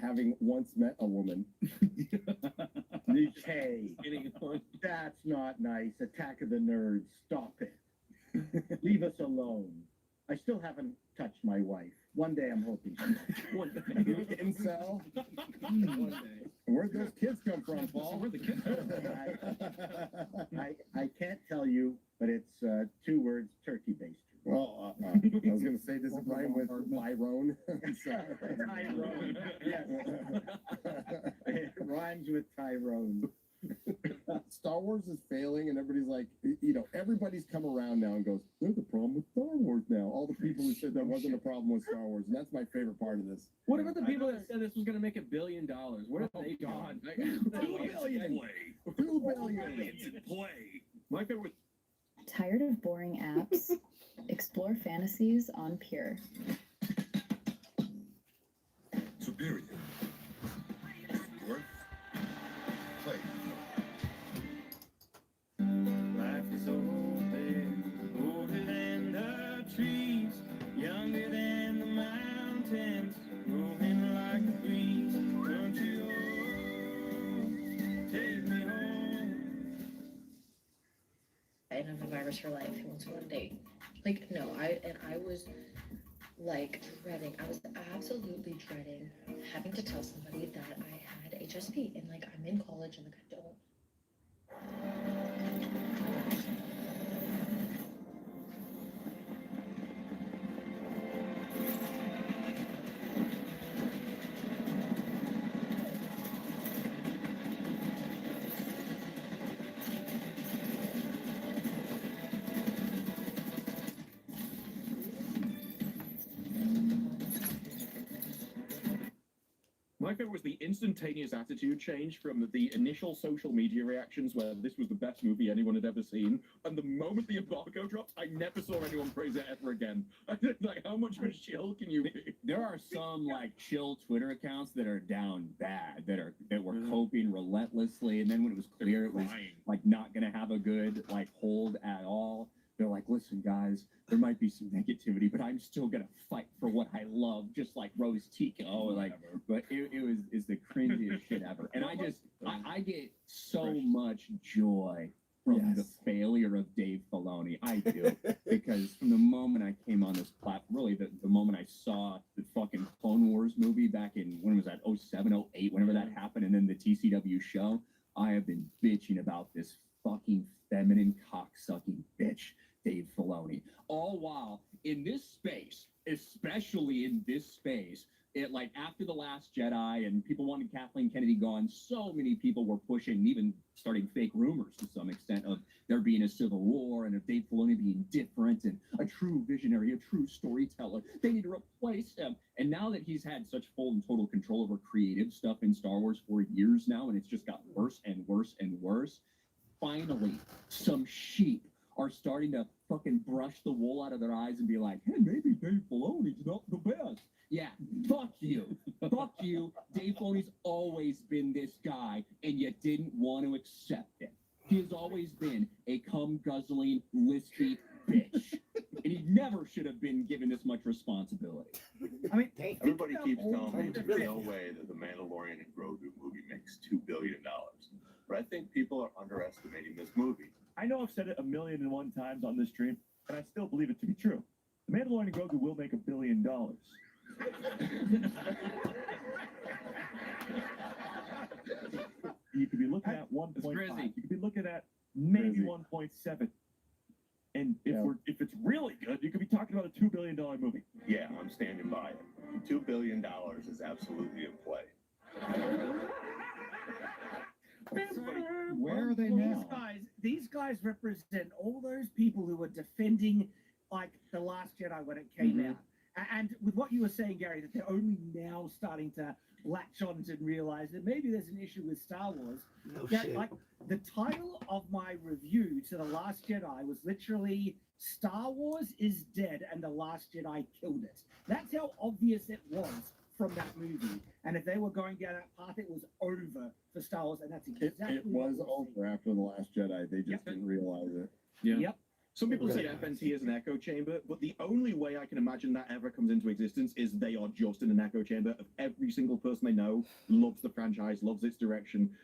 having once met a woman. Hey, that's not nice. Attack of the Nerds. Stop it. Leave us alone. I still haven't touched my wife. One day I'm hoping. One day. Incel. One day. Where'd those kids come from, Paul? Where'd the kids come from? I can't tell you, but it's 2 words, turkey baster. Well, I was going to say, does it rhyme with Tyrone? Tyrone. Yes. It rhymes with Tyrone. Star Wars is failing, and everybody's like, everybody's come around now and goes, there's a problem with Star Wars now. All the people who said there wasn't a problem with Star Wars, and that's my favorite part of this. What about the people that said this was going to make $1 billion? Where are they gone? $2 billion. $2 billion. It's in play. My favorite. Tired of boring apps? Explore fantasies on Pure. Superior. Worth. Play. Life is open, older than the trees, younger than the mountains, moving like a breeze. Don't you take me home. And have a virus for life. He wants to go on a date. Like, no, I was like dreading. I was absolutely dreading having to tell somebody that I had HSP, and like I'm in college and like I don't. My favorite was the instantaneous attitude change from the initial social media reactions where this was the best movie anyone had ever seen, and the moment the embargo dropped, I never saw anyone praise it ever again. Like, how much of a chill can you be? There are some like chill Twitter accounts that are down bad, that were coping relentlessly, and then when it was clear it was like not gonna have a good like hold at all, they're like, listen guys, there might be some negativity, but I'm still gonna fight for what I love, just like Rose Tico. Like, but it's the cringiest shit ever. And I get so much joy from the failure of Dave Filoni. I do. Because from the moment I came on this platform, really the moment I saw the fucking Clone Wars movie back in, when was that, 07, 08, whenever that happened, and then the TCW show, I have been bitching about this fucking feminine cocksucking bitch, Dave Filoni. All while in this space, especially in this space, that, like, after The Last Jedi and people wanted Kathleen Kennedy gone, so many people were pushing, even starting fake rumors to some extent of there being a civil war and of Dave Filoni being different and a true visionary, a true storyteller. They need to replace him. And now that he's had such full and total control over creative stuff in Star Wars for years now, and it's just got worse and worse and worse, finally, some sheep are starting to fucking brush the wool out of their eyes and be like, hey, maybe Dave Filoni's not the best. Yeah, fuck you. Fuck you. Dave Filoni's always been this guy, and you didn't want to accept it. He has always been a cum-guzzling, lispy bitch. And he never should have been given this much responsibility. I mean, everybody keeps telling me there's no way that the Mandalorian and Grogu movie makes $2 billion. But I think people are underestimating this movie. I know I've said it 1,000,001 times on this stream, and I still believe it to be true. The Mandalorian and Grogu will make $1 billion. You could be looking at 1.5. You could be looking at maybe 1.7. And if it's really good, you could be talking about a $2 billion movie. Yeah, I'm standing by it. $2 billion is absolutely in play. Where are they now? These guys represent all those people who were defending, like, The Last Jedi when it came out. And with what you were saying, Gary, that they're only now starting to latch on and realize that maybe there's an issue with Star Wars. Like, the title of my review to The Last Jedi was literally Star Wars is dead and The Last Jedi killed it. That's how obvious it was from that movie. And if they were going down that path, it was over for Star Wars, and that's exactly it was over after The Last Jedi. They just didn't realize it. Yep. Some people say FNT is an echo chamber, but the only way I can imagine that ever comes into existence is they are just in an echo chamber of every single person they know loves the franchise, loves its direction,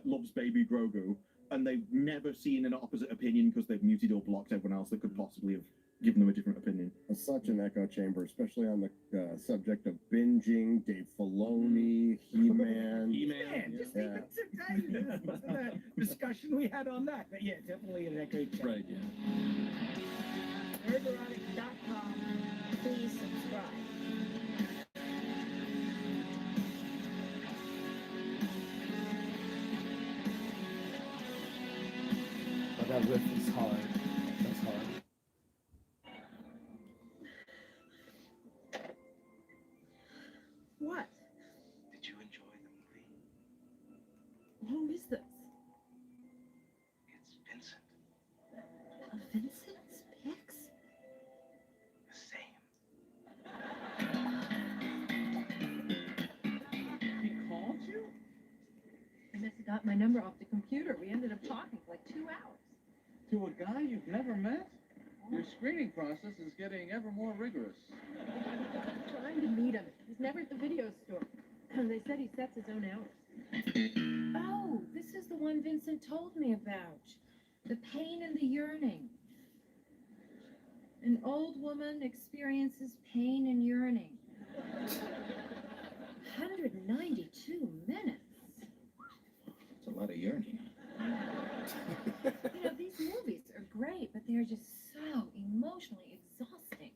loves Baby Grogu, and they've never seen an opposite opinion because they've muted or blocked everyone else that could possibly have given them a different opinion. It's such an echo chamber, especially on the subject of binging, Dave Filoni, He-Man. Just even today, the discussion we had on that. But yeah, definitely an echo chamber. Right, Nerdrotic.com. Please subscribe. But that riff is hard. That's hard. What? Did you enjoy the movie? Who is this? It's Vincent. Vincent's pics? The same. He called you? He must have got my number off the computer. We ended up talking for like 2 hours. To a guy you've never met? Your screening process is getting ever more rigorous. I'm trying to meet him. He's never at the video store. They said he sets his own hours. Oh, this is the one Vincent told me about. The pain and the yearning. An old woman experiences pain and yearning. 192 minutes. It's a lot of yearning. You know, these movies are great, but they're just so emotionally exhausting.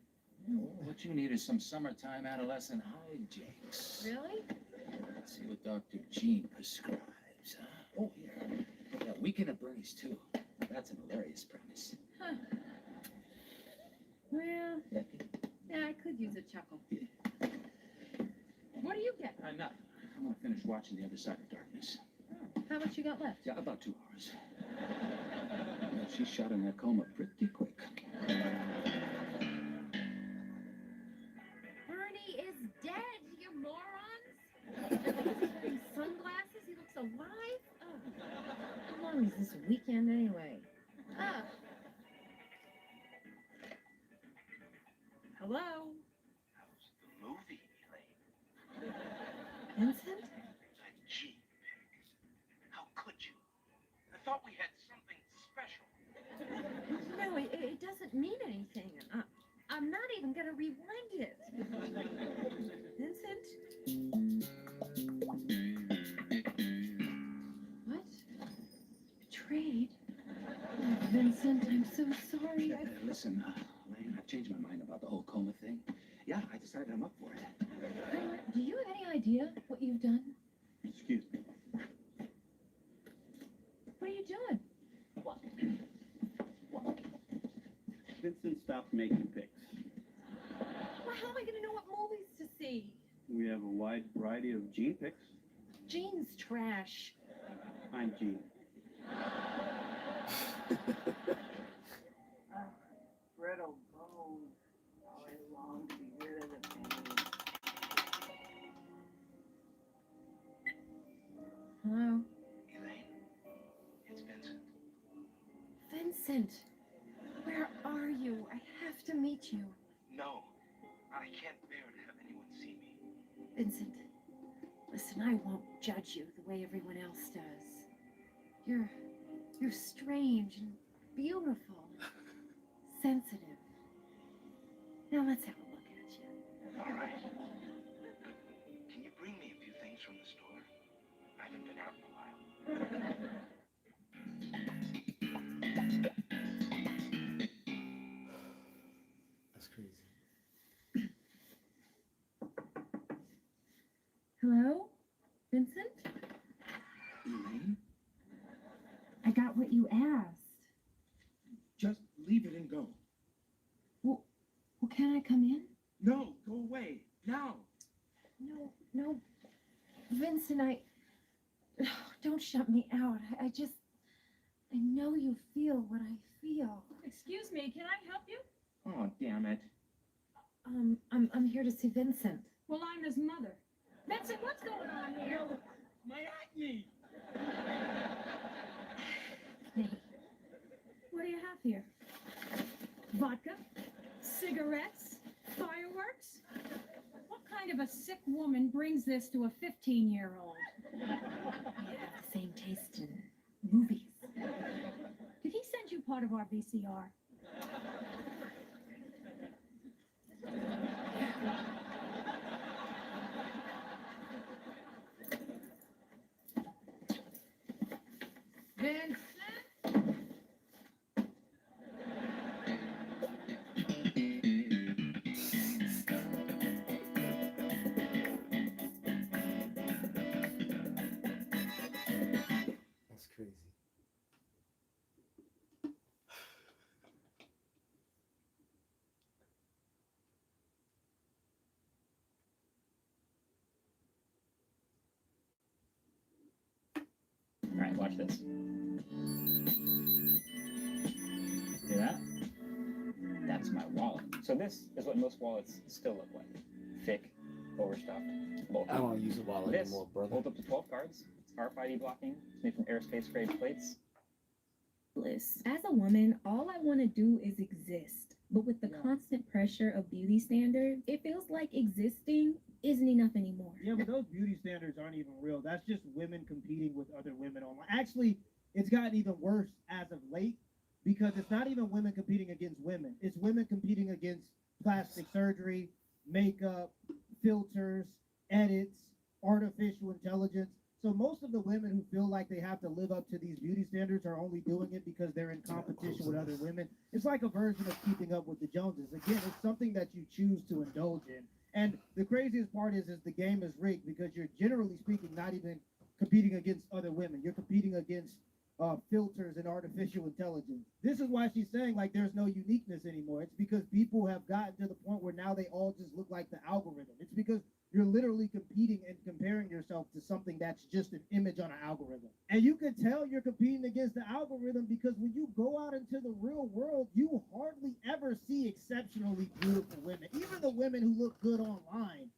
What you need is some summertime adolescent hijinks. Really? Let's see what Dr. Jean prescribes, huh? Oh, yeah. Yeah, Weekend at Bernie's, too. That's an hilarious premise. Huh. Well, yeah, I could use a chuckle. What do you get? Nothing. I'm gonna finish watching The Other Side of Darkness. Oh, how much you got left? Yeah, about 2 hours. Yeah, she shot in that coma pretty quick. Bernie is dead, you morons! He's wearing sunglasses, he looks alive. Oh. How long is this weekend anyway? Ah. Hello? How's the movie, Elaine? Vincent? A cheap pick. How could you? I thought we had something special. No, it doesn't mean anything. I'm not even gonna rewind it. Vincent? What? Betrayed? Oh, Vincent, I'm so sorry. Listen, Lane, I've changed my mind about the whole coma thing. Yeah, I decided I'm up for it. Do you have any idea what you've done? Excuse me. What are you doing? Vincent stopped making pics. Well, how am I going to know what movies to see? We have a wide variety of Gene pics. Gene's trash. I'm Gene. Brittle bones. How I long to be rid of the pain. Hello? Elaine, it's Vincent. Vincent, where are you? I have to meet you. No, I can't bear to have anyone see me. Vincent, listen, I won't judge you the way everyone else does. You're strange and beautiful, sensitive. Now let's have a look at you. All right. Can you bring me a few things from the store? I haven't been out in a while. That's crazy. Hello? Vincent? Elaine, I got what you asked. just leave it and go. Well, can I come in? No, go away. Now. No. Vincent, don't shut me out. I know you feel what I feel. Excuse me, can I help you? Oh, damn it. I'm here to see Vincent. Well, I'm his mother. Vincent, what's going on here? My acne. Hey, What do you have here? Vodka? Cigarettes? Fireworks? What kind of a sick woman brings this to a 15-year-old? we have the same taste in movies. Did he send you part of our VCR? Vincent? That's crazy. All right, watch this. See that? That's my wallet. So this is what most wallets still look like. Thick, overstuffed, bulky. I don't use a wallet This anymore, brother. holds up to 12 cards. It's RFID blocking. It's made from aerospace grade plates. As a woman, all I want to do is exist. But with the constant pressure of beauty standards, it feels like existing isn't enough anymore. Yeah, but those beauty standards aren't even real. That's just women competing with other women online. Actually, it's gotten even worse as of late because it's not even women competing against women. It's women competing against plastic surgery, makeup, filters, edits, artificial intelligence. So most of the women who feel like they have to live up to these beauty standards are only doing it because they're in competition with other women. It's like a version of keeping up with the Joneses. Again, it's something that you choose to indulge in. And the craziest part is the game is rigged because you're generally speaking not even competing against other women. You're competing against filters and artificial intelligence. This is why she's saying like there's no uniqueness anymore. It's because people have gotten to the point where now they all just look like the algorithm. It's because you're literally competing and comparing yourself to something that's just an image on an algorithm. And you can tell you're competing against the algorithm because when you go out into the real world, you hardly ever see exceptionally beautiful women. Even the women who look good online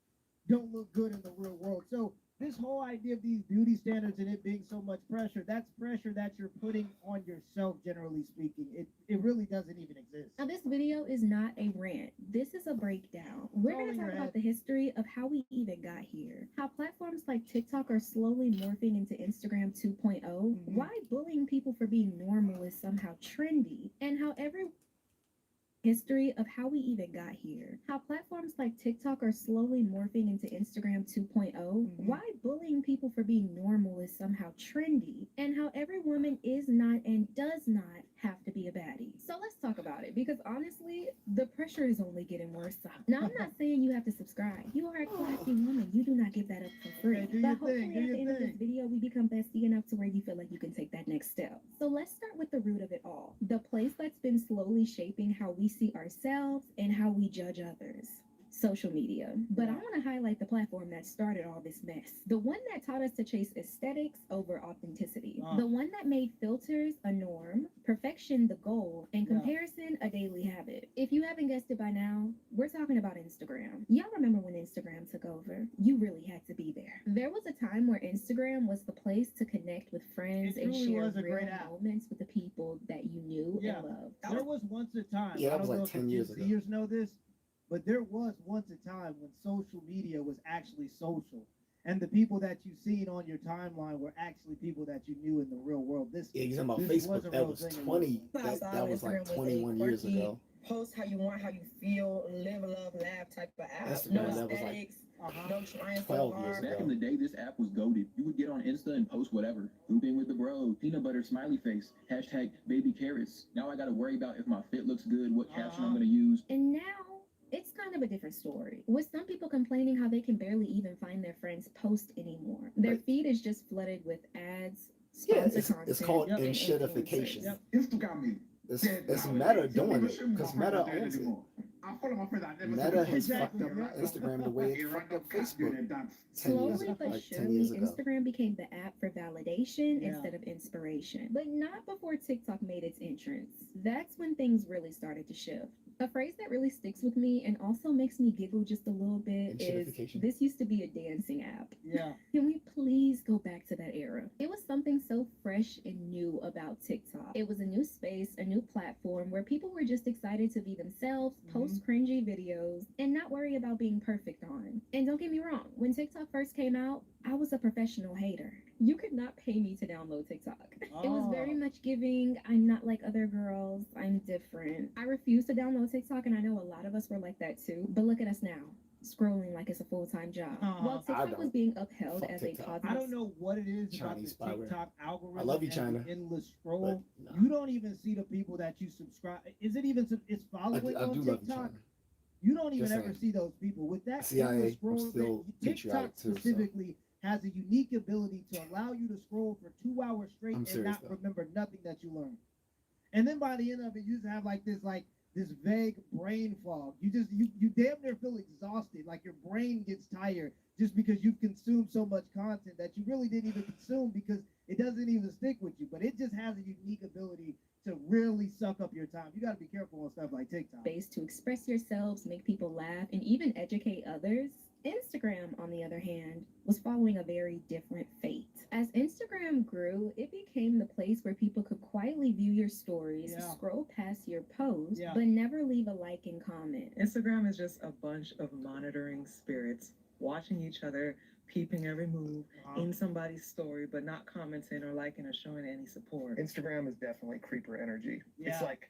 don't look good in the real world. So this whole idea of these beauty standards and it being so much pressure, that's pressure that you're putting on yourself, generally speaking. It really doesn't even exist. Now, this video is not a rant. This is a breakdown. We're going to talk about the history of how we even got here, how platforms like TikTok are slowly morphing into Instagram 2.0, why bullying people for being normal is somehow trendy, and how history of how we even got here, how platforms like TikTok are slowly morphing into Instagram 2.0, why bullying people for being normal is somehow trendy, and how every woman is not and does not have to be a baddie. So let's talk about it, because honestly, the pressure is only getting worse. Now, I'm not saying you have to subscribe. You are a class thing. Do Hopefully, at your the end of this thing. video, we become bestie enough to where you feel like you can take that next step. So let's start with the root of it all. The place that's been slowly shaping how we see ourselves and how we judge others. Social media. But I want to highlight the platform that started all this mess. The one that taught us to chase aesthetics over authenticity. The one that made filters a norm, perfection the goal, and comparison a daily habit. If you haven't guessed it by now, we're talking about Instagram. Y'all remember when Instagram took over? You really had to be there. There was a time where Instagram was the place to connect with friends It and truly share was a real great app. moments with the people that you knew Yeah. and loved. There was once a time. Yeah, I that don't was know like if the 10 years Gen ago. Zers know this, but there was once a time when social media was actually social. And the people that you seen on your timeline were actually people that you knew in the real world. This Yeah, you're talking about this Facebook. a That real was thing in 20. the world. That was like 21 years ago. Post how you want, how you feel, live, love, laugh type of app. Instagram, No that was like aesthetics, no trying so 12 years hard. ago. Back in the day, this app was goated. You would get on Insta and post whatever. Pooping with the bro, peanut butter, smiley face, hashtag baby carrots. Now I gotta worry about if my fit looks good, what caption I'm gonna use. And now it's kind of a different story. With some people complaining how they can barely even find their friends' post anymore. Their feed is just flooded with ads, Yeah, sponsored content, it's called and enshittification. influencers. Instagram It's Meta doing it because Meta owns it. Meta has fucked up Instagram the way it fucked up Facebook 10 years, Slowly but like 10 surely, years ago. Instagram became the app for validation instead of inspiration. But not before TikTok made its entrance. That's when things really started to shift. A phrase that really sticks with me and also makes me giggle just a little bit is, Enshittification. this used to be a dancing app. Yeah. Can we please go back to that era? It was something so fresh and new about TikTok. It was a new space, a new platform where people were just excited to be themselves, post cringy videos, and not worry about being perfect on. And don't get me wrong, when TikTok first came out, I was a professional hater. You could not pay me to download TikTok. It was very much giving, I'm not like other girls, I'm different. I refused to download TikTok, and I know a lot of us were like that too. But look at us now, scrolling like it's a full-time job. While TikTok was being upheld as a positive... I don't know what it is Chinese about the spyware. TikTok algorithm. I love you, and China, the endless scroll. but no. You don't even see the people that you subscribe. Is it even? It's following I on do love you, TikTok. China. You don't even Just ever saying. see those people with that CIA, endless I'm scroll. still TikTok patriotic too, so. specifically has a unique ability to allow you to scroll for 2 hours straight I'm and serious, not though. remember nothing that you learned. And then by the end of it, you just have this vague brain fog. You damn near feel exhausted, like your brain gets tired just because you've consumed so much content that you really didn't even consume because it doesn't even stick with you. But it just has a unique ability to really suck up your time. You got to be careful on stuff like TikTok. Space to express yourselves, make people laugh, and even educate others. Instagram, on the other hand, was following a very different fate. As Instagram grew, it became the place where people could quietly view your stories, scroll past your posts, but never leave a like and comment. Instagram is just a bunch of monitoring spirits, watching each other, peeping every move in somebody's story, but not commenting or liking or showing any support. Instagram is definitely creeper energy. Yeah. It's like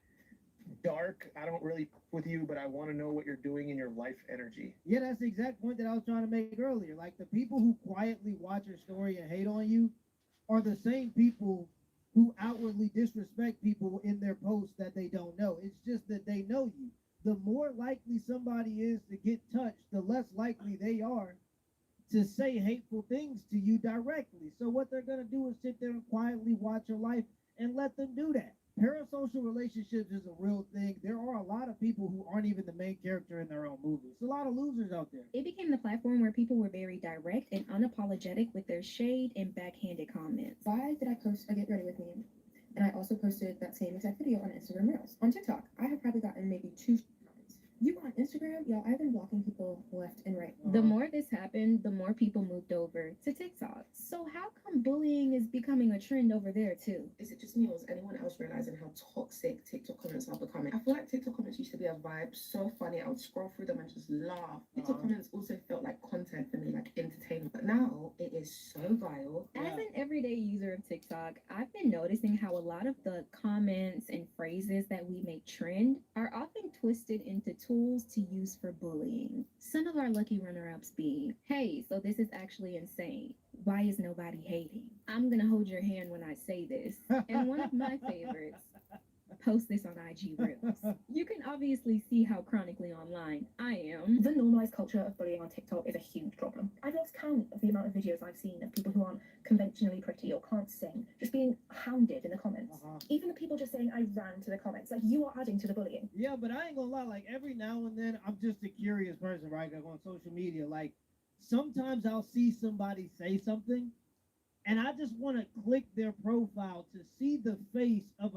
dark. I don't really fuck with you, but I want to know what you're doing in your life energy. Yeah, that's the exact point that I was trying to make earlier. Like, the people who quietly watch your story and hate on you are the same people who outwardly disrespect people in their posts that they don't know. It's just that they know you. The more likely somebody is to get touched, the less likely they are to say hateful things to you directly. So what they're going to do is sit there and quietly watch your life and let them do that. Parasocial relationships is a real thing. There are a lot of people who aren't even the main character in their own movies. There's a lot of losers out there. It became the platform where people were very direct and unapologetic with their shade and backhanded comments. Why did I post a Get Ready With Me? And I also posted that same exact video on Instagram Reels. On TikTok, I have probably gotten maybe 2 comments. You on Instagram? Y'all, I've been blocking people left and right. The more this happened, the more people moved over to TikTok. So how come bullying is becoming a trend over there too? Is it just me or is anyone else realizing how toxic TikTok comments are becoming? I feel like TikTok comments used to be a vibe, so funny. I would scroll through them and just laugh. TikTok comments also felt like content for me, like entertainment. But now it is so vile. As an everyday user of TikTok, I've been noticing how a lot of the comments and phrases that we make trend are often twisted into tools to use for bullying. Some of our lucky runner-ups being, hey, so this is actually insane. Why is nobody hating? I'm gonna hold your hand when I say this. And one of my favorites, post this on IG Reels. You can obviously see how chronically online I am. The normalized culture of bullying on TikTok is a huge problem. I've lost count of the amount of videos I've seen of people who aren't conventionally pretty or can't sing just being hounded in the comments. Even the people just saying I ran to the comments, like you are adding to the bullying. Yeah, but I ain't gonna lie, like every now and then I'm just a curious person, right? Like on social media, like sometimes I'll see somebody say something and I just want to click their profile to see the face of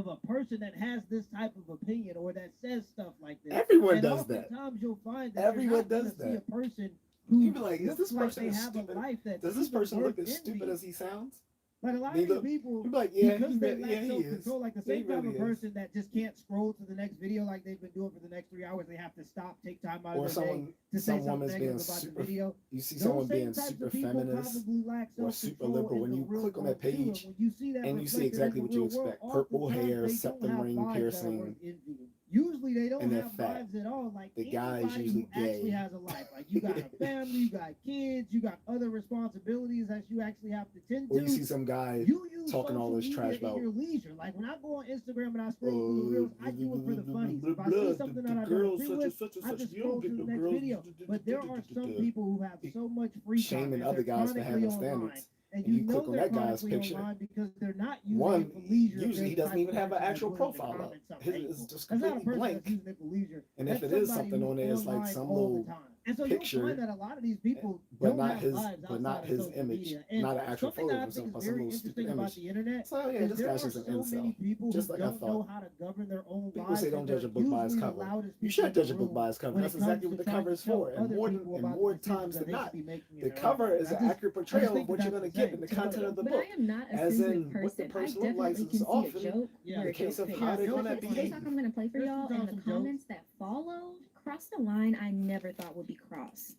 a person that has this type of opinion or that says stuff like this. Everyone and does that. Oftentimes you'll find that Everyone you're not does gonna see that. a person who You be like, is this looks person like they as have stupid? a life that Does this person look as envy. stupid as he sounds? Like a lot They of these look- people, you be like, yeah, because he they re- lack yeah, he is. self-control, like the He same type really of is. person that just can't scroll to the next video like they've been doing for the next 3 hours. They have to stop, take time out Or of their someone, day to say some something woman's being negative about super. the video. You see Those someone same being types super of people feminist probably lack or super self-control liberal. in When the you real click on that world, too. page And when you see that and you see reflected in exactly the what you real world, expect: purple oftentimes hair, they don't septum have ring lives that are piercing, worth envying. Usually they don't and they're have fat. lives at all. Like The guy is anybody usually who actually gay. has a life. Like you got a family, you got kids, you got other responsibilities that you actually have to tend to. Or you see some guy You use talking all social this trash media in about your leisure. Like when I go on Instagram and I scroll through the reels, I do it for the funnies. If I see something that I don't agree with, I just scroll to the next video. But there are some people who have so much free time shaming and other they're guys for chronically having online. standards. And And you you know click on they're that guy's chronically picture. online because they're not using One, it for leisure. usually he They're the doesn't even type have of an person actual that's willing to profile up. comment something His hateful. is just That's not a completely person blank. that's using it for leisure. And That's if it is somebody something on who's there, it's like online some all the little time. And so picture, you'll find that a lot of these people but don't not have his, lives but not outside of his social image, media. And not an actual something photo that I of think himself, is but some very little stupid interesting about image. the internet So yeah, is this there guy's are just an so many incel. people Just who like I don't know thought. how to govern their own People lives. say And don't they're judge a book by its usually the cover. loudest You people should in the judge a book room by its cover. when That's it comes exactly to what the trying cover to is tell for. And other more people than, and about more the decisions times that than they should not, be making in the their own cover lives. is I an just accurate portrayal think of what you're that's going to insane. get in the To the content of the But book. I am not a As sensitive in what the person. I person looks like definitely is can see a often joke Yeah. where the a case joke of fits. how they're jokes going So to are this funny. behave. TikTok I'm gonna play for There's y'all and sometimes the some jokes. comments that followed crossed the line I never thought would be crossed.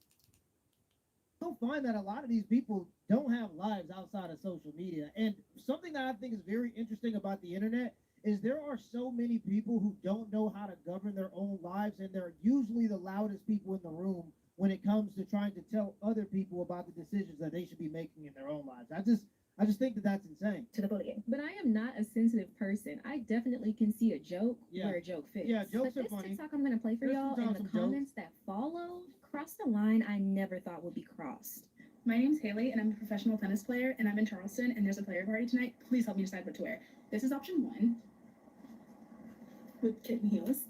You'll find that a lot of these people don't have lives outside of social media. And something that I think is very interesting about the internet is there are so many people who don't know how to govern their own lives, and they're usually the loudest people in the room when it comes to trying to tell other people about the decisions that they should be making in their own lives. I just think that that's insane. To the bullying. But I am not a sensitive person. I definitely can see a joke Yeah. where a joke fits. Yeah, jokes but are this funny. TikTok I'm gonna play for There's y'all and sometimes the some jokes. comments that followed crossed the line I never thought would be crossed. My name's Haley, and I'm a professional tennis player, and I'm in Charleston, and there's a player party tonight. Please help me decide what to wear. This is option 1, with kitten heels.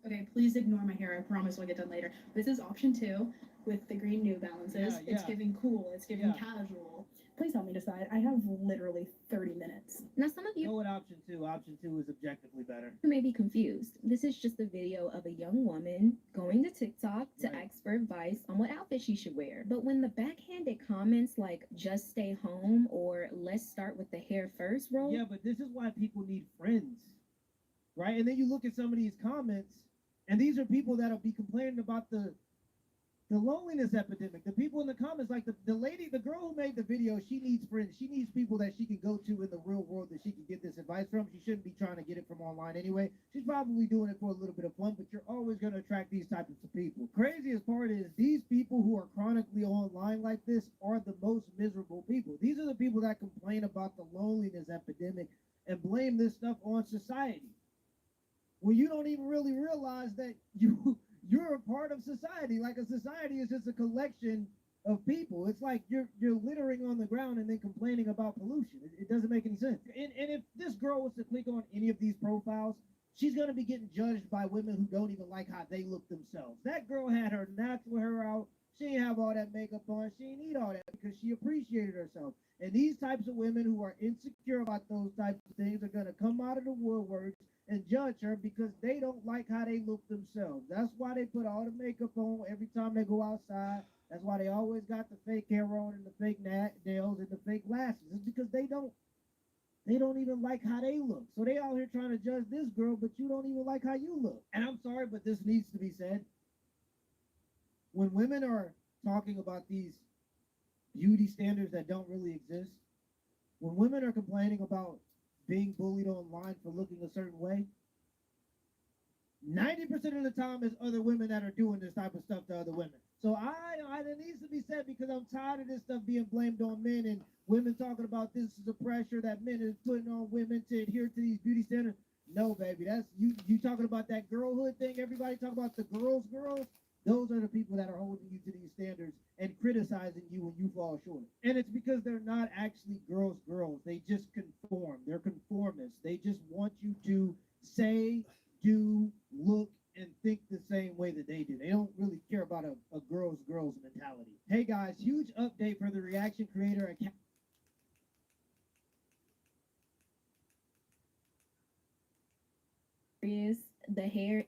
Okay, please ignore my hair. I promise we'll get done later. This is option 2, with the green New Balances. Yeah, It's yeah. giving cool. It's giving Yeah. casual. Please help me decide. I have literally 30 minutes. Now some of you Go with option 2. Option 2 is objectively better. may be confused. This is just a video of a young woman going to TikTok to Right. ask for advice on what outfit she should wear. But when the backhanded comments like just stay home or let's start with the hair first roll, Yeah, but this is why people need friends, right? And then you look at some of these comments, and these are people that'll be complaining about the loneliness epidemic. The people in the comments, like the girl who made the video, she needs friends. She needs people that she can go to in the real world that she can get this advice from. She shouldn't be trying to get it from online anyway. She's probably doing it for a little bit of fun, but you're always going to attract these types of people. Craziest part is these people who are chronically online like this are the most miserable people. These are the people that complain about the loneliness epidemic and blame this stuff on society. Well, you don't even really realize that you're a part of society. Like a society is just a collection of people. It's like you're littering on the ground and then complaining about pollution. It doesn't make any sense. And if this girl was to click on any of these profiles, she's gonna be getting judged by women who don't even like how they look themselves. That girl had her natural hair out. She didn't have all that makeup on. She didn't need all that because she appreciated herself. And these types of women who are insecure about those types of things are gonna come out of the woodworks and judge her because they don't like how they look themselves. That's why they put all the makeup on every time they go outside. That's why they always got the fake hair on and the fake nails and the fake lashes. It's because they don't even like how they look. So they out here trying to judge this girl, but you don't even like how you look. And I'm sorry, but this needs to be said. When women are talking about these beauty standards that don't really exist, when women are complaining about being bullied online for looking a certain way, 90% of the time it's other women that are doing this type of stuff to other women. So it needs to be said because I'm tired of this stuff being blamed on men and women talking about this is a pressure that men is putting on women to adhere to these beauty standards. No, baby, that's you talking about that girlhood thing. Everybody talk about the girls. Those are the people that are holding you to these standards and criticizing you when you fall short. And it's because they're not actually girls. They just conform. They're conformists. They just want you to say, do, look, and think the same way that they do. They don't really care about a girls mentality. Hey guys, huge update for the reaction creator account. Is the hair.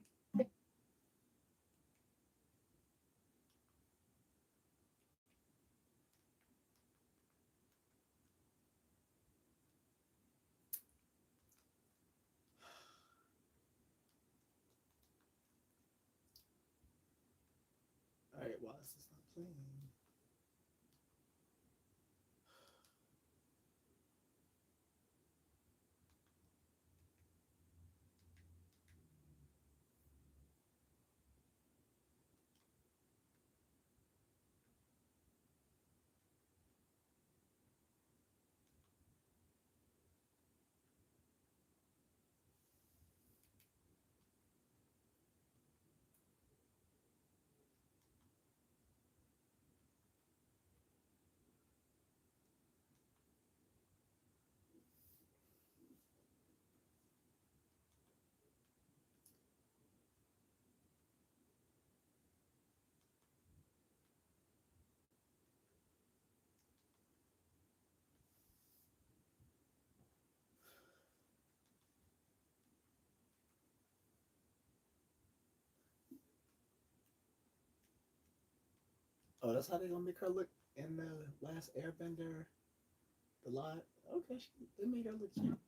All right, why is this not playing? Oh, that's how they gonna make her look in the last Airbender, the lot. Okay, they made her look cute.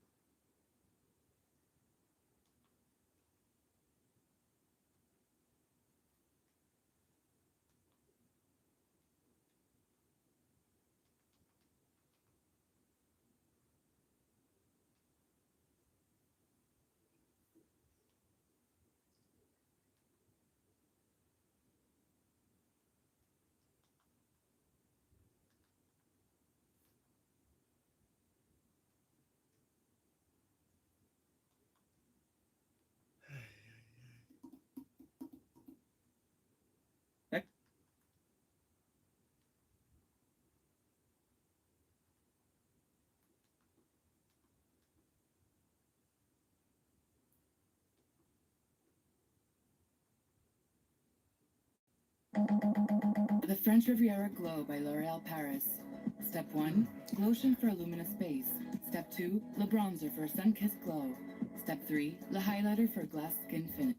The French Riviera Glow by L'Oréal Paris. Step 1, lotion for a luminous base. Step 2, Le Bronzer for a sun-kissed glow. Step 3, Le Highlighter for a glass skin finish.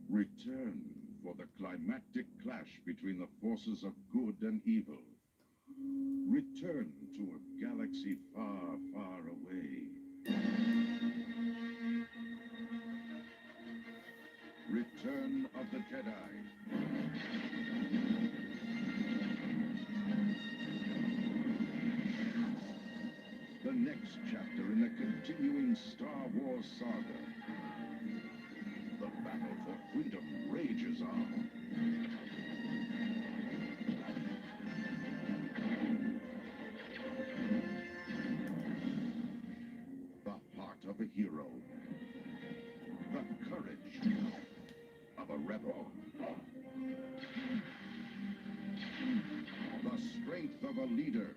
Return for the climactic clash between the forces of good and evil. Return to a galaxy far, far away. Return of the Jedi. The next chapter in the continuing Star Wars saga. The battle for freedom rages on. The heart of a hero. The courage of a rebel. The strength of a leader.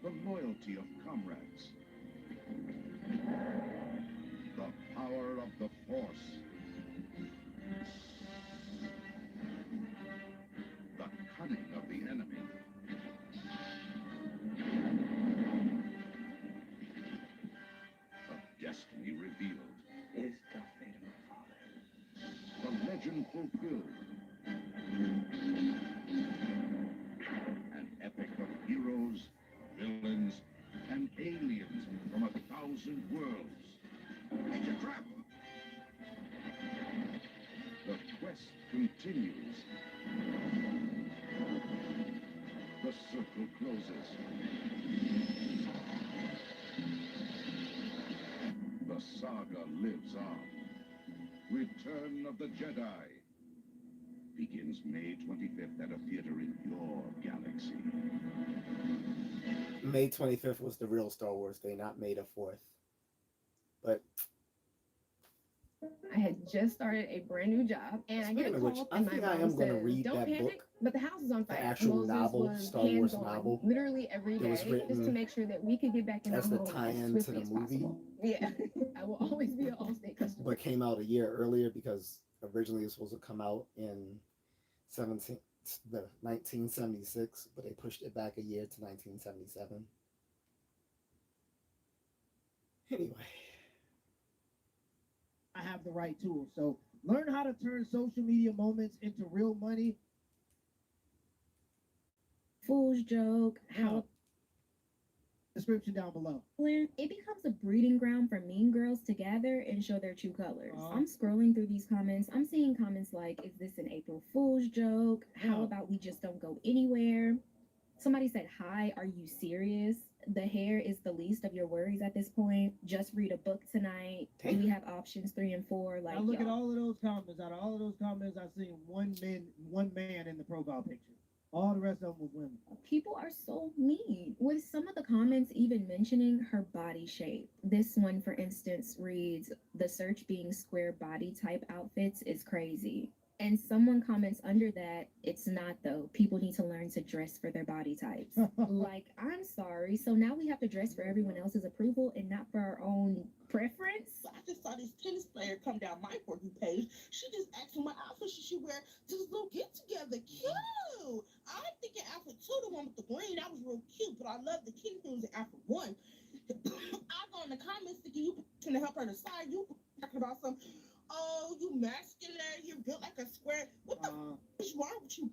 The loyalty of comrades. The power of the Force. The cunning of the enemy. A destiny revealed. Is Darth Vader my father? The legend fulfilled. An epic of heroes, villains, and aliens from 1,000 worlds. It's a trap! The quest continues. The circle closes. The saga lives on. Return of the Jedi. begins May 25th at a theater in your galaxy. May 25th was the real Star Wars Day, not May the 4th. But I had just started a brand new job, and I get a speaking of which, call, I and my think I mom am going to says, read "Don't that panic, book, but the house is on the fire." actual Moses novel, was Star Wars hands-on, novel. literally every It was day, just to written make sure that we could get back in our as the home as tie-in to swiftly the as movie, possible. Yeah, I will always be an Allstate customer. but came out a year earlier because originally it was supposed to come out in 1976, but they pushed it back a year to 1977. Anyway, I have the right tools. So learn how to turn social media moments into real money. Fool's joke, how Description down below. it becomes a breeding ground for mean girls to gather and show their true colors. I'm scrolling through these comments. I'm seeing comments like, "Is this an April Fool's joke? How about we just don't go anywhere?" Somebody said, "Hi, are you serious? The hair is the least of your worries at this point. Just read a book tonight. Do we have options 3 and 4?" Like, Now look at y'all. all of those comments. Out of all of those comments, I've seen one man in the profile picture. All the rest of them was women. People are so mean, with some of the comments even mentioning her body shape. This one, for instance, reads, "The search being square body type outfits is crazy." And someone comments under that, "It's not though. People need to learn to dress for their body types." Like, I'm sorry. So now we have to dress for everyone else's approval and not for our own preference? I just saw this tennis player come down my For You page. She just asked me what outfit she should wear to this little get together. Cute. I'm thinking outfit 2, the one with the green. That was real cute, but I love the King News in outfit 1. I go in the comments thinking you trying to help her decide. You talking about some, "Oh, you masculine, you're built like a square." What the is wrong with you?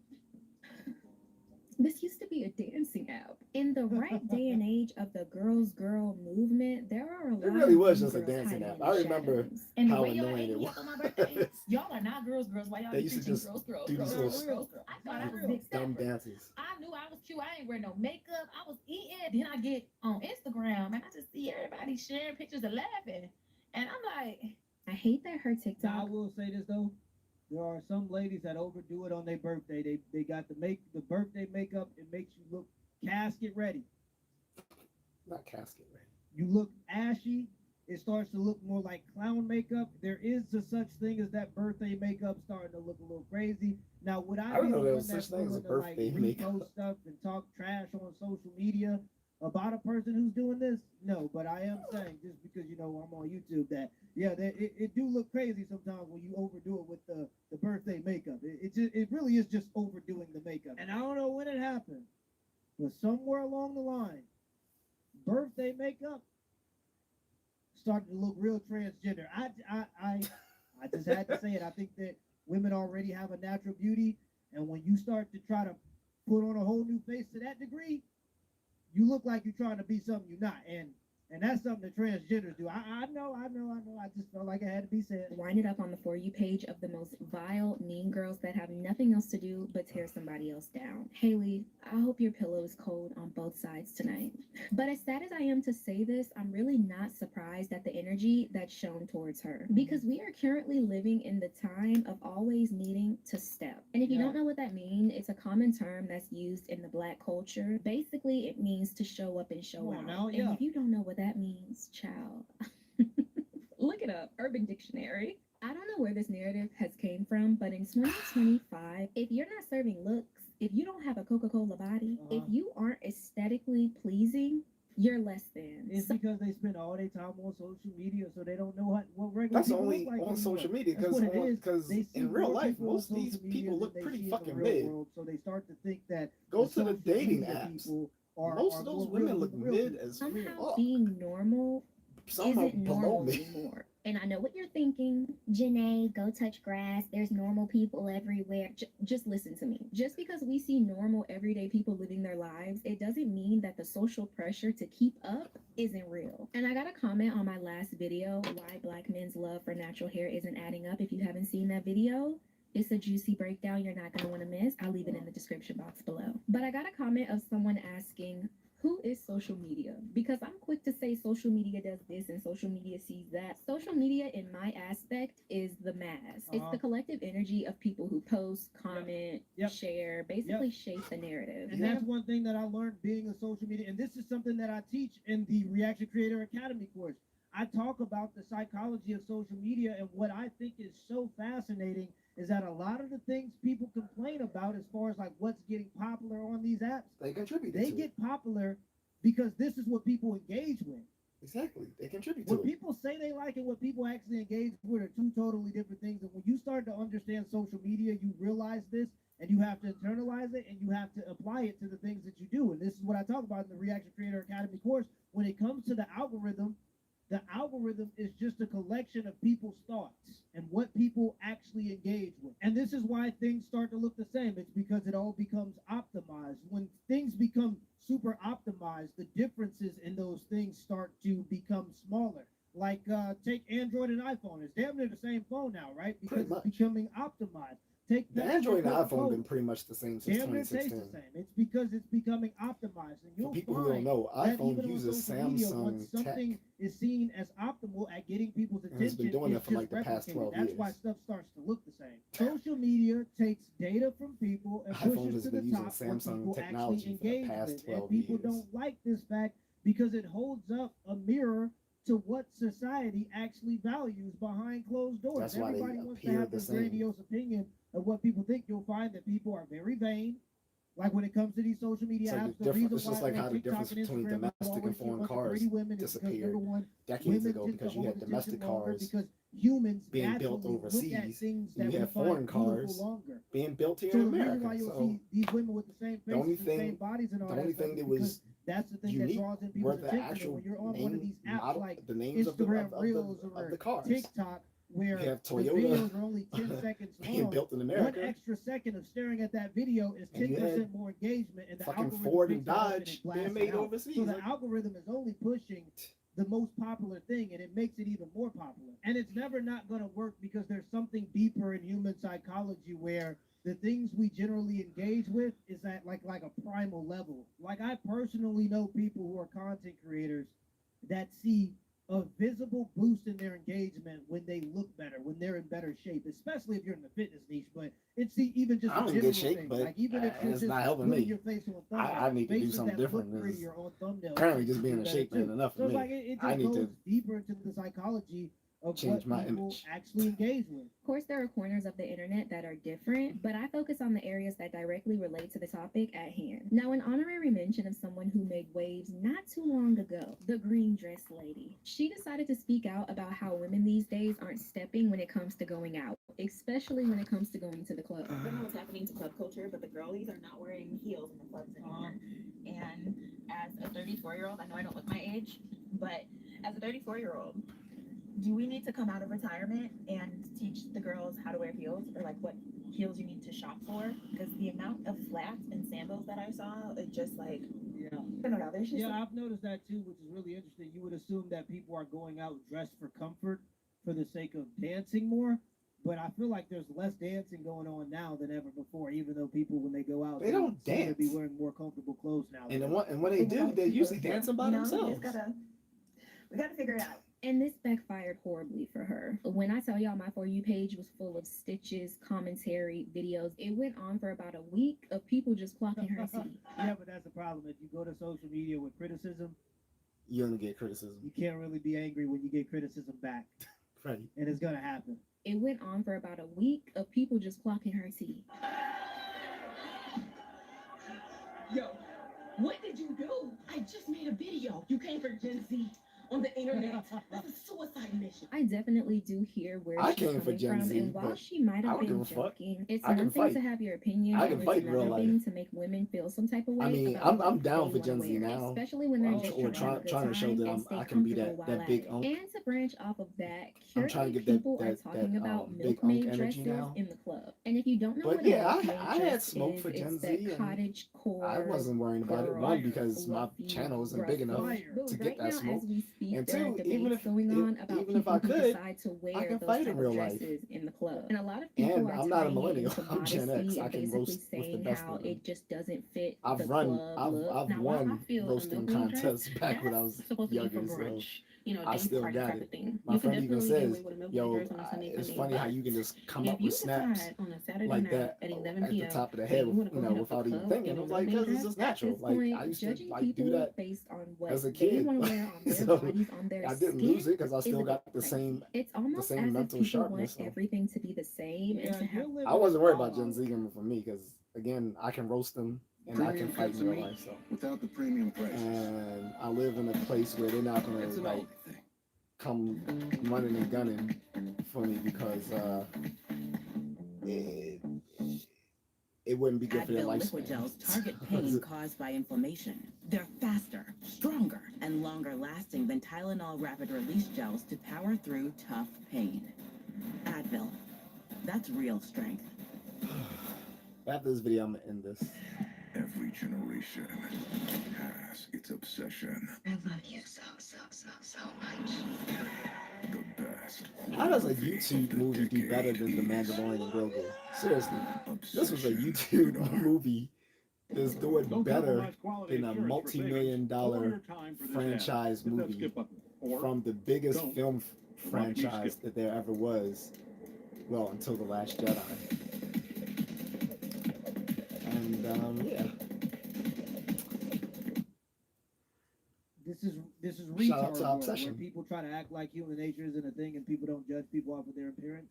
This used to be a dancing app. In the right day and age of the girls girl movement, there are a lot it really of was mean just a girls dancing hiding app. in I the remember shadows. And the how way y'all annoying ate it me was. up on my birthday, y'all are not girls. Why y'all They be used to preaching just girls, do these little I thought I was dumb big stepper. dances. I knew I was cute. I ain't wear no makeup. I was eating. Then I get on Instagram and I just see everybody sharing pictures and laughing. And I'm like, I hate that her TikTok. Now, I will say this though. There are some ladies that overdo it on their birthday. They got the birthday makeup. It makes you look casket ready. Not casket ready. You look ashy. It starts to look more like clown makeup. There is a such thing as that birthday makeup starting to look a little crazy. Now, would I don't be know the there one was such that's thing as a willing to like birthday makeup. repost stuff and talk trash on social media about a person who's doing this? No, but I am saying, just because I'm on YouTube, that it do look crazy sometimes when you overdo it with the birthday makeup. It really is just overdoing the makeup. And I don't know when it happened, but somewhere along the line, birthday makeup started to look real transgender. I just had to say it. I think that women already have a natural beauty, and when you start to try to put on a whole new face to that degree, you look like you're trying to be something you're not. And that's something that transgenders do. I know. I just felt like it had to be said. Wind it up on the For You page of the most vile mean girls that have nothing else to do but tear somebody else down. Haley, I hope your pillow is cold on both sides tonight. But as sad as I am to say this, I'm really not surprised at the energy that's shown towards her, because we are currently living in the time of always needing to step. And if you don't know what that means, it's a common term that's used in the Black culture. Basically, it means to show up and show out. Now, And if you don't know what that means, child, look it up, Urban Dictionary. I don't know where this narrative has came from, but in 2025, if you're not serving looks, if you don't have a Coca-Cola body, if you aren't aesthetically pleasing, you're less than. It's because they spend all their time on social media, so they don't know what regular That's people only look like on anymore. social media That's what it is. because They see in real more life, people on most of these social media people than look they pretty see in fucking the real mid. world, so they start to think that Go the to the social dating media apps. people are Most of those more women real look than real mid people. as Somehow fuck. being normal Some are isn't below normal me. anymore. And I know what you're thinking. Janae, go touch grass. There's normal people everywhere. Just listen to me. Just because we see normal everyday people living their lives, it doesn't mean that the social pressure to keep up isn't real. And I got a comment on my last video, why Black men's love for natural hair isn't adding up. If you haven't seen that video, it's a juicy breakdown you're not going to want to miss. I'll leave it in the description box below. But I got a comment of someone asking, Who is social media? Because I'm quick to say social media does this and social media sees that. Social media, in my aspect, is the mass. It's the collective energy of people who post, comment, share, basically shape the narrative. And that's one thing that I learned being a social media, and this is something that I teach in the Reaction Creator Academy course. I talk about the psychology of social media, and what I think is so fascinating is that a lot of the things people complain about as far as like what's getting popular on these apps, They contribute they to get it. popular because this is what people engage with. Exactly. They contribute to What it. people say they like and what people actually engage with are two totally different things. And when you start to understand social media, you realize this, and you have to internalize it, and you have to apply it to the things that you do. And this is what I talk about in the Reaction Creator Academy course. When it comes to the algorithm is just a collection of people's thoughts and what people actually engage with. And this is why things start to look the same. It's because it all becomes optimized. When things become super optimized, the differences in those things start to become smaller. Like take Android and iPhone. It's damn near the same phone now, right? Because it's becoming optimized. Take The Android and iPhone have been pretty much the same since damn near tastes 2016. the same. It's because it's becoming optimized. And you'll For people who find don't know, that iPhone even on uses social media, Samsung once something tech. is seen as optimal at getting people's And attention, it's been doing that it's for like just the past replicated. 12 That's years. why stuff starts to look the same. Social media takes data from people and iPhone pushes has to been the using top where Samsung people technology actually for the engage past with. 12 And people years. don't like this fact because it holds up a mirror to what society actually values behind closed doors. That's why they Everybody wants to appear have the this same. grandiose opinion of what people think. You'll find that people are very vain. Like when it comes to these social media It's like apps, the the reason it's just why like on how the TikTok difference and between Instagram you domestic always and see a foreign bunch of cars pretty women is because disappeared number one, decades women ago tend because to you hold had domestic attention longer cars because humans being built naturally look at overseas, things and that you we have find foreign beautiful cars longer. being built here So in the reason America. why you'll So see these women with the same the only faces and same thing, bodies and all the that only stuff thing is that because was that's the thing that unique draws in were people's the attention. And actual when you're on one of these apps model, like the names Instagram Reels of or the cars. TikTok, where You have the Toyota videos are only 10 seconds being long, built in one America, extra second of staring at that video is and you 10% had more engagement, and the fucking algorithm Ford and picks it up and Dodge it blasts being it made out. overseas. So the Like, algorithm is only pushing the most popular thing, and it makes it even more popular. And it's never not going to work because there's something deeper in human psychology where the things we generally engage with is at like a primal level. Like I personally know people who are content creators that see a visible boost in their engagement when they look better, when they're in better shape, especially if you're in the fitness niche. But it's even just I'm a in general good shape, thing. but Like even if you're it's just not helping putting me. your face on thumbnails, I need to do faces something that different. look 'Cause prettier on thumbnails. apparently just do being in better shape too. ain't enough So for it's me. like it I just need goes to deeper into the psychology of change what my people image. actually engage with. Of course, there are corners of the internet that are different, but I focus on the areas that directly relate to the topic at hand. Now, an honorary mention of someone who made waves not too long ago, the green dress lady. She decided to speak out about how women these days aren't stepping when it comes to going out, especially when it comes to going to the club. I don't know what's happening to club culture, but the girlies are not wearing heels in the clubs anymore. And as a 34-year-old, I know I don't look my age, but as a 34-year-old, do we need to come out of retirement and teach the girls how to wear heels or like what heels you need to shop for? Because the amount of flats and sandals that I saw, it just like, Yeah. I don't know. There's just Yeah, I've noticed that too, which is really interesting. You would assume that people are going out dressed for comfort for the sake of dancing more, but I feel like there's less dancing going on now than ever before. Even though people, when they go out, They don't seem to be dance. wearing more comfortable clothes now. And when they do, they're usually dancing by we themselves. gotta figure it out. And this backfired horribly for her. When I tell y'all my For You page was full of stitches, commentary, videos, it went on for about a week of people just clocking her tea. Yeah, but that's the problem. If you go to social media with criticism, You're gonna get criticism. you can't really be angry when you get criticism back. Right. And it's gonna happen. It went on for about a week of people just clocking her tea. Yo, what did you do? I just made a video. You came for Gen Z on the internet. That's a suicide mission. I definitely do hear where I she's came for coming Gen from, Z, and while but she might I have don't been give a fuck. joking, it's I can one thing fight. to have your opinion, I and can it's fight in real another life. thing to make women feel some type of way. I mean, about I'm what down they for Gen wanna Z wear, now. especially when they're Or just trying to have a good trying to show time that and stay I can be comfortable that while big at it. unk. And to branch off of that, I'm trying to currently get people are talking about big unk milkmaid energy dresses now. in the club. And if you don't know But what yeah, a milkmaid I had dress smoke is, for Gen it's Z, that and cottage core. I wasn't worrying about it. girl One, because my fluffy channel isn't big enough dress. to But get right that now, smoke. as we speak. And There are two, debates going on about even if people I who could, decide to I wear can those fight type in real of life. dresses in the club. And a lot of people And are I'm not a tying it millennial. into I'm Gen X. modesty I and can basically roast with the saying best how of them. it just doesn't fit I've the run, club look. I've Now, while I won feel a roasting milk dress, contests back when I was that's supposed to be for younger, so brunch, you know, I day still party got type it. of thing. My You can friend even definitely get says, away with a milk yo, dress on a Sunday, it's Sunday, funny how but you can just come if up you with snaps decide on a Saturday like night that at 11 at the p.m. top of the that head, you want to you go know, hit up the without even club thinking. in I a was like, milk cause it's dress, just at natural. this Like I point, used to judging like do people that based on what as a they kid. want to wear on their So bodies, on their I didn't lose skin, it because I is still a bit got the crazy. same It's almost as if mental people want sharpness. So everything to be the same and Yeah, to have. you're living I wasn't worried in about Gen Z coming for me because again, I can roast them and I can Premium fight cuts in of real meat life. So without the premium prices. and I live in a place where they're not gonna It's an like old thing. come running and gunning for me because it wouldn't be good for their Advil liquid lifespan. gels target pain caused by inflammation. They're faster, stronger, and longer lasting than Tylenol rapid release gels to power through tough pain. Advil. That's real strength. After this video, I'm gonna end this. Every generation has its obsession. I love you so much. The best. How does a YouTube movie do better than The Mandalorian and Grogu? Seriously, this was a YouTube movie that's doing better than a multi-million-dollar franchise movie from the biggest film franchise that there ever was. Well, until The Last Jedi. And yeah. This is Shout out retard to world, Obsession. where people try to act like human nature isn't a thing and people don't judge people off of their appearance.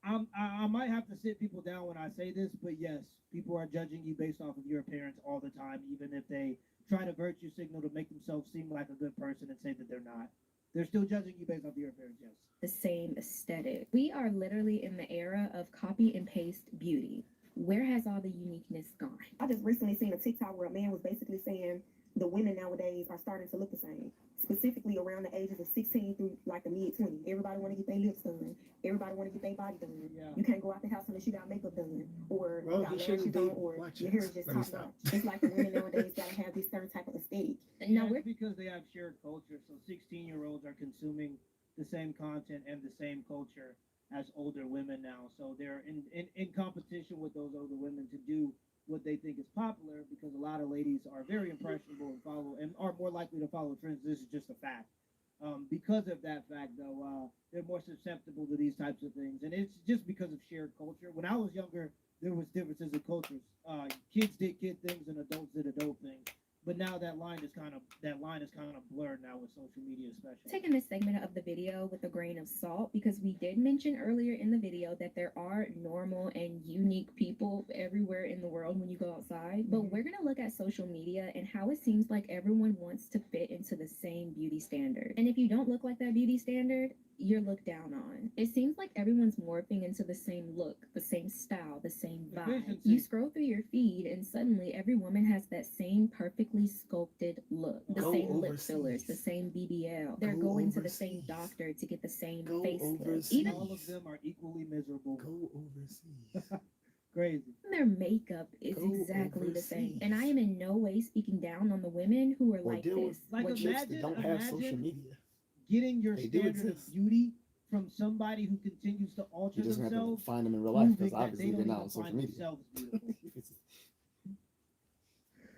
I might have to sit people down when I say this, but yes, people are judging you based off of your appearance all the time, even if they try to virtue signal to make themselves seem like a good person and say that they're not. They're still judging you based off of your appearance, yes. The same aesthetic. We are literally in the era of copy and paste beauty. Where has all the uniqueness gone? I just recently seen a TikTok where a man was basically saying the women nowadays are starting to look the same, specifically around the ages of 16 through like the mid-20s. Everybody want to get their lips done. Everybody want to get their body done. Yeah. You can't go out the house unless you got makeup done, or Well, you got he shouldn't lashes be on, or black your hair is chicks. just Let me top stop. notch. It's like the women nowadays gotta have this certain type of aesthetic. Now That's we're because they have shared culture. So 16-year-olds are consuming the same content and the same culture as older women now. So they're in competition with those older women to do what they think is popular, because a lot of ladies are very impressionable and are more likely to follow trends. This is just a fact. Because of that fact, though, they're more susceptible to these types of things, and it's just because of shared culture. When I was younger, there was differences in cultures. Kids did kid things and adults did adult things. But now that line is kind of blurred now with social media, especially. taking this segment of the video with a grain of salt, because we did mention earlier in the video that there are normal and unique people everywhere in the world when you go outside. But we're going to look at social media and how it seems like everyone wants to fit into the same beauty standard. And if you don't look like that beauty standard, you're looked down on. It seems like everyone's morphing into the same look, the same style, the same vibe. You scroll through your feed and suddenly every woman has that same perfectly sculpted look, the Go same lip overseas. fillers, the same BBL. They're Go going to the same overseas. doctor to get the same Go facelift. overseas. Even All of them are equally miserable. Go overseas. Crazy. their makeup is Go exactly the same. overseas. And I am in no way speaking down on the women who are Or like deal this. with Like What chicks that don't have social imagine media. getting your They do standard of exist. beauty from somebody who continues to alter You just have to themselves. find them in real life because proving that obviously they they're don't not even on social find media. themselves beautiful.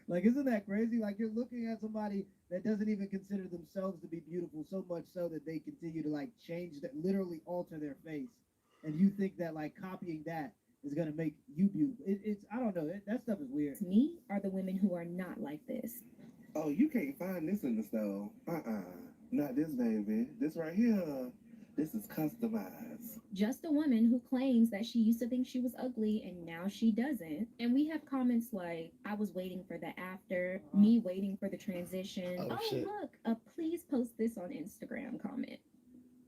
Like, isn't that crazy? Like, you're looking at somebody that doesn't even consider themselves to be beautiful, so much so that they continue to like change that, literally alter their face, and you think that like copying that is gonna make you beautiful. It's I don't know. That stuff is weird. To me are the women who are not like this. Oh, you can't find this in the store. Not this, baby. This right here. This is customized. Just a woman who claims that she used to think she was ugly and now she doesn't. And we have comments like, I was waiting for the after, me waiting for the transition. Oh, shit. Look, a please post this on Instagram comment.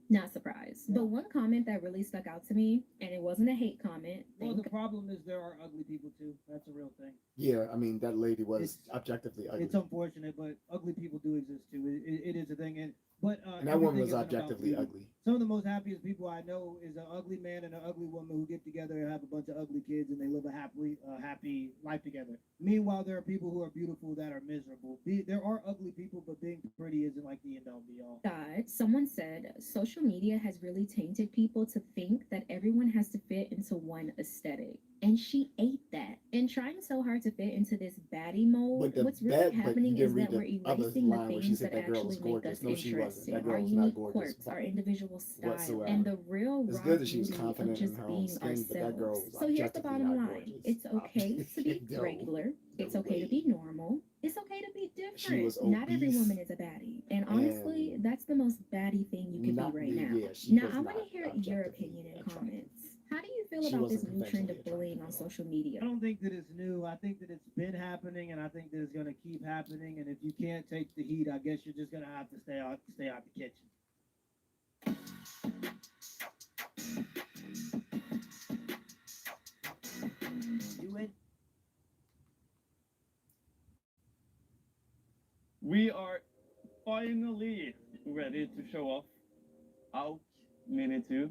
Not surprised. But one comment that really stuck out to me, and it wasn't a hate comment. Well, the problem is there are ugly people too. That's a real thing. Yeah, I mean, that lady was It's- objectively ugly. It's unfortunate, but ugly people do exist too. It is a thing. But And that woman everything was isn't about objectively beauty. ugly. Some of the most happiest people I know is an ugly man and an ugly woman who get together and have a bunch of ugly kids and they live a happy life together. Meanwhile, there are people who are beautiful that are miserable. There are ugly people, but being pretty isn't like the end all be all. God, someone said social media has really tainted people to think that everyone has to fit into one aesthetic. And she ate that. And trying so hard to fit into this baddie mold, But what's really but happening you is didn't read that we're the other erasing the line where she things said that that girl was actually make us gorgeous. No, she wasn't. interesting, That our girl was not unique gorgeous quirks, our individual style, whatsoever. and the real It's raw good that she was beauty of confident in just her own being skin, but that girl ourselves. was So here's the objectively bottom not line. gorgeous. It's okay to be No, regular. It's no okay to way. be normal. It's okay to be different. She was Not every obese woman is a baddie. And honestly, and that's the most baddie thing you could be not right yeah, now. she Now, was I want to not hear your objectively opinion in attractive. comments. How do you feel She about this wasn't new trend conventionally of bullying on attractive. social media? I don't think that it's new. I think that it's been happening, and I think that it's going to keep happening. And if you can't take the heat, I guess you're just going to have to stay out the kitchen. You in? We are finally ready to show off Out Mini 2.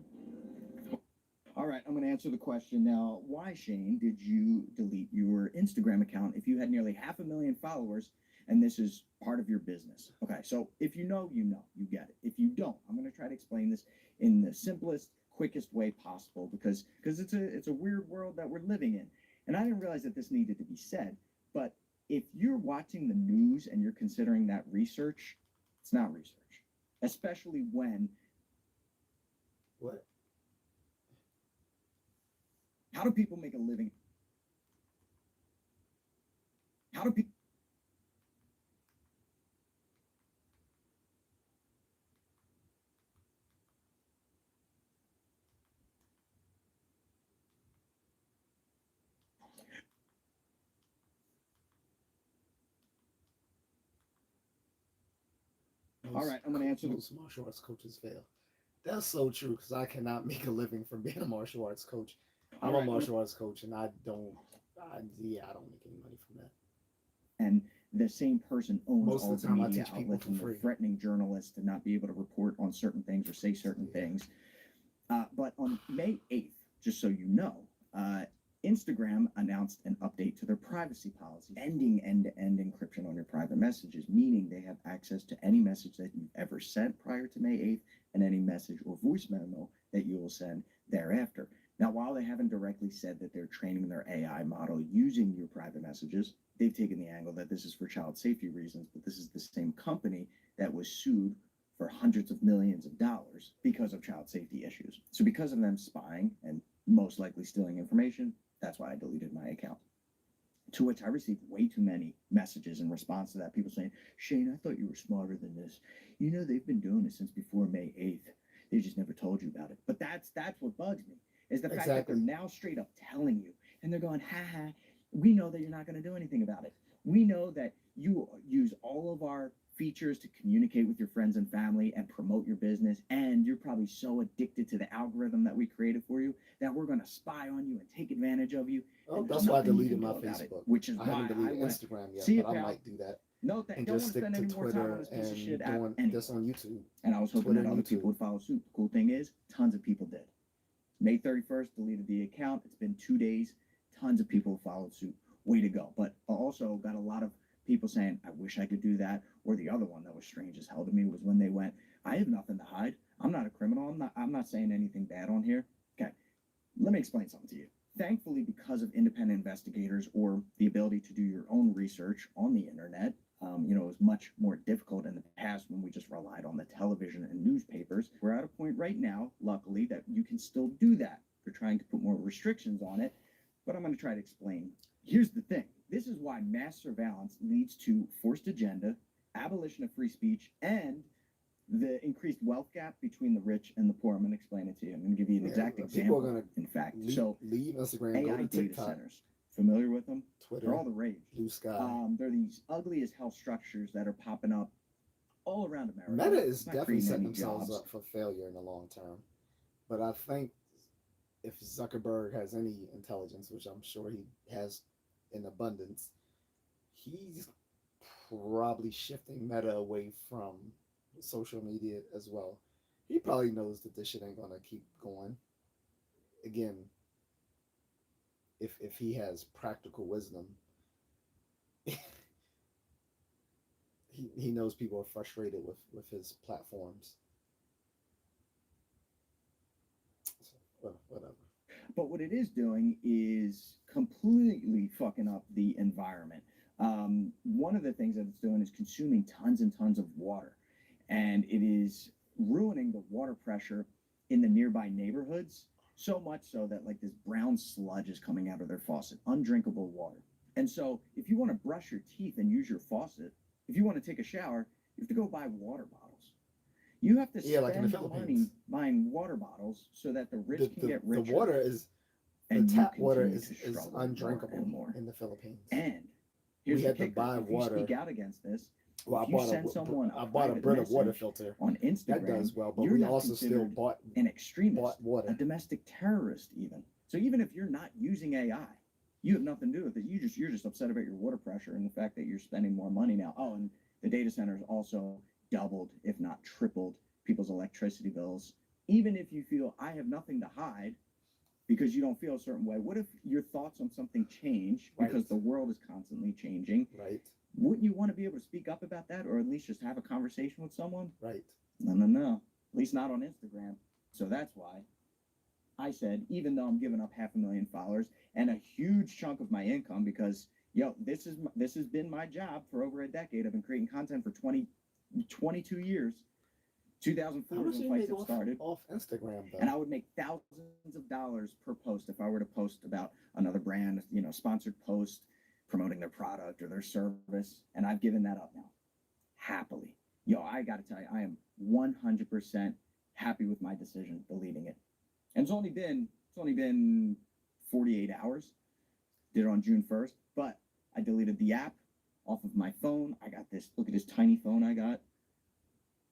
All right, I'm going to answer the question now. Why, Shane, did you delete your Instagram account if you had nearly 500,000 followers and this is part of your business? Okay, so if you know, you get it. If you don't, I'm going to try to explain this in the simplest, quickest way possible because it's a weird world that we're living in. And I didn't realize that this needed to be said, but if you're watching the news and you're considering that research, it's not research, especially when. What? How do people make a living? How do people? All right, I'm going to answer the. Most martial arts coaches fail. That's so true because I cannot make a living from being a martial arts coach. I'm a martial arts coach, and I don't make any money from that. And the same person owns Most all of the the time I media teach people outlets for and free. they're threatening journalists to not be able to report on certain things or say certain things. But on May 8th, just so you know, Instagram announced an update to their privacy policy, ending end-to-end encryption on your private messages, meaning they have access to any message that you've ever sent prior to May 8th and any message or voice memo that you will send thereafter. Now, while they haven't directly said that they're training their AI model using your private messages, they've taken the angle that this is for child safety reasons, but this is the same company that was sued for hundreds of millions of dollars because of child safety issues. So because of them spying and most likely stealing information, that's why I deleted my account. To which I received way too many messages in response to that. People saying, Shane, I thought you were smarter than this. You know, they've been doing this since before May 8th. They just never told you about it. But that's what bugs me, is the fact that they're now straight up telling you. And they're going, ha, we know that you're not going to do anything about it. We know that you use all of our features to communicate with your friends and family and promote your business. And you're probably so addicted to the algorithm that we created for you that we're going to spy on you and take advantage of you. Oh, that's why I deleted my Facebook. Which is I haven't why deleted went, Instagram yet, see but it, I pal. might do that. No, and don't just stick spend to any more time on Twitter this piece of and shit app doing anyway. this on YouTube. And I was hoping Twitter that and other people YouTube. would follow suit. The cool thing is, tons of people did. May 31st, deleted the account. It's been 2 days. Tons of people followed suit. Way to go. But I also got a lot of people saying, I wish I could do that. Or the other one that was strange as hell to me was when they went, I have nothing to hide. I'm not a criminal. I'm not saying anything bad on here. Okay. Let me explain something to you. Thankfully, because of independent investigators or the ability to do your own research on the internet, it was much more difficult in the past when we just relied on the television and newspapers. We're at a point right now, luckily, that you can still do that. They're trying to put more restrictions on it, but I'm going to try to explain. Here's the thing. This is why mass surveillance leads to forced agenda, abolition of free speech, and the increased wealth gap between the rich and the poor. I'm going to explain it to you. I'm going to give you an exact People example. are gonna in fact, leave Instagram, AI go to data TikTok, centers. Familiar with them? Twitter, They're all the rage. Blue Sky. They're these ugly as hell structures that are popping up all around America. Meta is It's not definitely creating setting any themselves jobs. up for failure in the long term. But I think if Zuckerberg has any intelligence, which I'm sure he has in abundance, he's probably shifting Meta away from social media as well. He probably knows that this shit ain't gonna keep going. Again, if he has practical wisdom, he knows people are frustrated with his platforms. So, whatever. But what it is doing is completely fucking up the environment. One of the things that it's doing is consuming tons and tons of water, and it is ruining the water pressure in the nearby neighborhoods, so much so that like this brown sludge is coming out of their faucet, undrinkable water. And so if you want to brush your teeth and use your faucet, if you want to take a shower, you have to go buy water bottles. You have to like in the spend money Philippines. buying water bottles so that the rich can get richer. The water is and the you tap water continue is to struggle more undrinkable and more. in the Philippines. And we here's the had to kicker. buy If water. you speak out against this, Well, if you send someone I bought a private Brita water message filter on Instagram, that does well, but you're we not also still considered bought an extremist, water. a domestic terrorist, even. So even if you're not using AI, you have nothing to do with it. You're just upset about your water pressure and the fact that you're spending more money now. Oh, and the data centers also doubled, if not tripled, people's electricity bills. Even if you feel I have nothing to hide because you don't feel a certain way, what if your thoughts on something change because the world is constantly changing? Right. Wouldn't you want to be able to speak up about that, or at least just have a conversation with someone? Right. No. At least not on Instagram. So that's why I said, even though I'm giving up 500,000 followers and a huge chunk of my income, because this has been my job for over a decade. I've been creating content for 22 years. 2004 How much was do when you fights make had started. off Instagram though? And I would make thousands of dollars per post if I were to post about another brand, sponsored post promoting their product or their service. And I've given that up now, happily. I got to tell you, I am 100% happy with my decision deleting it. And it's only been 48 hours. Did it on June 1st, but I deleted the app off of my phone. I got this, look at this tiny phone I got,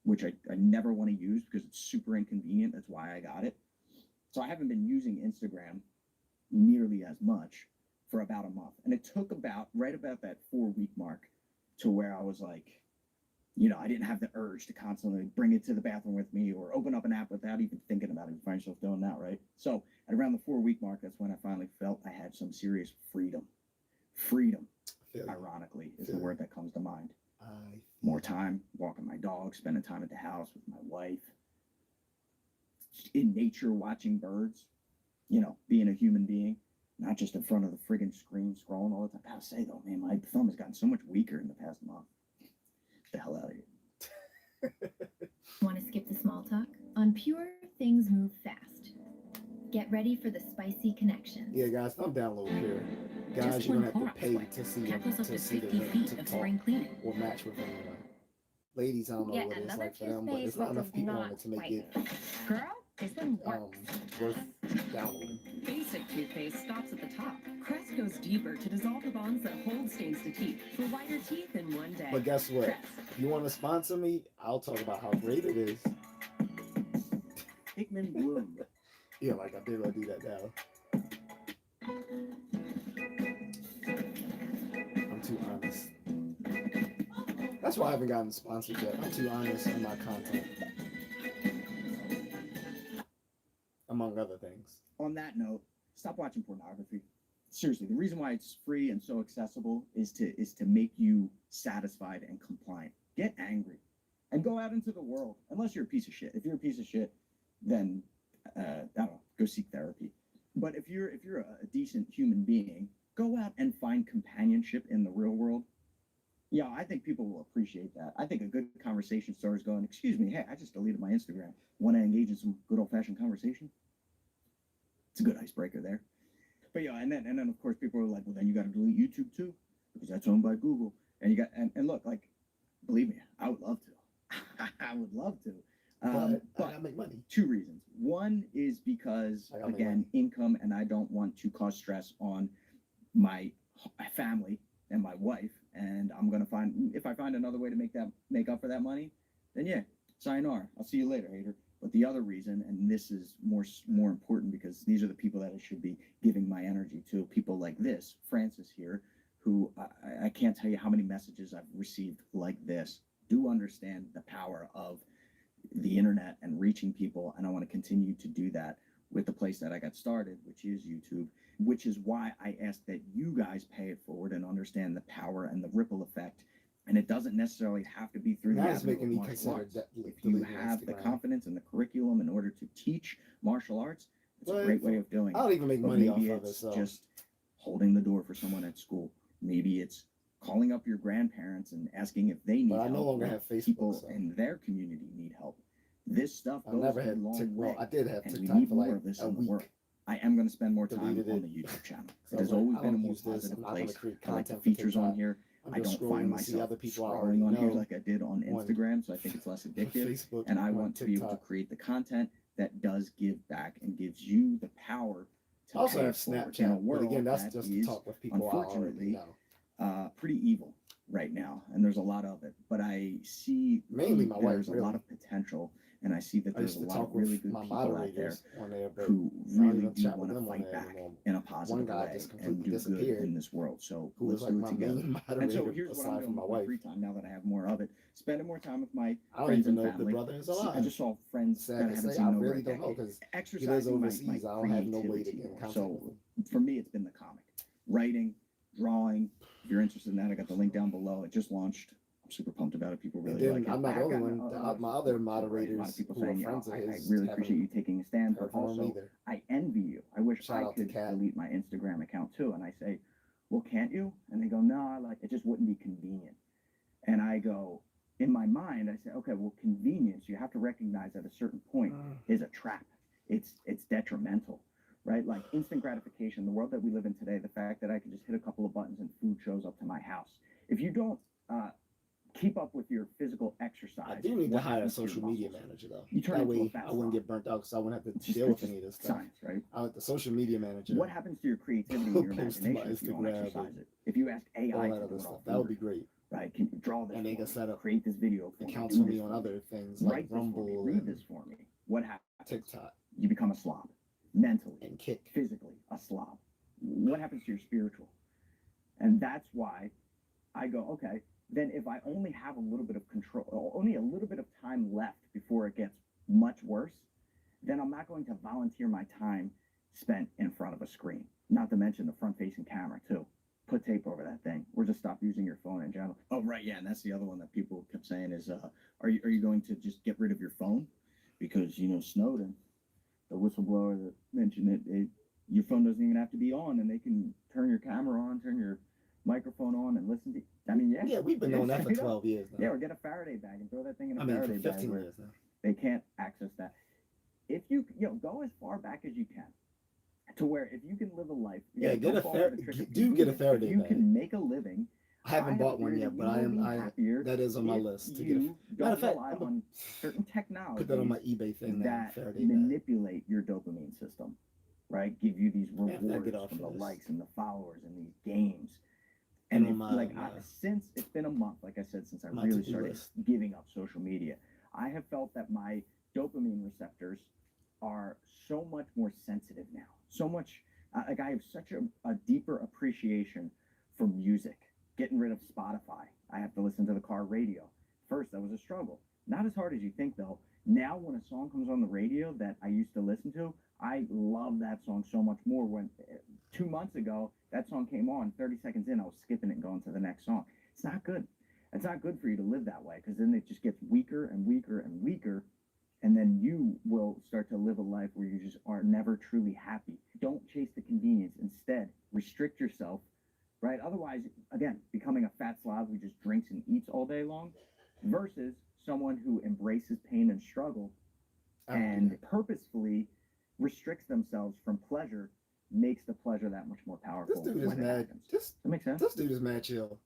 which I never want to use because it's super inconvenient. That's why I got it. So I haven't been using Instagram nearly as much for about a month. And it took right about that 4-week mark to where I was like, I didn't have the urge to constantly bring it to the bathroom with me or open up an app without even thinking about it. You find yourself doing that, right? So at around the 4-week mark, that's when I finally felt I had some serious freedom. Freedom, ironically, is the word that comes to mind. More time walking my dog, spending time at the house with my wife, in nature watching birds, being a human being, not just in front of the friggin' screen scrolling all the time. I gotta say though, man, my thumb has gotten so much weaker in the past month. Get the hell out of here. Want to skip the small talk? On Pure, things move fast. Get ready for the spicy connections. Yeah, guys, I'm downloading here. Guys, Just you're one gonna have to pay Clorox to see tackles up to to see 50 the feet to of talk spring cleaning. or match with anyone. Ladies, I don't know Yeah, what it's another like for them, but toothpaste it's not which enough is people on not it to make white. it Girl, this one works. worth downloading. Basic toothpaste stops at the top. Crest goes deeper to dissolve the bonds that hold stains to teeth for whiter teeth in one day. But guess what? Crest. If you want to sponsor me, I'll talk about how great it is. Hickman Bloom. Yeah, like I did, I do that now. I'm too honest. That's why I haven't gotten sponsored yet. I'm too honest in my content. Among other things. On that note, stop watching pornography. Seriously, the reason why it's free and so accessible is to make you satisfied and compliant. Get angry and go out into the world. Unless you're a piece of shit. If you're a piece of shit, then I don't know, go seek therapy. But if you're a decent human being, go out and find companionship in the real world. Yeah, I think people will appreciate that. I think a good conversation starts going, excuse me, hey, I just deleted my Instagram. Want to engage in some good old-fashioned conversation? It's a good icebreaker there. But yeah, and then of course people are like, well, then you got to delete YouTube too, because that's owned by Google. And you got and look, like, believe me, I would love to. I would love to. But I gotta make money. 2 reasons. One is because, again, income, and I don't want to cause stress on my family and my wife. And I'm gonna if I find another way to make up for that money, then yeah, sayonara. I'll see you later, hater. But the other reason, and this is more important because these are the people that I should be giving my energy to, people like this, Francis here, who I can't tell you how many messages I've received like this. do understand the power of the internet and reaching people, and I want to continue to do that with the place that I got started, which is YouTube, which is why I ask that you guys pay it forward and understand the power and the ripple effect. And it doesn't necessarily have to be through the Now it's avenue making of me martial consider arts. If you deleting have the Instagram. confidence and the curriculum in order to teach martial arts, it's a Well, great way of doing it. I don't even make But money maybe off of it, it's so just holding the door for someone at school. Maybe it's calling up your grandparents and asking if they need But I help. no longer or have Facebook, people so. in their community need help. This stuff I goes never a had long TikTok. Well, way, I did have and we TikTok need for more like of this a in the week. world. I am going to spend more time Deleted on it. the YouTube channel. So It I has was like, always I been a don't more use this. positive I'm not going place. to create I like the content for features on TikTok. here. I'm I just don't find scrolling to see myself other people I already scrolling on here know like I did on on Instagram, so I think it's less addictive. Facebook And I on want to be able to TikTok. create the content that does give back and gives you the power to I also pay have it forward Snapchat, in a but world again, that's that just to is, talk with people I already unfortunately, know. pretty evil right now, and there's a lot of it. But I see Mainly my wife, there's a lot really. of potential, and I see that I there's used a to lot talk of really with good my people out there moderators on there, but who I don't really even do chat with want to them on fight there back anymore. in a positive One guy way just and completely do good disappeared, in this world. So who let's was do like it my together. main And so moderator here's what I'm aside doing from my with my wife. free time now that I have more of it. Spending more time with my I don't friends even and know if the family. brother is I alive. just saw friends that I Sad to haven't say, seen I in over really a don't know decade. because he lives Exercising overseas. my I don't have no way to creativity get in more. contact So with him. for me, it's been the comic, writing, drawing. If you're interested in that, I got the link down below. It just launched. I'm super pumped about it. People And really like then it. I'm not I the have only gotten one. a lot of My support other too, right? A lot moderators of people who are saying, friends of I his really appreciate you haven't taking a stand, but heard from him also either. I envy you. I wish Shout I out to could Kat. delete my Instagram account too. And I say, well, can't you? And they go, no, I like it. Just wouldn't be convenient. And I go, in my mind, I say, okay, well, convenience, you have to recognize at a certain point is a trap. It's detrimental, right? Like instant gratification, the world that we live in today, the fact that I can just hit a couple of buttons and food shows up to my house. If you don't keep up with your physical exercise, I do need to what hire a happens to your social media muscles? manager though. You turn That into a way fat I wouldn't slob. get burnt out because I wouldn't have to It's just- deal it's with any of this just stuff. science, right? I want the social media manager. What happens to your creativity and your Post to my imagination if you don't Instagram exercise and it? If you ask AI all to that do other it stuff. all That would for be you, great. right? Can you draw this And they for can me? set up Create this video for me, accounts do for this me on for other things like write this for me, Rumble read and this for me. What happens? TikTok You become a slob, mentally and Kick. physically a slob. What happens to your spiritual? And that's why I go, okay, then if I only have a little bit of control, only a little bit of time left before it gets much worse, then I'm not going to volunteer my time spent in front of a screen. Not to mention the front-facing camera too. Put tape over that thing, or just stop using your phone in general. Oh, right, yeah, and that's the other one that people kept saying is, are you going to just get rid of your phone? Because, you know, Snowden, the whistleblower that mentioned it, your phone doesn't even have to be on, and they can turn your camera on, turn your microphone on, and listen to. I mean, yeah. Yeah, we've been doing that for straight up. 12 years now. Yeah, or get a Faraday bag and throw that thing in a I mean, Faraday for 15 bag where years now. they can't access that. If you go as far back as you can, to where if you can live a life, Yeah, get don't a fall for Faraday. the trick of Do get a convenience. Faraday If you bag. can make a living. I haven't have bought a one theory yet, that but you I will am. be happier That is on my if list to get a. you Matter of don't fact, rely I'm gonna on certain technologies put that on my eBay thing now. that Faraday bag. manipulate your dopamine system, right? Give you these Man, I gotta rewards get off from the of this. likes and the followers and these games. And And on if, my- since it's been a month, like I said, since I my really to-do started list. giving up social media, I have felt that my dopamine receptors are so much more sensitive now. So much, like I have such a deeper appreciation for music. Getting rid of Spotify. I have to listen to the car radio. First, that was a struggle. Not as hard as you think, though. Now, when a song comes on the radio that I used to listen to, I love that song so much more. When 2 months ago, that song came on, 30 seconds in, I was skipping it and going to the next song. It's not good. It's not good for you to live that way, because then it just gets weaker and weaker and weaker, and then you will start to live a life where you just are never truly happy. Don't chase the convenience. Instead, restrict yourself, right? Otherwise, again, becoming a fat slob who just drinks and eats all day long versus someone who embraces pain and struggle and purposefully restricts themselves from pleasure, makes the pleasure that much more powerful. This dude is when it mad. happens. This That makes sense? This dude is mad chill.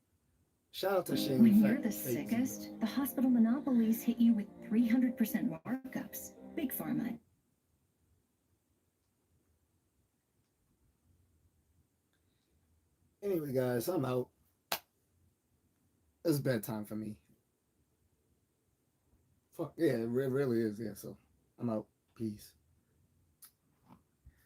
Shout out to Shane. When you're the sickest, the hospital monopolies hit you with 300% markups. Big Pharma. Anyway, guys, I'm out. It's bedtime for me. Fuck yeah, it really is. Yeah, so I'm out. Peace.